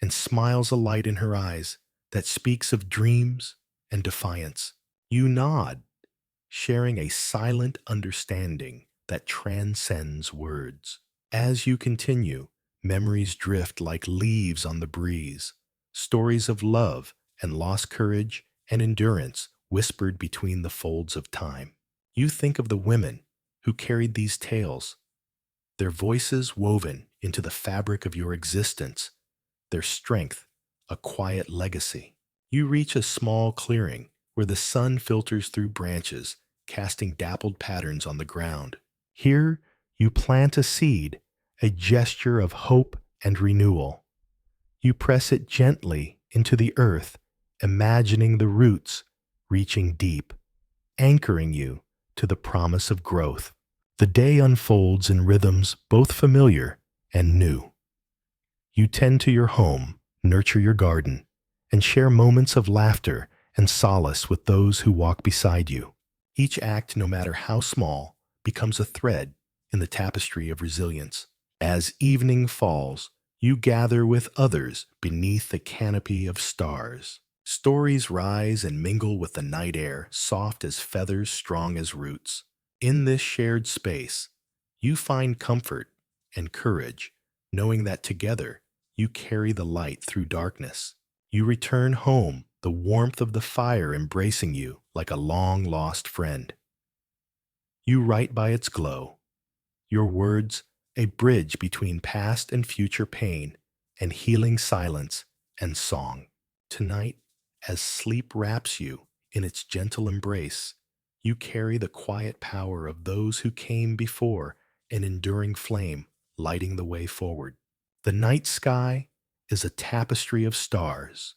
and smiles, a light in her eyes that speaks of dreams and defiance. You nod, sharing a silent understanding that transcends words. As you continue, memories drift like leaves on the breeze, stories of love and lost courage and endurance whispered between the folds of time. You think of the women who carried these tales, their voices woven into the fabric of your existence, their strength a quiet legacy. You reach a small clearing where the sun filters through branches, casting dappled patterns on the ground. Here, you plant a seed, a gesture of hope and renewal. You press it gently into the earth, imagining the roots reaching deep, anchoring you to the promise of growth. The day unfolds in rhythms both familiar and new. You tend to your home, nurture your garden, and share moments of laughter and solace with those who walk beside you. Each act, no matter how small, becomes a thread in the tapestry of resilience. As evening falls, you gather with others beneath the canopy of stars. Stories rise and mingle with the night air, soft as feathers, strong as roots. In this shared space, you find comfort and courage, knowing that together you carry the light through darkness. You return home, the warmth of the fire embracing you like a long-lost friend. You write by its glow, your words a bridge between past and future pain and healing silence and song. Tonight, as sleep wraps you in its gentle embrace, you carry the quiet power of those who came before, an enduring flame lighting the way forward. The night sky is a tapestry of stars,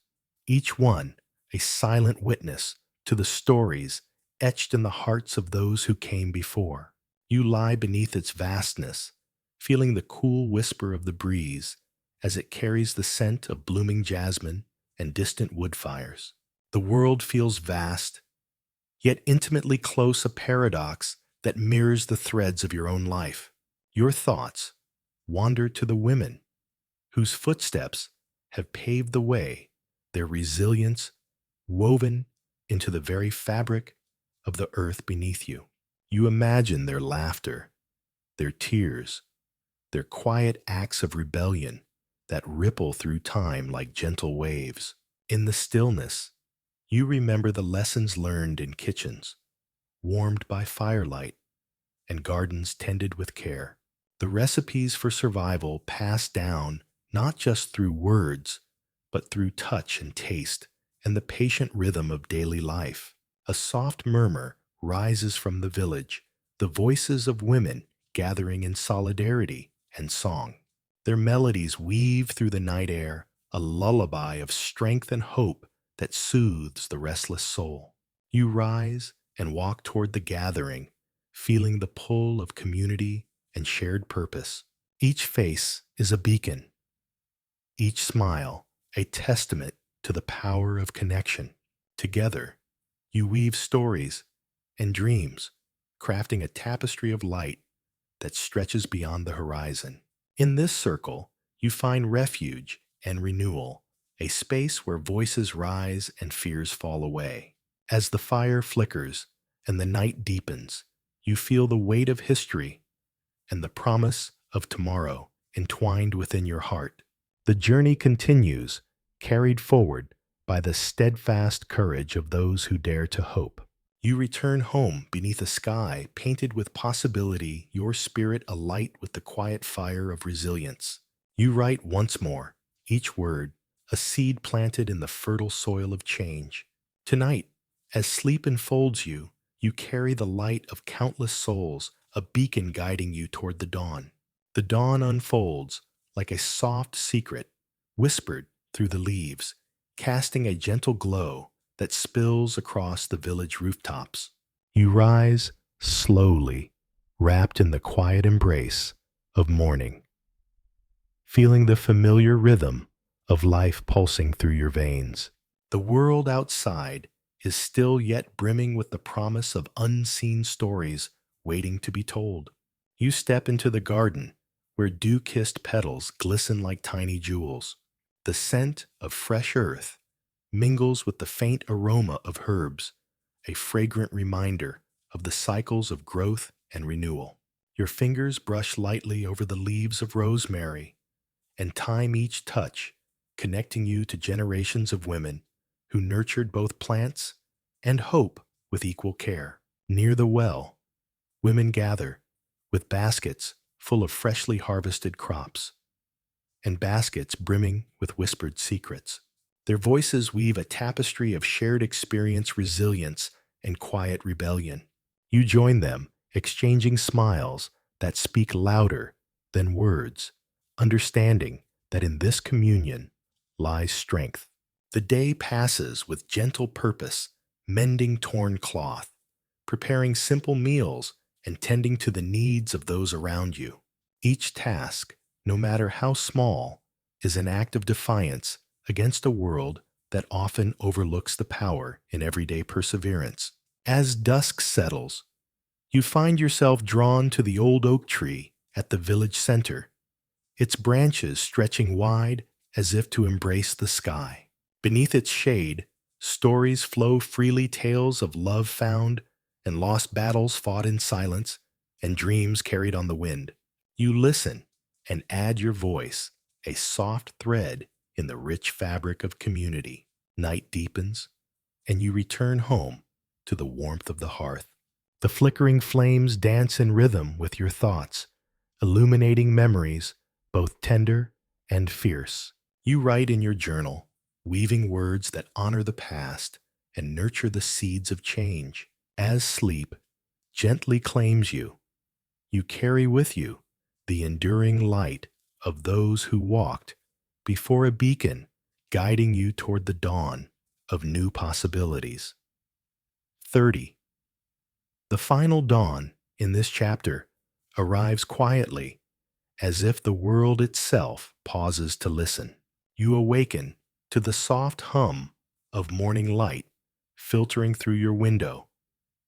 each one a silent witness to the stories etched in the hearts of those who came before. You lie beneath its vastness, feeling the cool whisper of the breeze as it carries the scent of blooming jasmine and distant wood fires. The world feels vast, yet intimately close, a paradox that mirrors the threads of your own life. Your thoughts wander to the women whose footsteps have paved the way, their resilience woven into the very fabric of the earth beneath you. You imagine their laughter, their tears, their quiet acts of rebellion that ripple through time like gentle waves. In the stillness, you remember the lessons learned in kitchens, warmed by firelight, and gardens tended with care. The recipes for survival passed down not just through words, but through touch and taste and the patient rhythm of daily life. A soft murmur rises from the village, the voices of women gathering in solidarity and song. Their melodies weave through the night air, a lullaby of strength and hope that soothes the restless soul. You rise and walk toward the gathering, feeling the pull of community and shared purpose. Each face is a beacon, each smile a testament to the power of connection. Together, you weave stories and dreams, crafting a tapestry of light that stretches beyond the horizon. In this circle, you find refuge and renewal, a space where voices rise and fears fall away. As the fire flickers and the night deepens, you feel the weight of history and the promise of tomorrow entwined within your heart. The journey continues, carried forward by the steadfast courage of those who dare to hope. You return home beneath a sky painted with possibility, your spirit alight with the quiet fire of resilience. You write once more, each word a seed planted in the fertile soil of change. Tonight, as sleep enfolds you, you carry the light of countless souls, a beacon guiding you toward the dawn. The dawn unfolds like a soft secret, whispered through the leaves, casting a gentle glow that spills across the village rooftops. You rise slowly, wrapped in the quiet embrace of morning, feeling the familiar rhythm of life pulsing through your veins. The world outside is still yet brimming with the promise of unseen stories waiting to be told. You step into the garden where dew-kissed petals glisten like tiny jewels. The scent of fresh earth mingles with the faint aroma of herbs, a fragrant reminder of the cycles of growth and renewal. Your fingers brush lightly over the leaves of rosemary and time each touch, connecting you to generations of women who nurtured both plants and hope with equal care. Near the well, women gather with baskets full of freshly harvested crops and baskets brimming with whispered secrets. Their voices weave a tapestry of shared experience, resilience, and quiet rebellion. You join them, exchanging smiles that speak louder than words, understanding that in this communion lies strength. The day passes with gentle purpose, mending torn cloth, preparing simple meals, and tending to the needs of those around you. Each task, no matter how small, is an act of defiance against a world that often overlooks the power in everyday perseverance. As dusk settles, you find yourself drawn to the old oak tree at the village center, its branches stretching wide as if to embrace the sky. Beneath its shade, stories flow freely, tales of love found and lost, battles fought in silence, and dreams carried on the wind. You listen and add your voice, a soft thread in the rich fabric of community. Night deepens, and you return home to the warmth of the hearth. The flickering flames dance in rhythm with your thoughts, illuminating memories both tender and fierce. You write in your journal, weaving words that honor the past and nurture the seeds of change. As sleep gently claims you, you carry with you the enduring light of those who walked before a beacon, guiding you toward the dawn of new possibilities. 30. The final dawn in this chapter arrives quietly, as if the world itself pauses to listen. You awaken to the soft hum of morning light filtering through your window,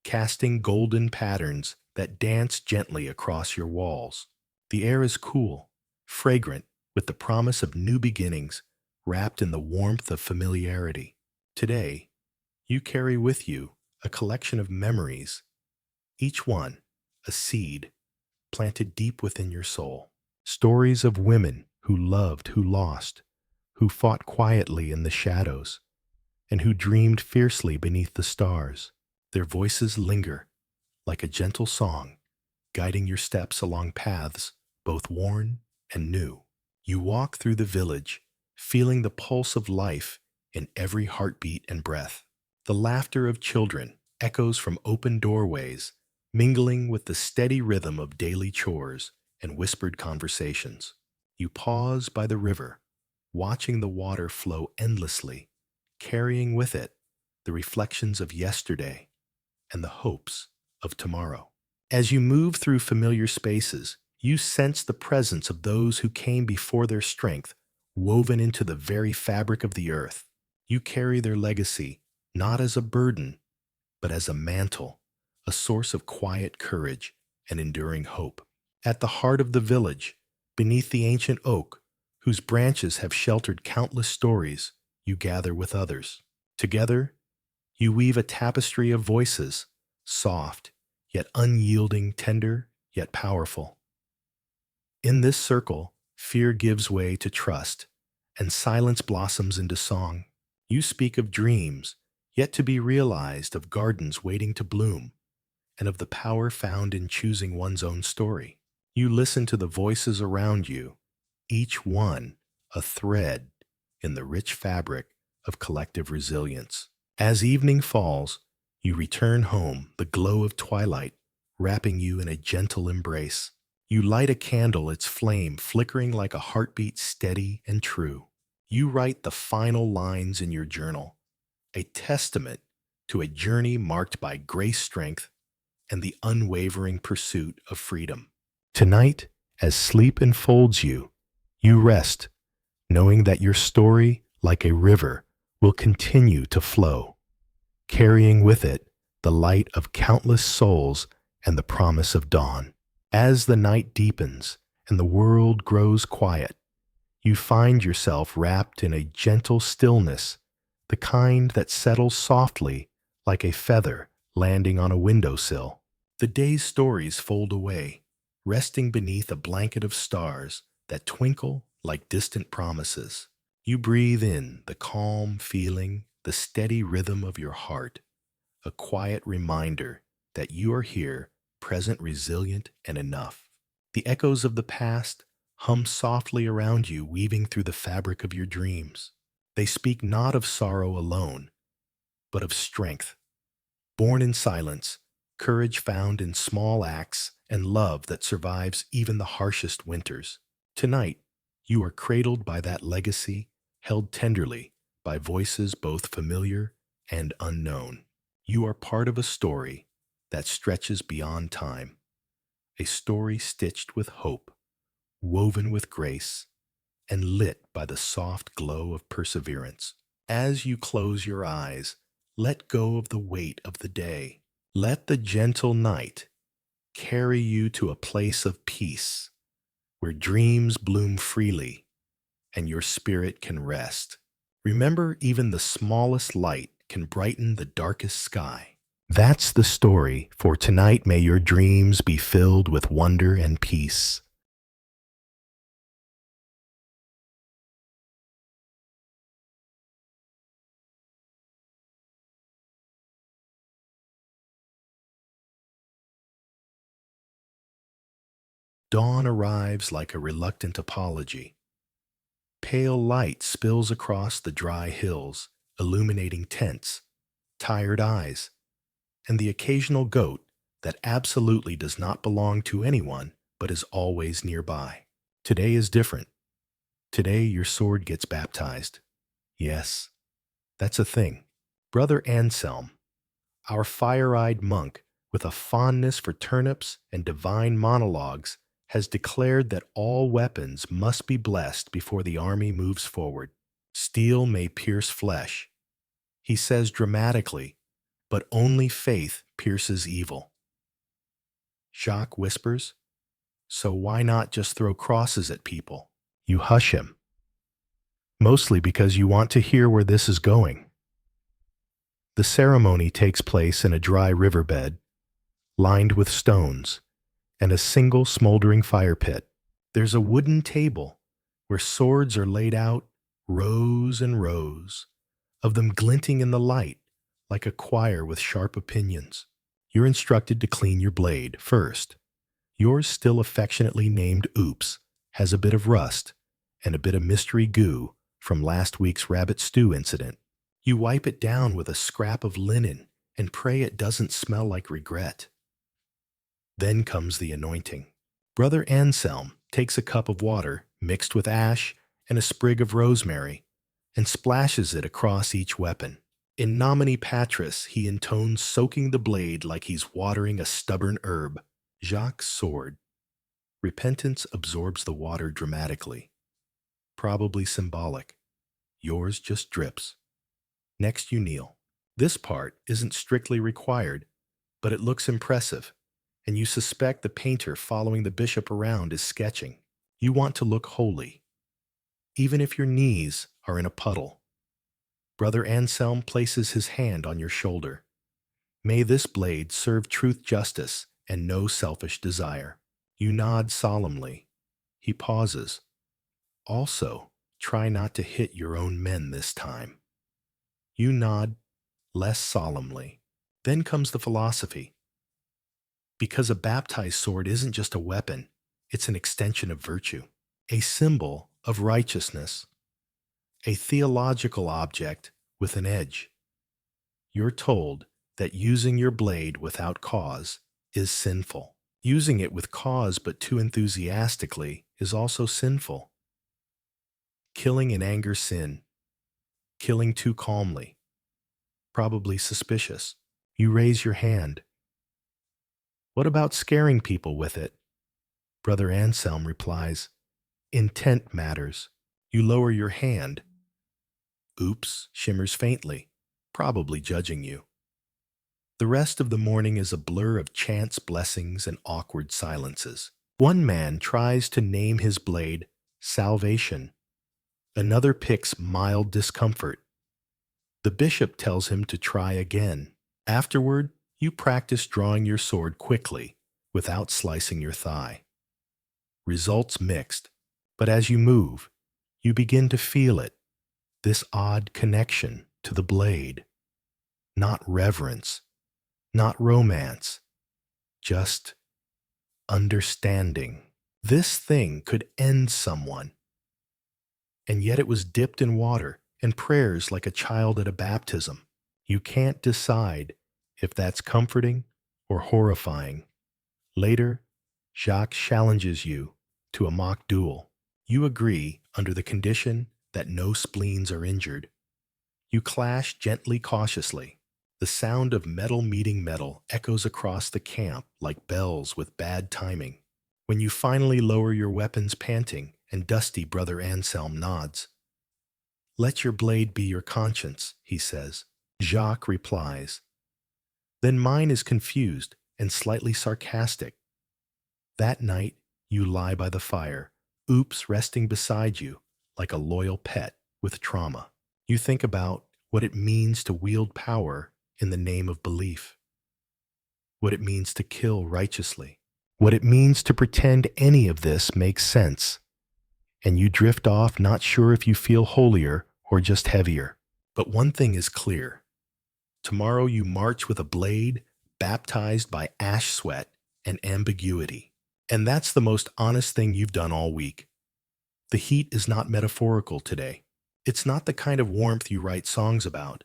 casting golden patterns that dance gently across your walls. The air is cool, fragrant, with the promise of new beginnings wrapped in the warmth of familiarity. Today, you carry with you a collection of memories, each one a seed planted deep within your soul. Stories of women who loved, who lost, who fought quietly in the shadows, and who dreamed fiercely beneath the stars. Their voices linger like a gentle song, guiding your steps along paths both worn and new. You walk through the village, feeling the pulse of life in every heartbeat and breath. The laughter of children echoes from open doorways, mingling with the steady rhythm of daily chores and whispered conversations. You pause by the river, watching the water flow endlessly, carrying with it the reflections of yesterday and the hopes of tomorrow. As you move through familiar spaces, you sense the presence of those who came before their strength, woven into the very fabric of the earth. You carry their legacy not as a burden, but as a mantle, a source of quiet courage and enduring hope. At the heart of the village, beneath the ancient oak, whose branches have sheltered countless stories, you gather with others. Together, you weave a tapestry of voices, soft, yet unyielding, tender, yet powerful. In this circle, fear gives way to trust, and silence blossoms into song. You speak of dreams, yet to be realized, of gardens waiting to bloom, and of the power found in choosing one's own story. You listen to the voices around you, each one a thread in the rich fabric of collective resilience. As evening falls, you return home, the glow of twilight wrapping you in a gentle embrace. You light a candle, its flame flickering like a heartbeat, steady and true. You write the final lines in your journal, a testament to a journey marked by grace, strength, and the unwavering pursuit of freedom. Tonight, as sleep enfolds you, you rest, knowing that your story, like a river, will continue to flow, carrying with it the light of countless souls and the promise of dawn. As the night deepens and the world grows quiet, you find yourself wrapped in a gentle stillness, the kind that settles softly like a feather landing on a windowsill. The day's stories fold away, resting beneath a blanket of stars that twinkle like distant promises. You breathe in the calm feeling, the steady rhythm of your heart, a quiet reminder that you are here, present, resilient, and enough. The echoes of the past hum softly around you, weaving through the fabric of your dreams. They speak not of sorrow alone, but of strength, born in silence, courage found in small acts, and love that survives even the harshest winters. Tonight, you are cradled by that legacy, held tenderly by voices both familiar and unknown. You are part of a story that stretches beyond time, a story stitched with hope, woven with grace, and lit by the soft glow of perseverance. As you close your eyes, let go of the weight of the day. Let the gentle night carry you to a place of peace, where dreams bloom freely and your spirit can rest. Remember, even the smallest light can brighten the darkest sky. That's the story for tonight. May your dreams be filled with wonder and peace. Dawn arrives like a reluctant apology. Pale light spills across the dry hills, illuminating tents, tired eyes, and the occasional goat that absolutely does not belong to anyone but is always nearby. Today is different. Today your sword gets baptized. Yes, that's a thing. Brother Anselm, our fire-eyed monk with a fondness for turnips and divine monologues, has declared that all weapons must be blessed before the army moves forward. Steel may pierce flesh, he says dramatically, but only faith pierces evil. Jacques whispers, so why not just throw crosses at people? You hush him, mostly because you want to hear where this is going. The ceremony takes place in a dry riverbed, lined with stones, and a single smoldering fire pit. There's a wooden table where swords are laid out, rows and rows, of them glinting in the light like a choir with sharp opinions. You're instructed to clean your blade first. Yours, still affectionately named Oops, has a bit of rust and a bit of mystery goo from last week's rabbit stew incident. You wipe it down with a scrap of linen and pray it doesn't smell like regret. Then comes the anointing. Brother Anselm takes a cup of water mixed with ash and a sprig of rosemary and splashes it across each weapon. In Nomine Patris, he intones soaking the blade like he's watering a stubborn herb. Jacques' sword. Repentance absorbs the water dramatically. Probably symbolic. Yours just drips. Next you kneel. This part isn't strictly required, but it looks impressive, and you suspect the painter following the bishop around is sketching. You want to look holy, even if your knees are in a puddle. Brother Anselm places his hand on your shoulder. May this blade serve truth, justice, and no selfish desire. You nod solemnly. He pauses. Also, try not to hit your own men this time. You nod less solemnly. Then comes the philosophy. Because a baptized sword isn't just a weapon, it's an extension of virtue, a symbol of righteousness, a theological object with an edge. You're told that using your blade without cause is sinful. Using it with cause but too enthusiastically is also sinful. Killing in anger, sin. Killing too calmly. Probably suspicious. You raise your hand. What about scaring people with it? Brother Anselm replies, intent matters. You lower your hand. Oops shimmers faintly, probably judging you. The rest of the morning is a blur of chance blessings and awkward silences. One man tries to name his blade salvation. Another picks mild discomfort. The bishop tells him to try again. Afterward, you practice drawing your sword quickly, without slicing your thigh. Results mixed, but as you move, you begin to feel it, this odd connection to the blade. Not reverence, not romance, just understanding. This thing could end someone. And yet it was dipped in water and prayers like a child at a baptism. You can't decide if that's comforting or horrifying. Later, Jacques challenges you to a mock duel. You agree under the condition that no spleens are injured. You clash gently, cautiously. The sound of metal meeting metal echoes across the camp like bells with bad timing. When you finally lower your weapons panting and dusty Brother Anselm nods. Let your blade be your conscience, he says. Jacques replies. Then mine is confused and slightly sarcastic. That night, you lie by the fire, Oops resting beside you like a loyal pet with trauma. You think about what it means to wield power in the name of belief, what it means to kill righteously, what it means to pretend any of this makes sense. And you drift off not sure if you feel holier or just heavier. But one thing is clear. Tomorrow you march with a blade baptized by ash sweat and ambiguity. And that's the most honest thing you've done all week. The heat is not metaphorical today. It's not the kind of warmth you write songs about.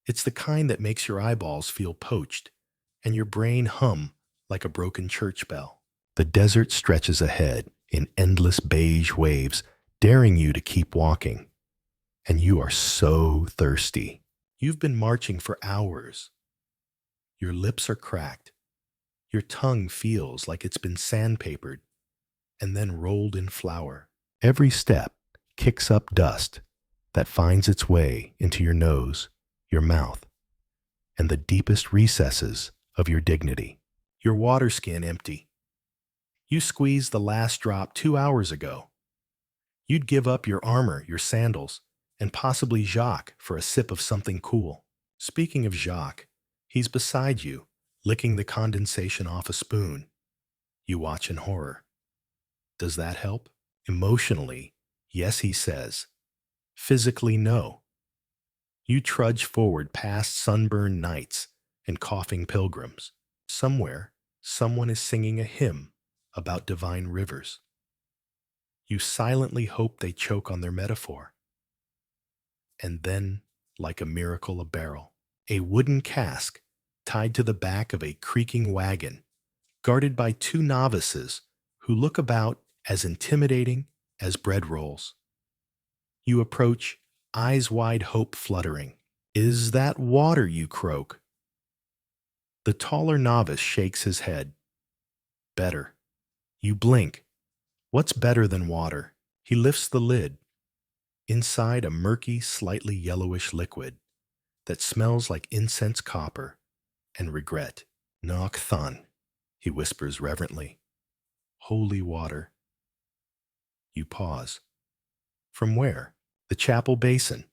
It's the kind that makes your eyeballs feel poached and your brain hum like a broken church bell. The desert stretches ahead in endless beige waves, daring you to keep walking. And you are so thirsty. You've been marching for hours. Your lips are cracked. Your tongue feels like it's been sandpapered and then rolled in flour. Every step kicks up dust that finds its way into your nose, your mouth, and the deepest recesses of your dignity. Your water skin empty. You squeezed the last drop 2 hours ago. You'd give up your armor, your sandals, and possibly Jacques for a sip of something cool. Speaking of Jacques, he's beside you, licking the condensation off a spoon. You watch in horror. Does that help? Emotionally, yes, he says. Physically, no. You trudge forward past sunburned nights and coughing pilgrims. Somewhere, someone is singing a hymn about divine rivers. You silently hope they choke on their metaphor. And then, like a miracle, a barrel. a wooden cask tied to the back of a creaking wagon, guarded by two novices who look about as intimidating as bread rolls. You approach, eyes wide, hope fluttering. "Is that water?" you croak. The taller novice shakes his head. "Better." You blink. "What's better than water?" He lifts the lid. Inside, a murky, slightly yellowish liquid that smells like incense copper and regret. "Nock thon," he whispers reverently. "Holy water." You pause. From where? The chapel basin,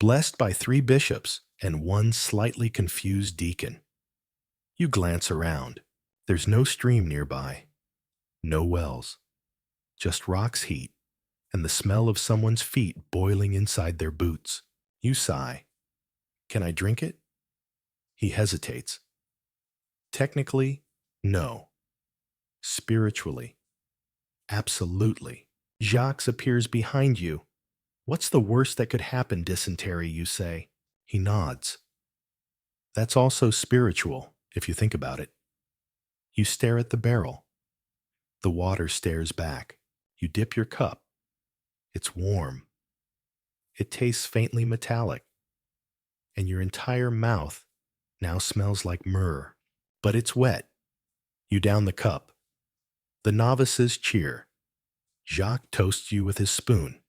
blessed by 3 bishops and 1 slightly confused deacon. You glance around. There's no stream nearby, no wells, just rock's heat and the smell of someone's feet boiling inside their boots. You sigh. "Can I drink it?" He hesitates. "Technically, no. Spiritually, absolutely." Jacques appears behind you. "What's the worst that could happen, dysentery?" you say. He nods. "That's also spiritual, if you think about it." You stare at the barrel. The water stares back. You dip your cup. It's warm. It tastes faintly metallic, and your entire mouth now smells like myrrh. But it's wet. You down the cup. The novices cheer. Jacques toasts you with his spoon.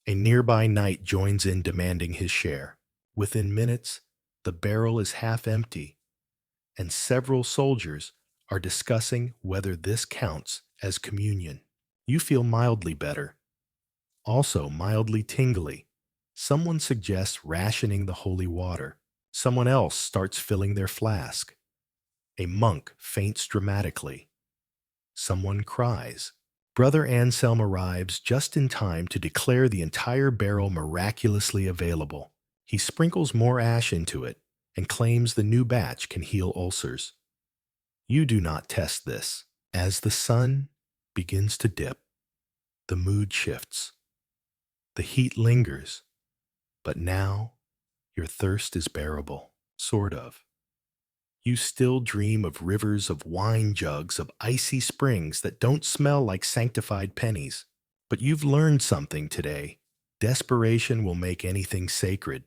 A nearby knight joins in, demanding his share. Within minutes, the barrel is half empty, and several soldiers are discussing whether this counts as communion. You feel mildly better, also mildly tingly. Someone suggests rationing the holy water. Someone else starts filling their flask. A monk faints dramatically. Someone cries. Brother Anselm arrives just in time to declare the entire barrel miraculously available. He sprinkles more ash into it and claims the new batch can heal ulcers. You do not test this. As the sun begins to dip, the mood shifts. The heat lingers, but now your thirst is bearable, sort of. You still dream of rivers of wine jugs, of icy springs that don't smell like sanctified pennies. But you've learned something today. Desperation will make anything sacred,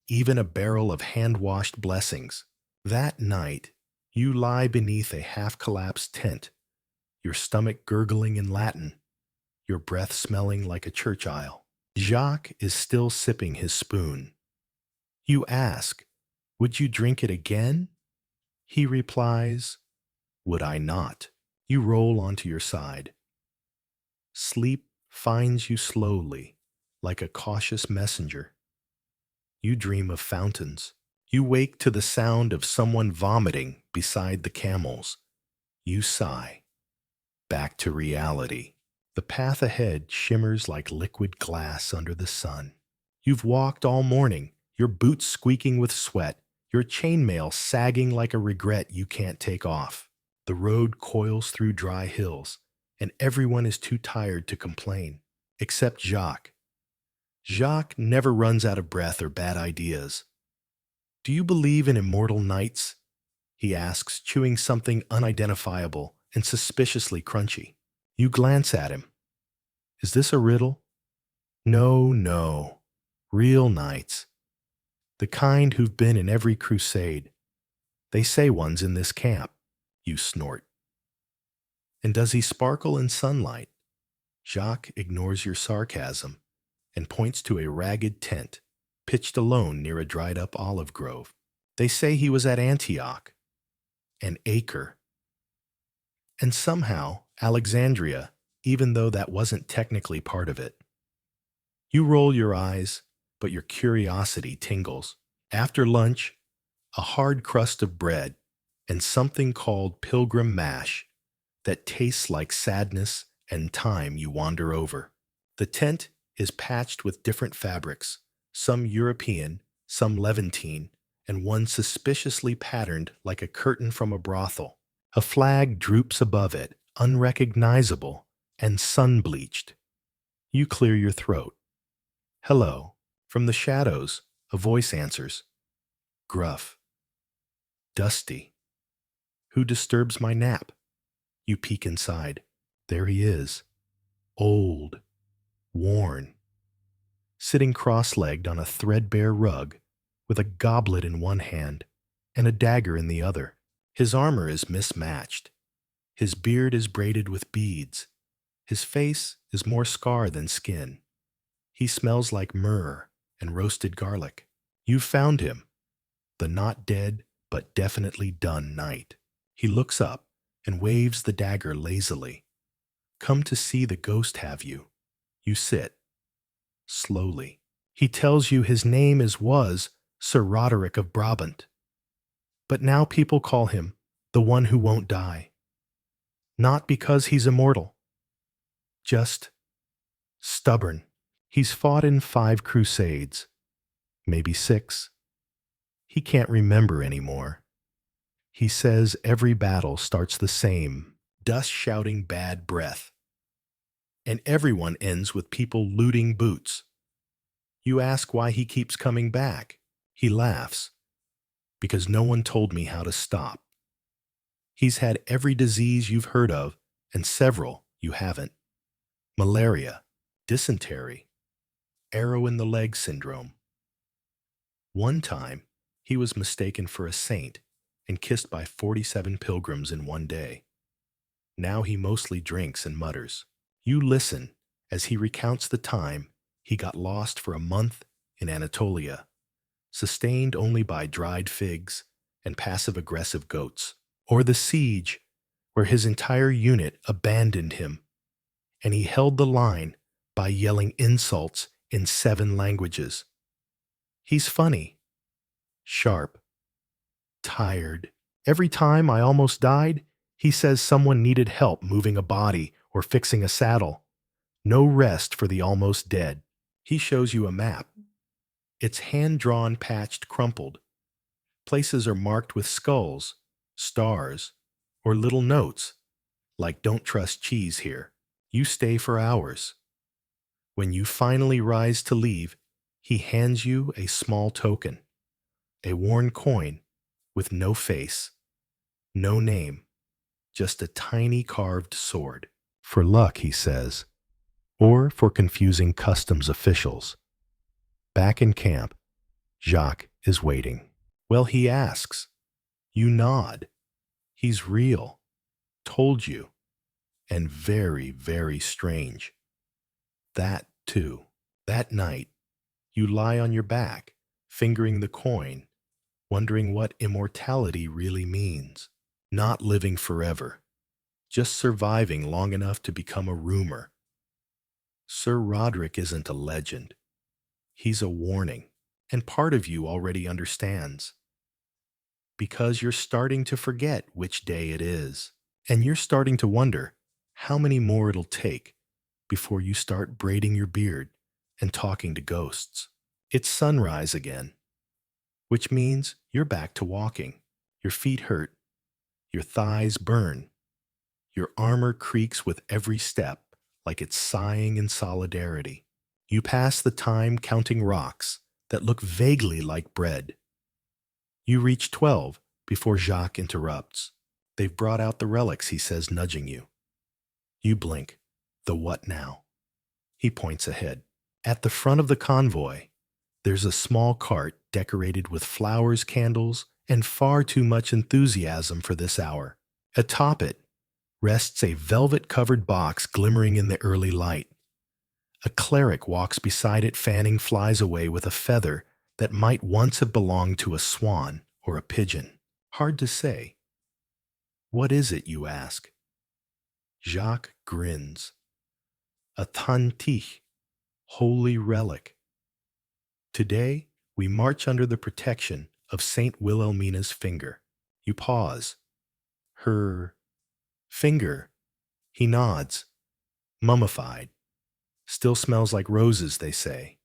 even a barrel of hand-washed blessings. That night, you lie beneath a half-collapsed tent, your stomach gurgling in Latin, your breath smelling like a church aisle. Jacques is still sipping his spoon. You ask, "Would you drink it again?" He replies, "Would I not?" You roll onto your side. Sleep finds you slowly, like a cautious messenger. You dream of fountains. You wake to the sound of someone vomiting beside the camels. You sigh. Back to reality. The path ahead shimmers like liquid glass under the sun. You've walked all morning, your boots squeaking with sweat, your chainmail sagging like a regret you can't take off. The road coils through dry hills, and everyone is too tired to complain, except Jacques. Jacques never runs out of breath or bad ideas. "Do you believe in immortal knights?" he asks, chewing something unidentifiable and suspiciously crunchy. You glance at him. "Is this a riddle?" "No, no. Real knights. The kind who've been in every crusade. They say one's in this camp." You snort. "And does he sparkle in sunlight?" Jacques ignores your sarcasm and points to a ragged tent, pitched alone near a dried-up olive grove. "They say he was at Antioch, and Acre, and somehow Alexandria, even though that wasn't technically part of it." You roll your eyes, but your curiosity tingles. After lunch, a hard crust of bread and something called pilgrim mash that tastes like sadness and time. You wander over. The tent is patched with different fabrics, some European, some Levantine, and one suspiciously patterned like a curtain from a brothel. A flag droops above it, unrecognizable and sun-bleached. You clear your throat. "Hello." From the shadows, a voice answers. gruff, dusty. Who disturbs my nap? You peek inside. There he is, old, worn, sitting cross-legged on a threadbare rug with a goblet in one hand and a dagger in the other. His armor is mismatched. His beard is braided with beads. His face is more scar than skin. He smells like myrrh and roasted garlic. You've found him, the not dead but definitely done knight. He looks up and waves the dagger lazily. Come to see the ghost have you. You sit, slowly. He tells you his name was Sir Roderick of Brabant. But now people call him the one who won't die. Not because he's immortal, just stubborn. He's fought in 5 crusades, maybe 6. He can't remember anymore. He says every battle starts the same, dust-shouting bad breath. And everyone ends with people looting boots. You ask why he keeps coming back. He laughs. Because no one told me how to stop. He's had every disease you've heard of, and several you haven't. Malaria, dysentery, arrow-in-the-leg syndrome. One time, he was mistaken for a saint and kissed by 47 pilgrims in one day. Now he mostly drinks and mutters. You listen as he recounts the time he got lost for a month in Anatolia, sustained only by dried figs and passive-aggressive goats, or the siege where his entire unit abandoned him, and he held the line by yelling insults in 7 languages. He's funny, sharp, tired. Every time I almost died, he says someone needed help moving a body or fixing a saddle. No rest for the almost dead. He shows you a map. It's hand-drawn, patched, crumpled. Places are marked with skulls, stars, or little notes, like "Don't trust cheese here." You stay for hours. When you finally rise to leave, he hands you a small token, a worn coin with no face, no name, just a tiny carved sword. For luck, he says, or for confusing customs officials. Back in camp, Jacques is waiting. Well, he asks. You nod. He's real. Told you. And very, very strange. That, too. That night, you lie on your back, fingering the coin, wondering what immortality really means. Not living forever. Just surviving long enough to become a rumor. Sir Roderick isn't a legend. He's a warning, and part of you already understands. Because you're starting to forget which day it is, and you're starting to wonder how many more it'll take before you start braiding your beard and talking to ghosts. It's sunrise again, which means you're back to walking. Your feet hurt, your thighs burn, your armor creaks with every step like it's sighing in solidarity. You pass the time counting rocks that look vaguely like bread. You reach 12 before Jacques interrupts. They've brought out the relics, he says, nudging you. You blink. The what now? He points ahead. At the front of the convoy, there's a small cart decorated with flowers, candles, and far too much enthusiasm for this hour. Atop it rests a velvet-covered box glimmering in the early light. A cleric walks beside it, fanning flies away with a feather that might once have belonged to a swan or a pigeon. Hard to say. What is it, you ask? Jacques grins. A tantich, holy relic. Today, we march under the protection of Saint Wilhelmina's finger. You pause. Her finger. He nods. Mummified. Still smells like roses, they say.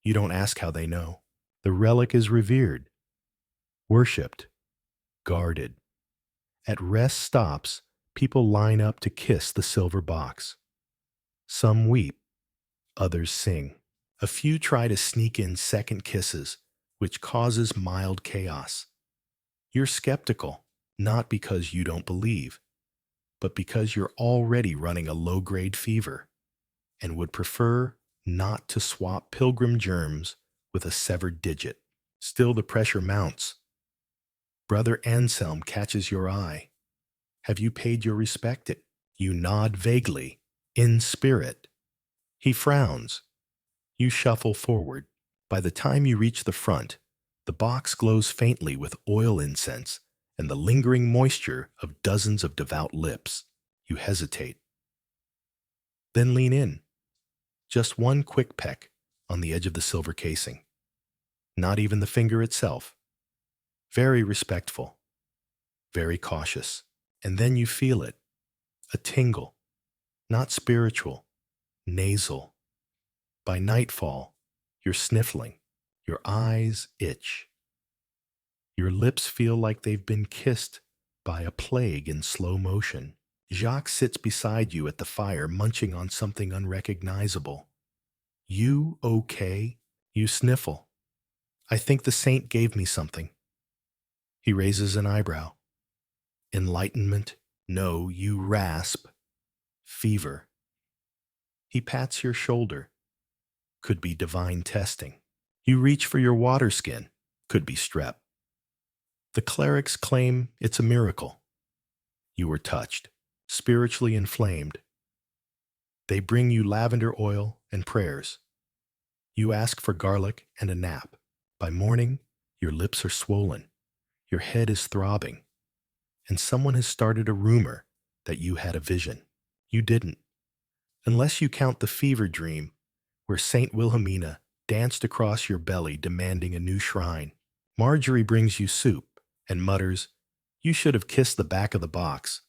You don't ask how they know. The relic is revered, worshipped, guarded. At rest stops, people line up to kiss the silver box. Some weep, others sing. A few try to sneak in second kisses, which causes mild chaos. You're skeptical, not because you don't believe, but because you're already running a low-grade fever and would prefer not to swap pilgrim germs with a severed digit. Still, the pressure mounts. Brother Anselm catches your eye. Have you paid your respect? You nod vaguely, in spirit. He frowns. You shuffle forward. By the time you reach the front, the box glows faintly with oil incense and the lingering moisture of dozens of devout lips. You hesitate. Then lean in. Just one quick peck on the edge of the silver casing. Not even the finger itself. Very respectful. Very cautious. And then you feel it. A tingle. Not spiritual. Nasal. By nightfall, you're sniffling. Your eyes itch. Your lips feel like they've been kissed by a plague in slow motion. Jacques sits beside you at the fire, munching on something unrecognizable. You okay? You sniffle. I think the saint gave me something. He raises an eyebrow. Enlightenment? No, you rasp. Fever. He pats your shoulder. Could be divine testing. You reach for your water skin. Could be strep. The clerics claim it's a miracle. You were touched, spiritually inflamed. They bring you lavender oil and prayers. You ask for garlic and a nap. By morning, your lips are swollen. Your head is throbbing. And someone has started a rumor that you had a vision. You didn't. Unless you count the fever dream where Saint Wilhelmina danced across your belly demanding a new shrine. Marjorie brings you soup and mutters, "You should have kissed the back of the box."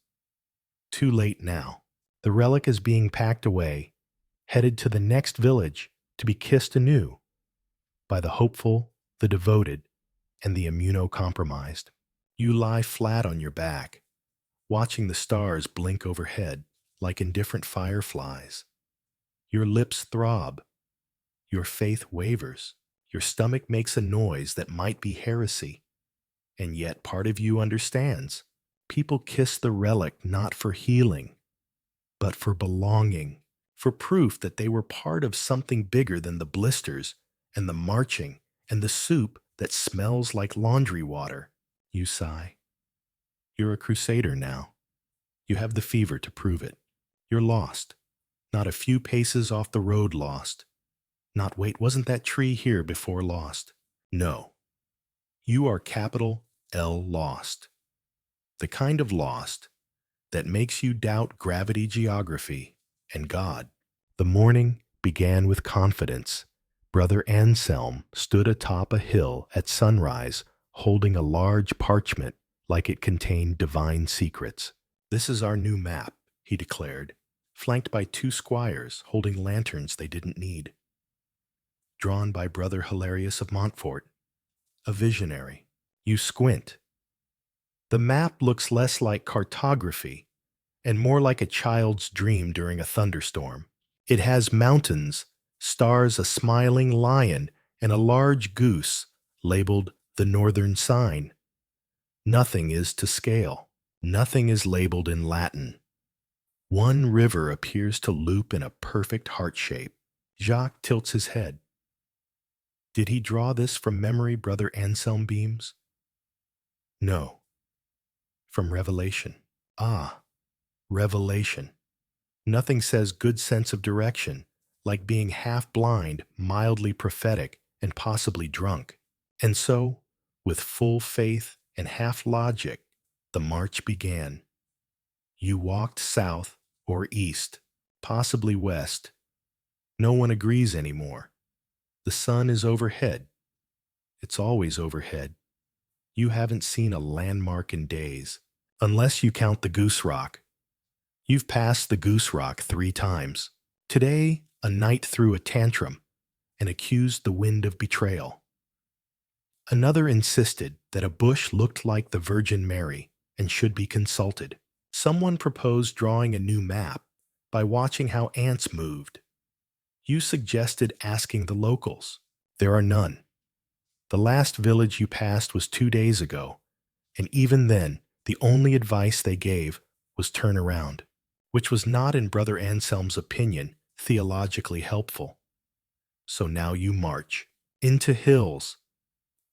Too late now. The relic is being packed away, headed to the next village to be kissed anew by the hopeful, the devoted, and the immunocompromised. You lie flat on your back, watching the stars blink overhead like indifferent fireflies. Your lips throb. Your faith wavers. Your stomach makes a noise that might be heresy. And yet part of you understands. People kiss the relic not for healing, but for belonging, for proof that they were part of something bigger than the blisters and the marching and the soup that smells like laundry water. You sigh. You're a crusader now. You have the fever to prove it. You're lost. Not a few paces off the road lost. Not wait, wasn't that tree here before lost? No. You are capital L lost. The kind of lost that makes you doubt gravity, geography, and God. The morning began with confidence. Brother Anselm stood atop a hill at sunrise, holding a large parchment like it contained divine secrets. "This is our new map," he declared, flanked by two squires holding lanterns they didn't need. Drawn by Brother Hilarius of Montfort, a visionary. You squint. The map looks less like cartography and more like a child's dream during a thunderstorm. It has mountains, stars, a smiling lion, and a large goose labeled the Northern Sign. Nothing is to scale. Nothing is labeled in Latin. One river appears to loop in a perfect heart shape. Jacques tilts his head. Did he draw this from memory, Brother Anselm beams? No. From revelation. Ah, revelation. Nothing says good sense of direction like being half blind, mildly prophetic, and possibly drunk. And so, with full faith and half logic, the march began. You walked south or east, possibly west. No one agrees anymore. The sun is overhead. It's always overhead. You haven't seen a landmark in days, unless you count the Goose Rock. You've passed the Goose Rock 3 times. Today, a knight threw a tantrum and accused the wind of betrayal. Another insisted that a bush looked like the Virgin Mary and should be consulted. Someone proposed drawing a new map by watching how ants moved. You suggested asking the locals. There are none. The last village you passed was 2 days ago, and even then, the only advice they gave was turn around, which was not, in Brother Anselm's opinion, theologically helpful. So now you march into hills,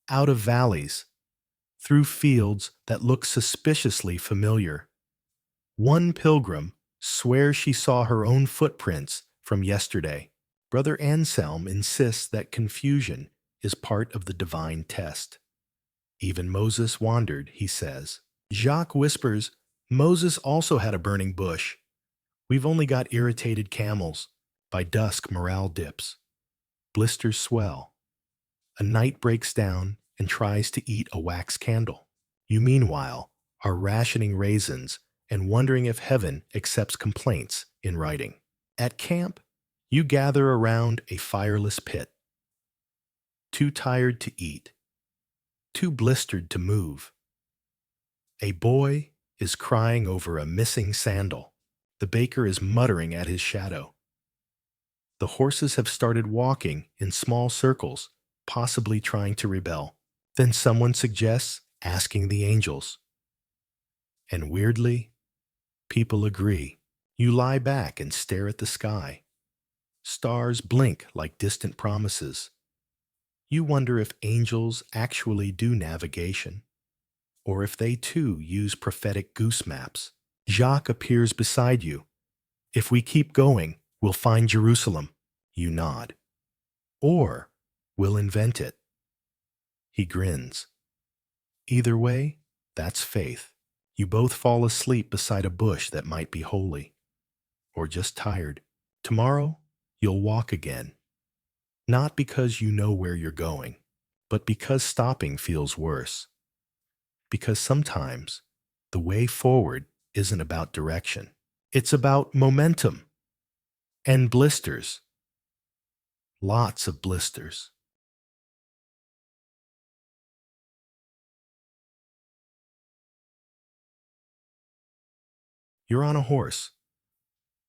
out of valleys, through fields that look suspiciously familiar. One pilgrim swears she saw her own footprints from yesterday. Brother Anselm insists that confusion is part of the divine test. Even Moses wandered, he says. Jacques whispers, Moses also had a burning bush. We've only got irritated camels. By dusk, morale dips. Blisters swell. A knight breaks down and tries to eat a wax candle. You, meanwhile, are rationing raisins and wondering if heaven accepts complaints in writing. At camp, you gather around a fireless pit. Too tired to eat. Too blistered to move. A boy is crying over a missing sandal. The baker is muttering at his shadow. The horses have started walking in small circles, possibly trying to rebel. Then someone suggests asking the angels. And weirdly, people agree. You lie back and stare at the sky. Stars blink like distant promises. You wonder if angels actually do navigation, or if they too use prophetic goose maps. Jacques appears beside you. If we keep going, we'll find Jerusalem. You nod. Or we'll invent it. He grins. Either way, that's faith. You both fall asleep beside a bush that might be holy, or just tired. Tomorrow, you'll walk again. Not because you know where you're going, but because stopping feels worse. Because sometimes the way forward isn't about direction. It's about momentum and blisters. Lots of blisters. You're on a horse.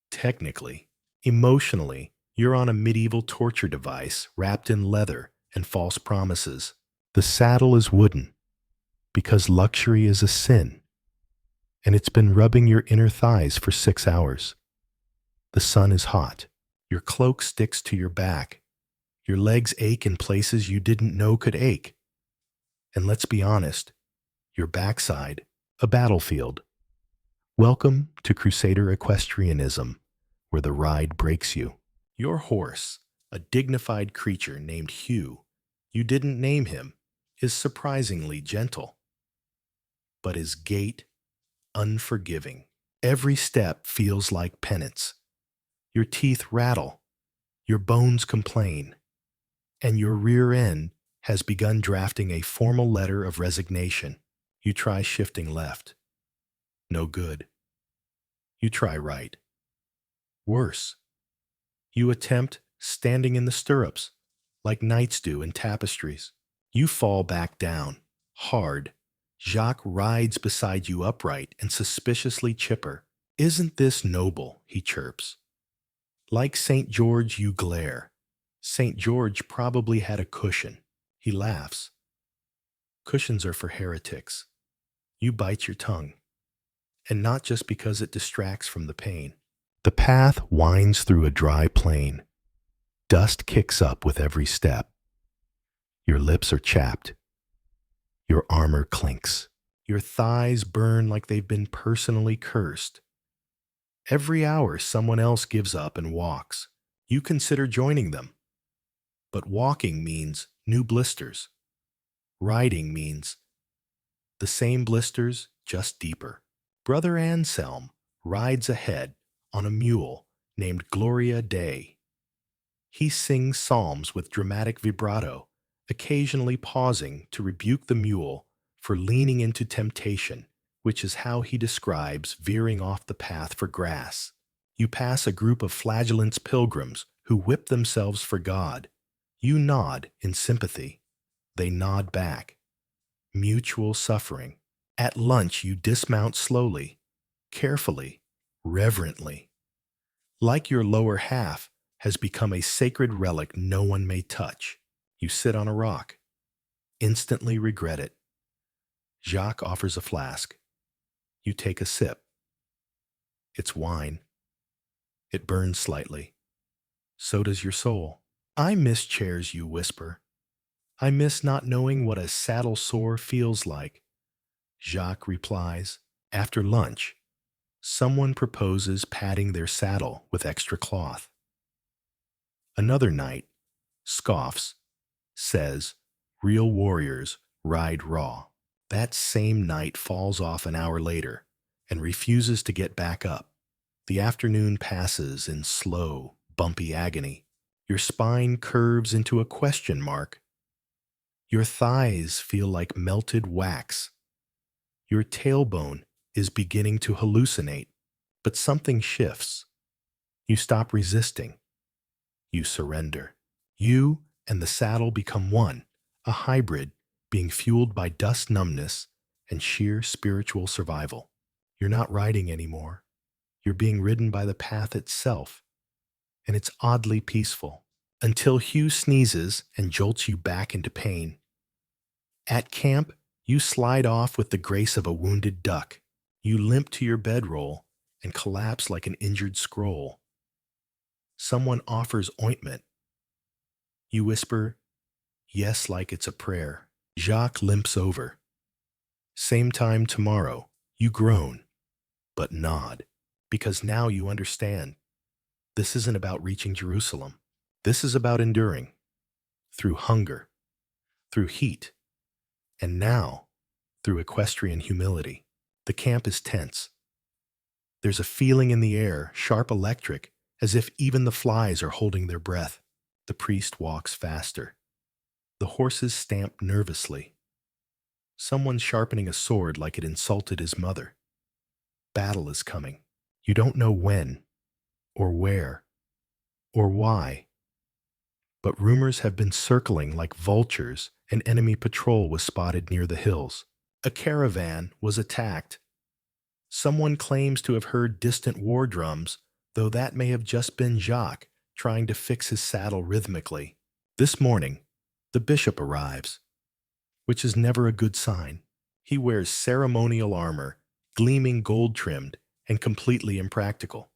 Technically, emotionally, you're on a medieval torture device wrapped in leather and false promises. The saddle is wooden because luxury is a sin, and it's been rubbing your inner thighs for 6 hours. The sun is hot. Your cloak sticks to your back. Your legs ache in places you didn't know could ache. And let's be honest, your backside, a battlefield. Welcome to Crusader equestrianism, where the ride breaks you. Your horse, a dignified creature named Hugh, you didn't name him, is surprisingly gentle. But his gait, unforgiving. Every step feels like penance. Your teeth rattle, your bones complain, and your rear end has begun drafting a formal letter of resignation. You try shifting left. No good. You try right. Worse. You attempt standing in the stirrups, like knights do in tapestries. You fall back down, hard. Jacques rides beside you upright and suspiciously chipper. Isn't this noble? He chirps. Like St. George, you glare. St. George probably had a cushion. He laughs. Cushions are for heretics. You bite your tongue. And not just because it distracts from the pain. The path winds through a dry plain. Dust kicks up with every step. Your lips are chapped. Your armor clinks. Your thighs burn like they've been personally cursed. Every hour someone else gives up and walks. You consider joining them. But walking means new blisters. Riding means the same blisters, just deeper. Brother Anselm rides ahead on a mule named Gloria Dei. He sings psalms with dramatic vibrato, occasionally pausing to rebuke the mule for leaning into temptation, which is how he describes veering off the path for grass. You pass a group of flagellants pilgrims who whip themselves for God. You nod in sympathy. They nod back. Mutual suffering. At lunch, you dismount slowly, carefully, reverently. Like your lower half has become a sacred relic no one may touch. You sit on a rock. instantly regret it. Jacques offers a flask. You take a sip. It's wine. It burns slightly. So does your soul. I miss chairs, you whisper. I miss not knowing what a saddle sore feels like. Jacques replies, after lunch, someone proposes padding their saddle with extra cloth. Another night, scoffs, says, real warriors ride raw. That same night falls off an hour later and refuses to get back up. The afternoon passes in slow, bumpy agony. Your spine curves into a question mark. Your thighs feel like melted wax. Your tailbone is beginning to hallucinate, but something shifts. You stop resisting. You surrender. You and the saddle become one, a hybrid being fueled by dust numbness and sheer spiritual survival. You're not riding anymore. You're being ridden by the path itself, and it's oddly peaceful, until Hugh sneezes and jolts you back into pain. At camp, you slide off with the grace of a wounded duck. You limp to your bedroll and collapse like an injured scroll. Someone offers ointment. You whisper, yes, like it's a prayer. Jacques limps over. Same time tomorrow, you groan, but nod, because now you understand. This isn't about reaching Jerusalem. This is about enduring, through hunger, through heat, and now, through equestrian humility. The camp is tense. There's a feeling in the air, sharp electric, as if even the flies are holding their breath. The priest walks faster. The horses stamp nervously. Someone's sharpening a sword like it insulted his mother. Battle is coming. You don't know when, or where, or why. But rumors have been circling like vultures. An enemy patrol was spotted near the hills. A caravan was attacked. Someone claims to have heard distant war drums, though that may have just been Jacques trying to fix his saddle rhythmically. This morning, the bishop arrives, which is never a good sign. He wears ceremonial armor, gleaming gold-trimmed and completely impractical.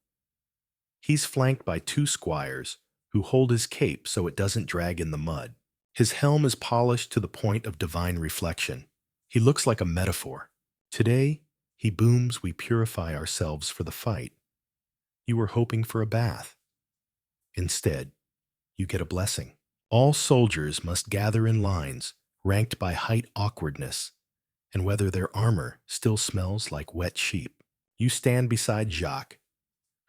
He's flanked by 2 squires who hold his cape so it doesn't drag in the mud. His helm is polished to the point of divine reflection. He looks like a metaphor. Today, he booms, we purify ourselves for the fight. You were hoping for a bath. Instead, you get a blessing. All soldiers must gather in lines, ranked by height awkwardness, and whether their armor still smells like wet sheep. You stand beside Jacques,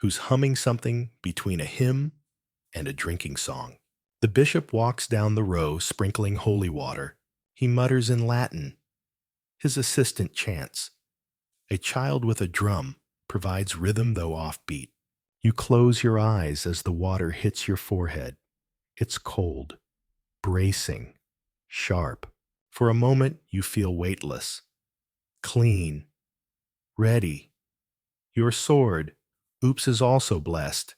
who's humming something between a hymn and a drinking song. The bishop walks down the row, sprinkling holy water. He mutters in Latin. His assistant chants. A child with a drum provides rhythm though offbeat. You close your eyes as the water hits your forehead. It's cold, bracing, sharp. For a moment, you feel weightless, clean, ready. Your sword, oops, is also blessed.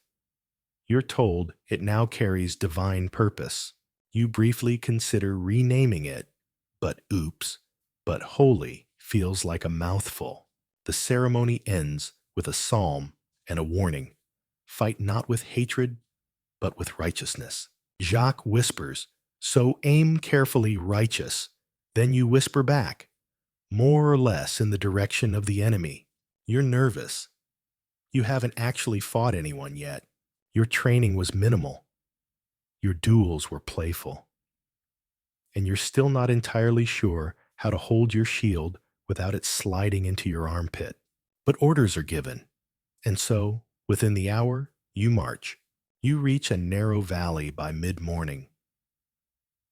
You're told it now carries divine purpose. You briefly consider renaming it, but oops, but holy feels like a mouthful. The ceremony ends with a psalm and a warning. Fight not with hatred, but with righteousness. Jacques whispers, so aim carefully, righteous. Then you whisper back, more or less in the direction of the enemy. You're nervous. You haven't actually fought anyone yet. Your training was minimal. Your duels were playful. And you're still not entirely sure how to hold your shield without it sliding into your armpit. But orders are given. And so, within the hour, you march. You reach a narrow valley by mid-morning.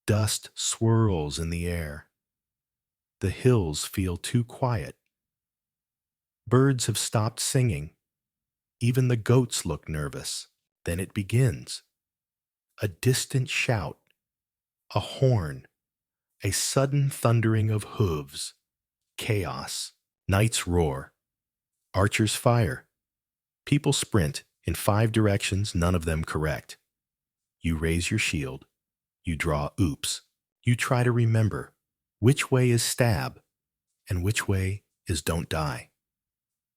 Dust swirls in the air. The hills feel too quiet. Birds have stopped singing. Even the goats look nervous. Then it begins. A distant shout, a horn, a sudden thundering of hooves, chaos. Knights roar. Archers fire. People sprint in 5 directions, none of them correct. You raise your shield. You draw oops. You try to remember. Which way is stab, and which way is don't die?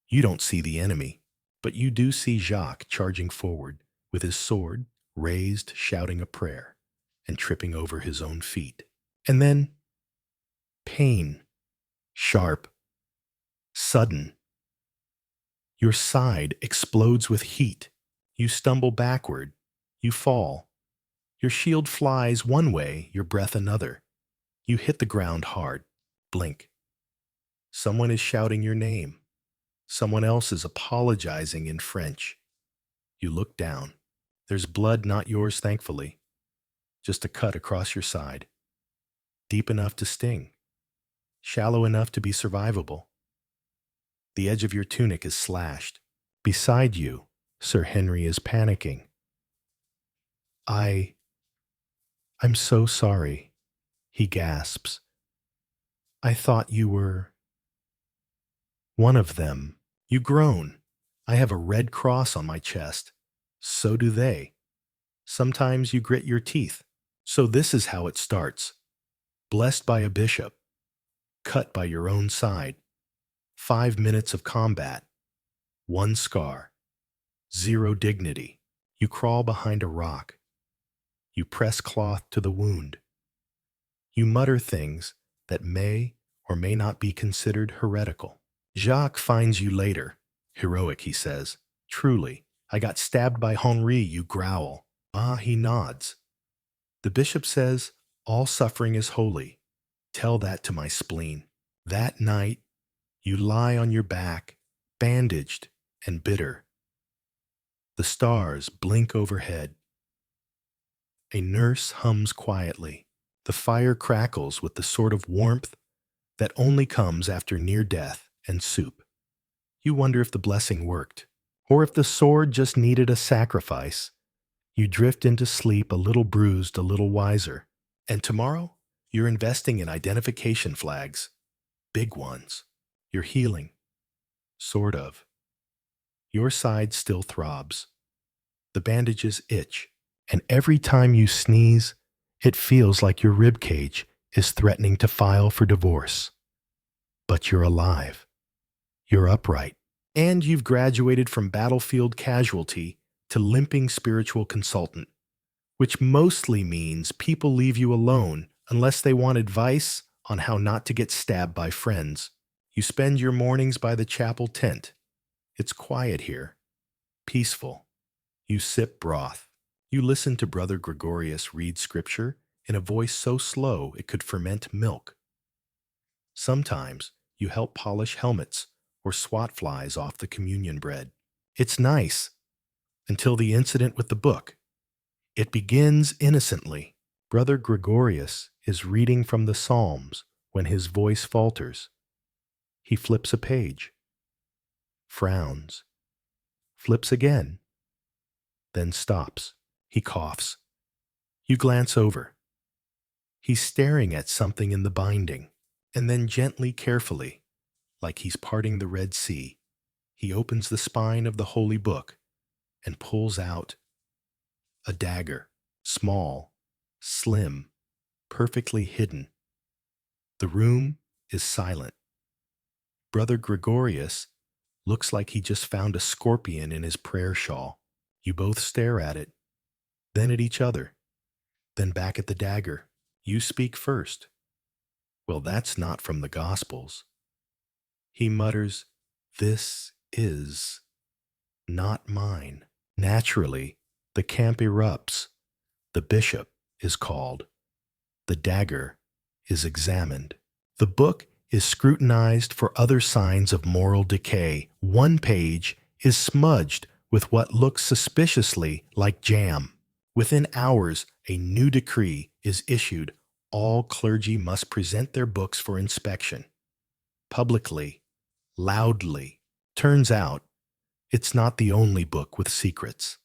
You don't see the enemy, but you do see Jacques charging forward with his sword raised, shouting a prayer, and tripping over his own feet. And then pain, sharp, sudden. Your side explodes with heat. You stumble backward. You fall. Your shield flies one way, your breath another. You hit the ground hard. Blink. Someone is shouting your name. Someone else is apologizing in French. You look down. There's blood not yours, thankfully. Just a cut across your side. Deep enough to sting. Shallow enough to be survivable. The edge of your tunic is slashed. Beside you, Sir Henry is panicking. I'm so sorry, he gasps. I thought you were one of them. You groan. I have a red cross on my chest. So do they. Sometimes you grit your teeth. So this is how it starts. Blessed by a bishop. Cut by your own side. 5 minutes of combat. 1 scar. 0 dignity. You crawl behind a rock. You press cloth to the wound. You mutter things that may or may not be considered heretical. Jacques finds you later. Heroic, he says. Truly, I got stabbed by Henri, you growl. Ah, he nods. The bishop says, all suffering is holy. Tell that to my spleen. That night, you lie on your back, bandaged and bitter. The stars blink overhead. A nurse hums quietly. The fire crackles with the sort of warmth that only comes after near death and soup. You wonder if the blessing worked, or if the sword just needed a sacrifice. You drift into sleep a little bruised, a little wiser. And tomorrow, you're investing in identification flags. Big ones. You're healing. Sort of. Your side still throbs. The bandages itch, and every time you sneeze, it feels like your ribcage is threatening to file for divorce. But you're alive. You're upright. And you've graduated from battlefield casualty to limping spiritual consultant, which mostly means people leave you alone unless they want advice on how not to get stabbed by friends. You spend your mornings by the chapel tent. It's quiet here, peaceful. You sip broth. You listen to Brother Gregorius read scripture in a voice so slow it could ferment milk. Sometimes you help polish helmets or swat flies off the communion bread. It's nice, until the incident with the book. It begins innocently. Brother Gregorius is reading from the Psalms when his voice falters. He flips a page, frowns, flips again, then stops. He coughs. You glance over. He's staring at something in the binding, and then gently, carefully, like he's parting the Red Sea, he opens the spine of the holy book and pulls out a dagger, small, slim, perfectly hidden. The room is silent. Brother Gregorius looks like he just found a scorpion in his prayer shawl. You both stare at it, then at each other, then back at the dagger. You speak first. Well, that's not from the Gospels. He mutters, "This is not mine." Naturally, the camp erupts. The bishop is called. The dagger is examined. The book is scrutinized for other signs of moral decay. One page is smudged with what looks suspiciously like jam. Within hours, a new decree is issued. All clergy must present their books for inspection. Publicly, loudly. Turns out, it's not the only book with secrets.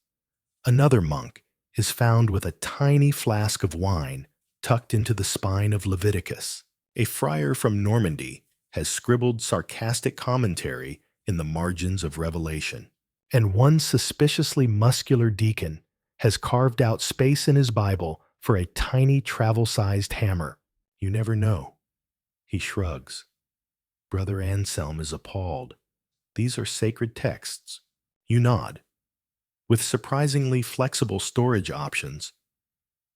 Another monk is found with a tiny flask of wine tucked into the spine of Leviticus. A friar from Normandy has scribbled sarcastic commentary in the margins of Revelation. And one suspiciously muscular deacon has carved out space in his Bible for a tiny travel-sized hammer. You never know. He shrugs. Brother Anselm is appalled. These are sacred texts. You nod. With surprisingly flexible storage options,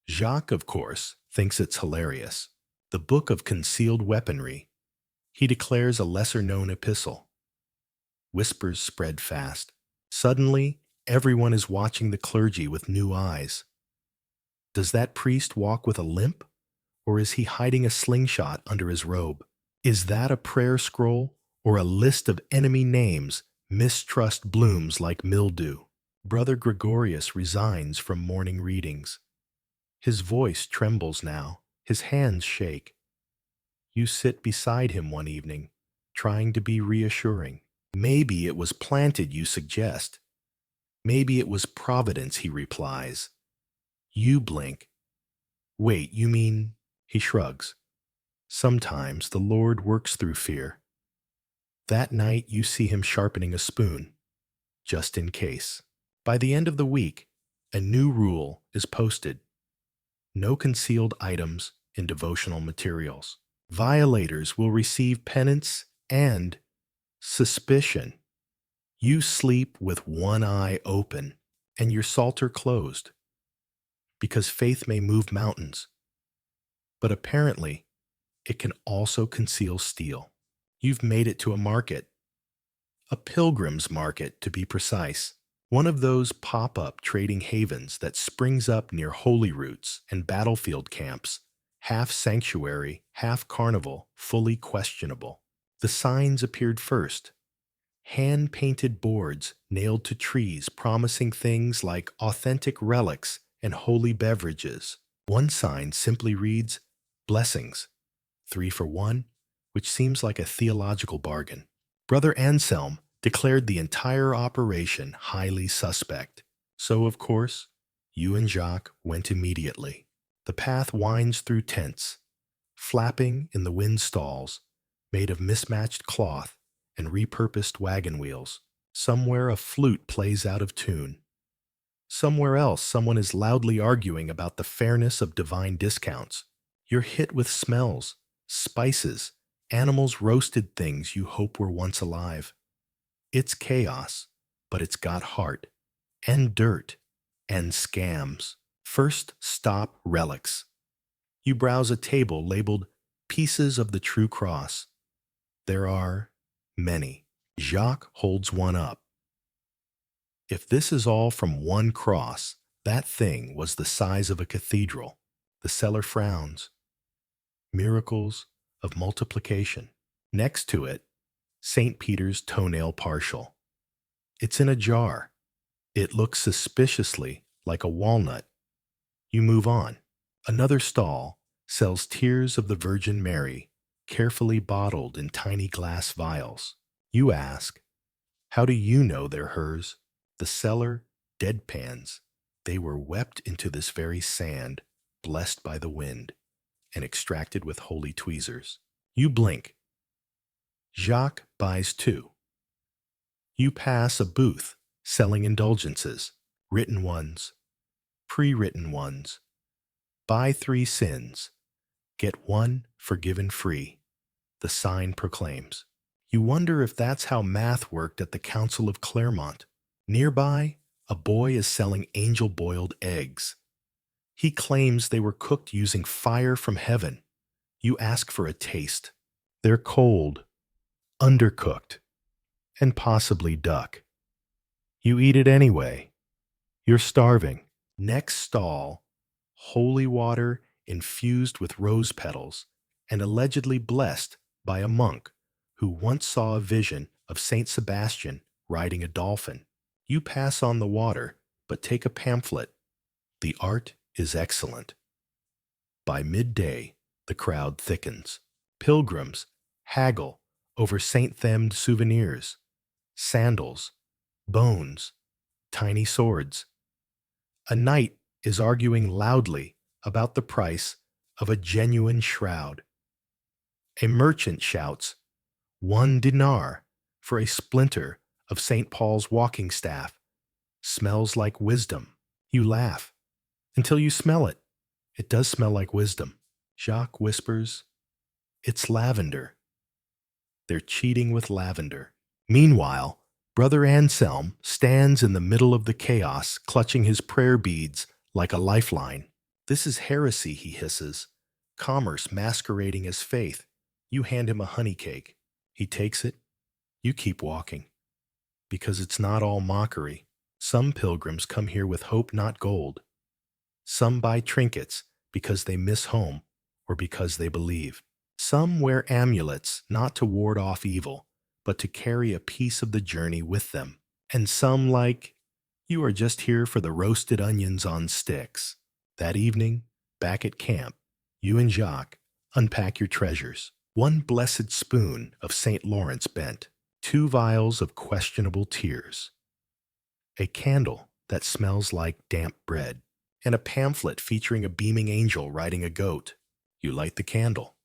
Jacques, of course, thinks it's hilarious. The Book of Concealed Weaponry. He declares a lesser-known epistle. Whispers spread fast. Suddenly, everyone is watching the clergy with new eyes. Does that priest walk with a limp? Or is he hiding a slingshot under his robe? Is that a prayer scroll or a list of enemy names mistrust blooms like mildew? Brother Gregorius resigns from morning readings. His voice trembles now. His hands shake. You sit beside him one evening, trying to be reassuring. Maybe it was planted, you suggest. Maybe it was providence, he replies. You blink. Wait, you mean... He shrugs. Sometimes the Lord works through fear. That night you see him sharpening a spoon, just in case. By the end of the week, a new rule is posted. No concealed items in devotional materials. Violators will receive penance and suspicion. You sleep with one eye open and your psalter closed, because faith may move mountains. But apparently, it can also conceal steel. You've made it to a market, a pilgrim's market to be precise, one of those pop-up trading havens that springs up near holy routes and battlefield camps, half sanctuary, half carnival, fully questionable. The signs appeared first. Hand-painted boards nailed to trees promising things like authentic relics and holy beverages. One sign simply reads, "Blessings, 3 for 1, which seems like a theological bargain. Brother Anselm declared the entire operation highly suspect. So, of course, you and Jacques went immediately. The path winds through tents, flapping in the wind stalls, made of mismatched cloth and repurposed wagon wheels. Somewhere a flute plays out of tune. Somewhere else someone is loudly arguing about the fairness of divine discounts. You're hit with smells, spices, animals' roasted things you hope were once alive. It's chaos, but it's got heart, and dirt, and scams. First stop relics. You browse a table labeled Pieces of the True Cross. There are many. Jacques holds one up. If this is all from one cross, that thing was the size of a cathedral. The seller frowns. Miracles of multiplication. Next to it, St. Peter's toenail partial. It's in a jar. It looks suspiciously like a walnut. You move on. Another stall sells Tears of the Virgin Mary, carefully bottled in tiny glass vials. You ask, how do you know they're hers? The seller deadpans. They were wept into this very sand, blessed by the wind, and extracted with holy tweezers. You blink. Jacques buys 2. You pass a booth selling indulgences, written ones, pre-written ones. Buy 3 sins, get 1 forgiven free, the sign proclaims. You wonder if that's how math worked at the Council of Claremont. Nearby, a boy is selling angel-boiled eggs. He claims they were cooked using fire from heaven. You ask for a taste. They're cold, undercooked, and possibly duck. You eat it anyway. You're starving. Next stall, holy water infused with rose petals and allegedly blessed by a monk who once saw a vision of Saint Sebastian riding a dolphin. You pass on the water, but take a pamphlet. The art is excellent. By midday, the crowd thickens. Pilgrims haggle over Saint-themed souvenirs, sandals, bones, tiny swords. A knight is arguing loudly about the price of a genuine shroud. A merchant shouts, 1 dinar for a splinter of St. Paul's walking staff. Smells like wisdom. You laugh until you smell it. It does smell like wisdom. Jacques whispers, It's lavender. They're cheating with lavender. Meanwhile, Brother Anselm stands in the middle of the chaos, clutching his prayer beads like a lifeline. This is heresy, he hisses. Commerce masquerading as faith. You hand him a honey cake. He takes it. You keep walking. Because it's not all mockery. Some pilgrims come here with hope, not gold. Some buy trinkets because they miss home or because they believe. Some wear amulets not to ward off evil, but to carry a piece of the journey with them. And some, like you, are just here for the roasted onions on sticks. That evening, back at camp, you and Jacques unpack your treasures. One blessed spoon of St. Lawrence bent, 2 vials of questionable tears, a candle that smells like damp bread, and a pamphlet featuring a beaming angel riding a goat. You light the candle.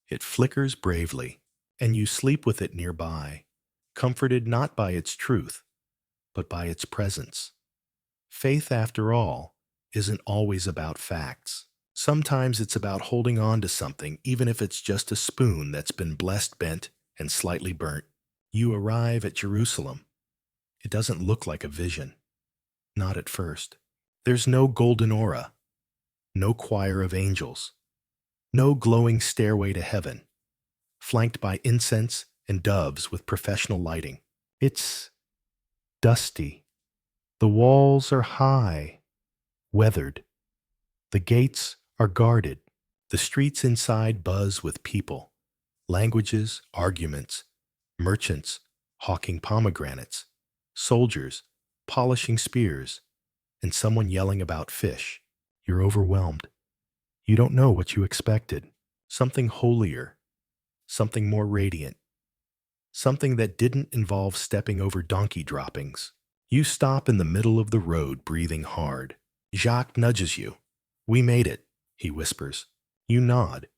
It flickers bravely, and you sleep with it nearby, comforted not by its truth, but by its presence. Faith, after all, isn't always about facts. Sometimes it's about holding on to something, even if it's just a spoon that's been blessed, bent, and slightly burnt. You arrive at Jerusalem. It doesn't look like a vision. Not at first. There's no golden aura, no choir of angels, no glowing stairway to heaven, flanked by incense and doves with professional lighting. It's dusty. The walls are high, weathered. The gates are guarded. The streets inside buzz with people, languages, arguments, merchants hawking pomegranates, soldiers polishing spears, and someone yelling about fish. You're overwhelmed. You don't know what you expected. Something holier, something more radiant, something that didn't involve stepping over donkey droppings. You stop in the middle of the road, breathing hard. Jacques nudges you. "We made it," he whispers. You nod.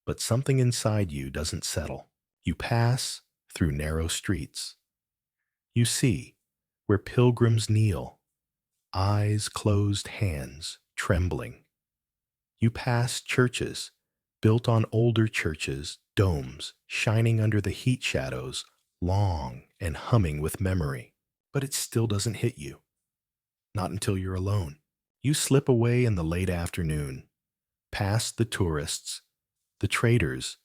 But something inside you doesn't settle. You pass through narrow streets. You see where pilgrims kneel, eyes closed, hands trembling. You pass churches built on older churches, domes shining under the heat shadows, long and humming with memory. But it still doesn't hit you. Not until you're alone. You slip away in the late afternoon, past the tourists, the traders,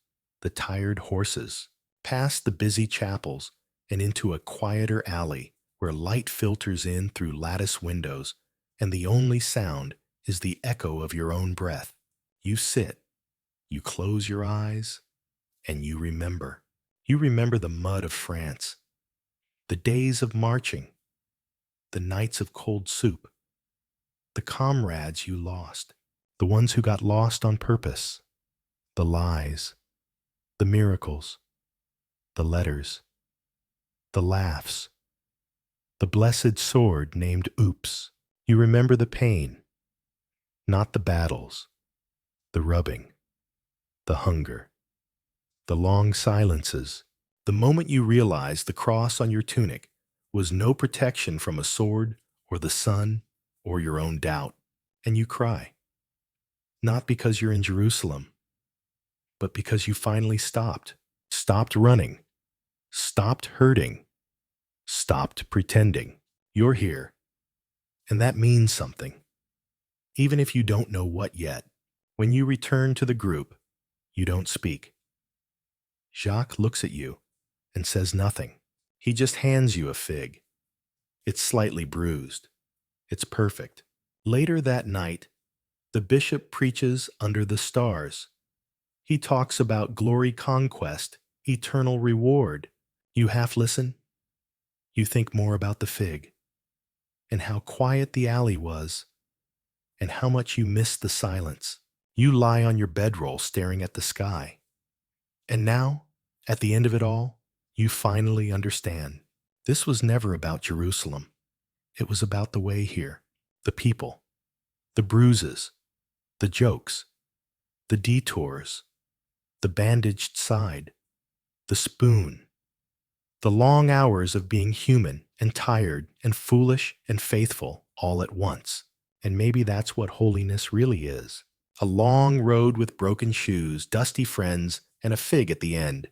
the tired horses, past the busy chapels, and into a quieter alley where light filters in through lattice windows, and the only sound is the echo of your own breath. You sit, you close your eyes, and you remember. You remember the mud of France, the days of marching, the nights of cold soup, the comrades you lost, the ones who got lost on purpose, the lies, the miracles, the letters, the laughs, the blessed sword named Oops. You remember the pain, not the battles, the rubbing, the hunger, the long silences, the moment you realize the cross on your tunic was no protection from a sword or the sun or your own doubt, and you cry. Not because you're in Jerusalem, but because you finally stopped running, stopped hurting, stopped pretending. You're here, and that means something, even if you don't know what yet. When you return to the group, you don't speak. Jacques looks at you and says nothing. He just hands you a fig. It's slightly bruised. It's perfect. Later that night, the bishop preaches under the stars. He talks about glory, conquest, eternal reward. You half listen. You think more about the fig, and how quiet the alley was, and how much you missed the silence. You lie on your bedroll staring at the sky. And now, at the end of it all, you finally understand. This was never about Jerusalem. It was about the way here, the people, the bruises, the jokes, the detours, the bandaged side, the spoon, the long hours of being human and tired and foolish and faithful all at once. And maybe that's what holiness really is. A long road with broken shoes, dusty friends, and a fig at the end.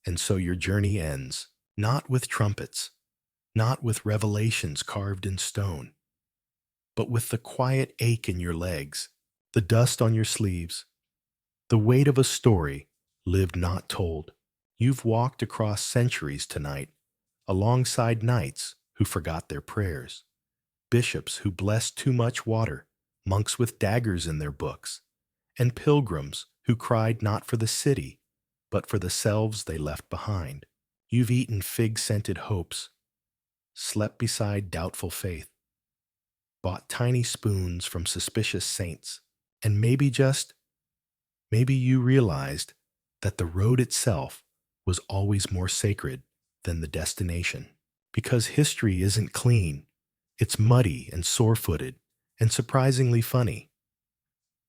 And so your journey ends, not with trumpets, not with revelations carved in stone, but with the quiet ache in your legs, the dust on your sleeves, the weight of a story lived not told. You've walked across centuries tonight, alongside knights who forgot their prayers, bishops who blessed too much water, monks with daggers in their books, and pilgrims who cried not for the city, but for the selves they left behind. You've eaten fig-scented hopes, slept beside doubtful faith, bought tiny spoons from suspicious saints, and maybe you realized that the road itself was always more sacred than the destination. Because history isn't clean, it's muddy and sore-footed and surprisingly funny.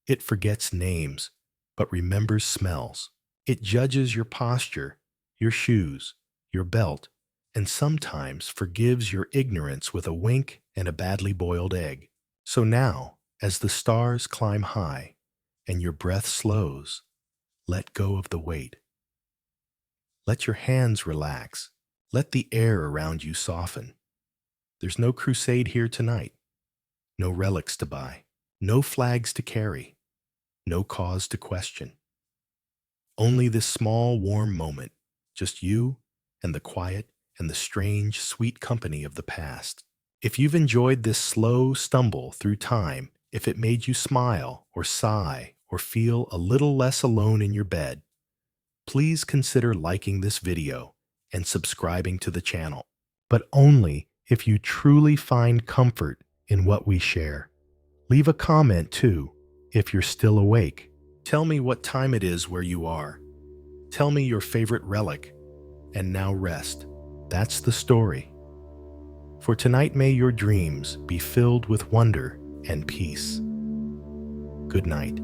It forgets names, but remembers smells. It judges your posture, your shoes, your belt, and sometimes forgives your ignorance with a wink and a badly boiled egg. So now, as the stars climb high and your breath slows, let go of the weight. Let your hands relax. Let the air around you soften. There's no crusade here tonight, no relics to buy, no flags to carry, no cause to question. Only this small, warm moment, just you and the quiet and the strange, sweet company of the past. If you've enjoyed this slow stumble through time, if it made you smile or sigh or feel a little less alone in your bed, please consider liking this video and subscribing to the channel, but only if you truly find comfort in what we share. Leave a comment too, if you're still awake. Tell me what time it is where you are. Tell me your favorite relic, and now rest. That's the story. For tonight may your dreams be filled with wonder and peace. Good night.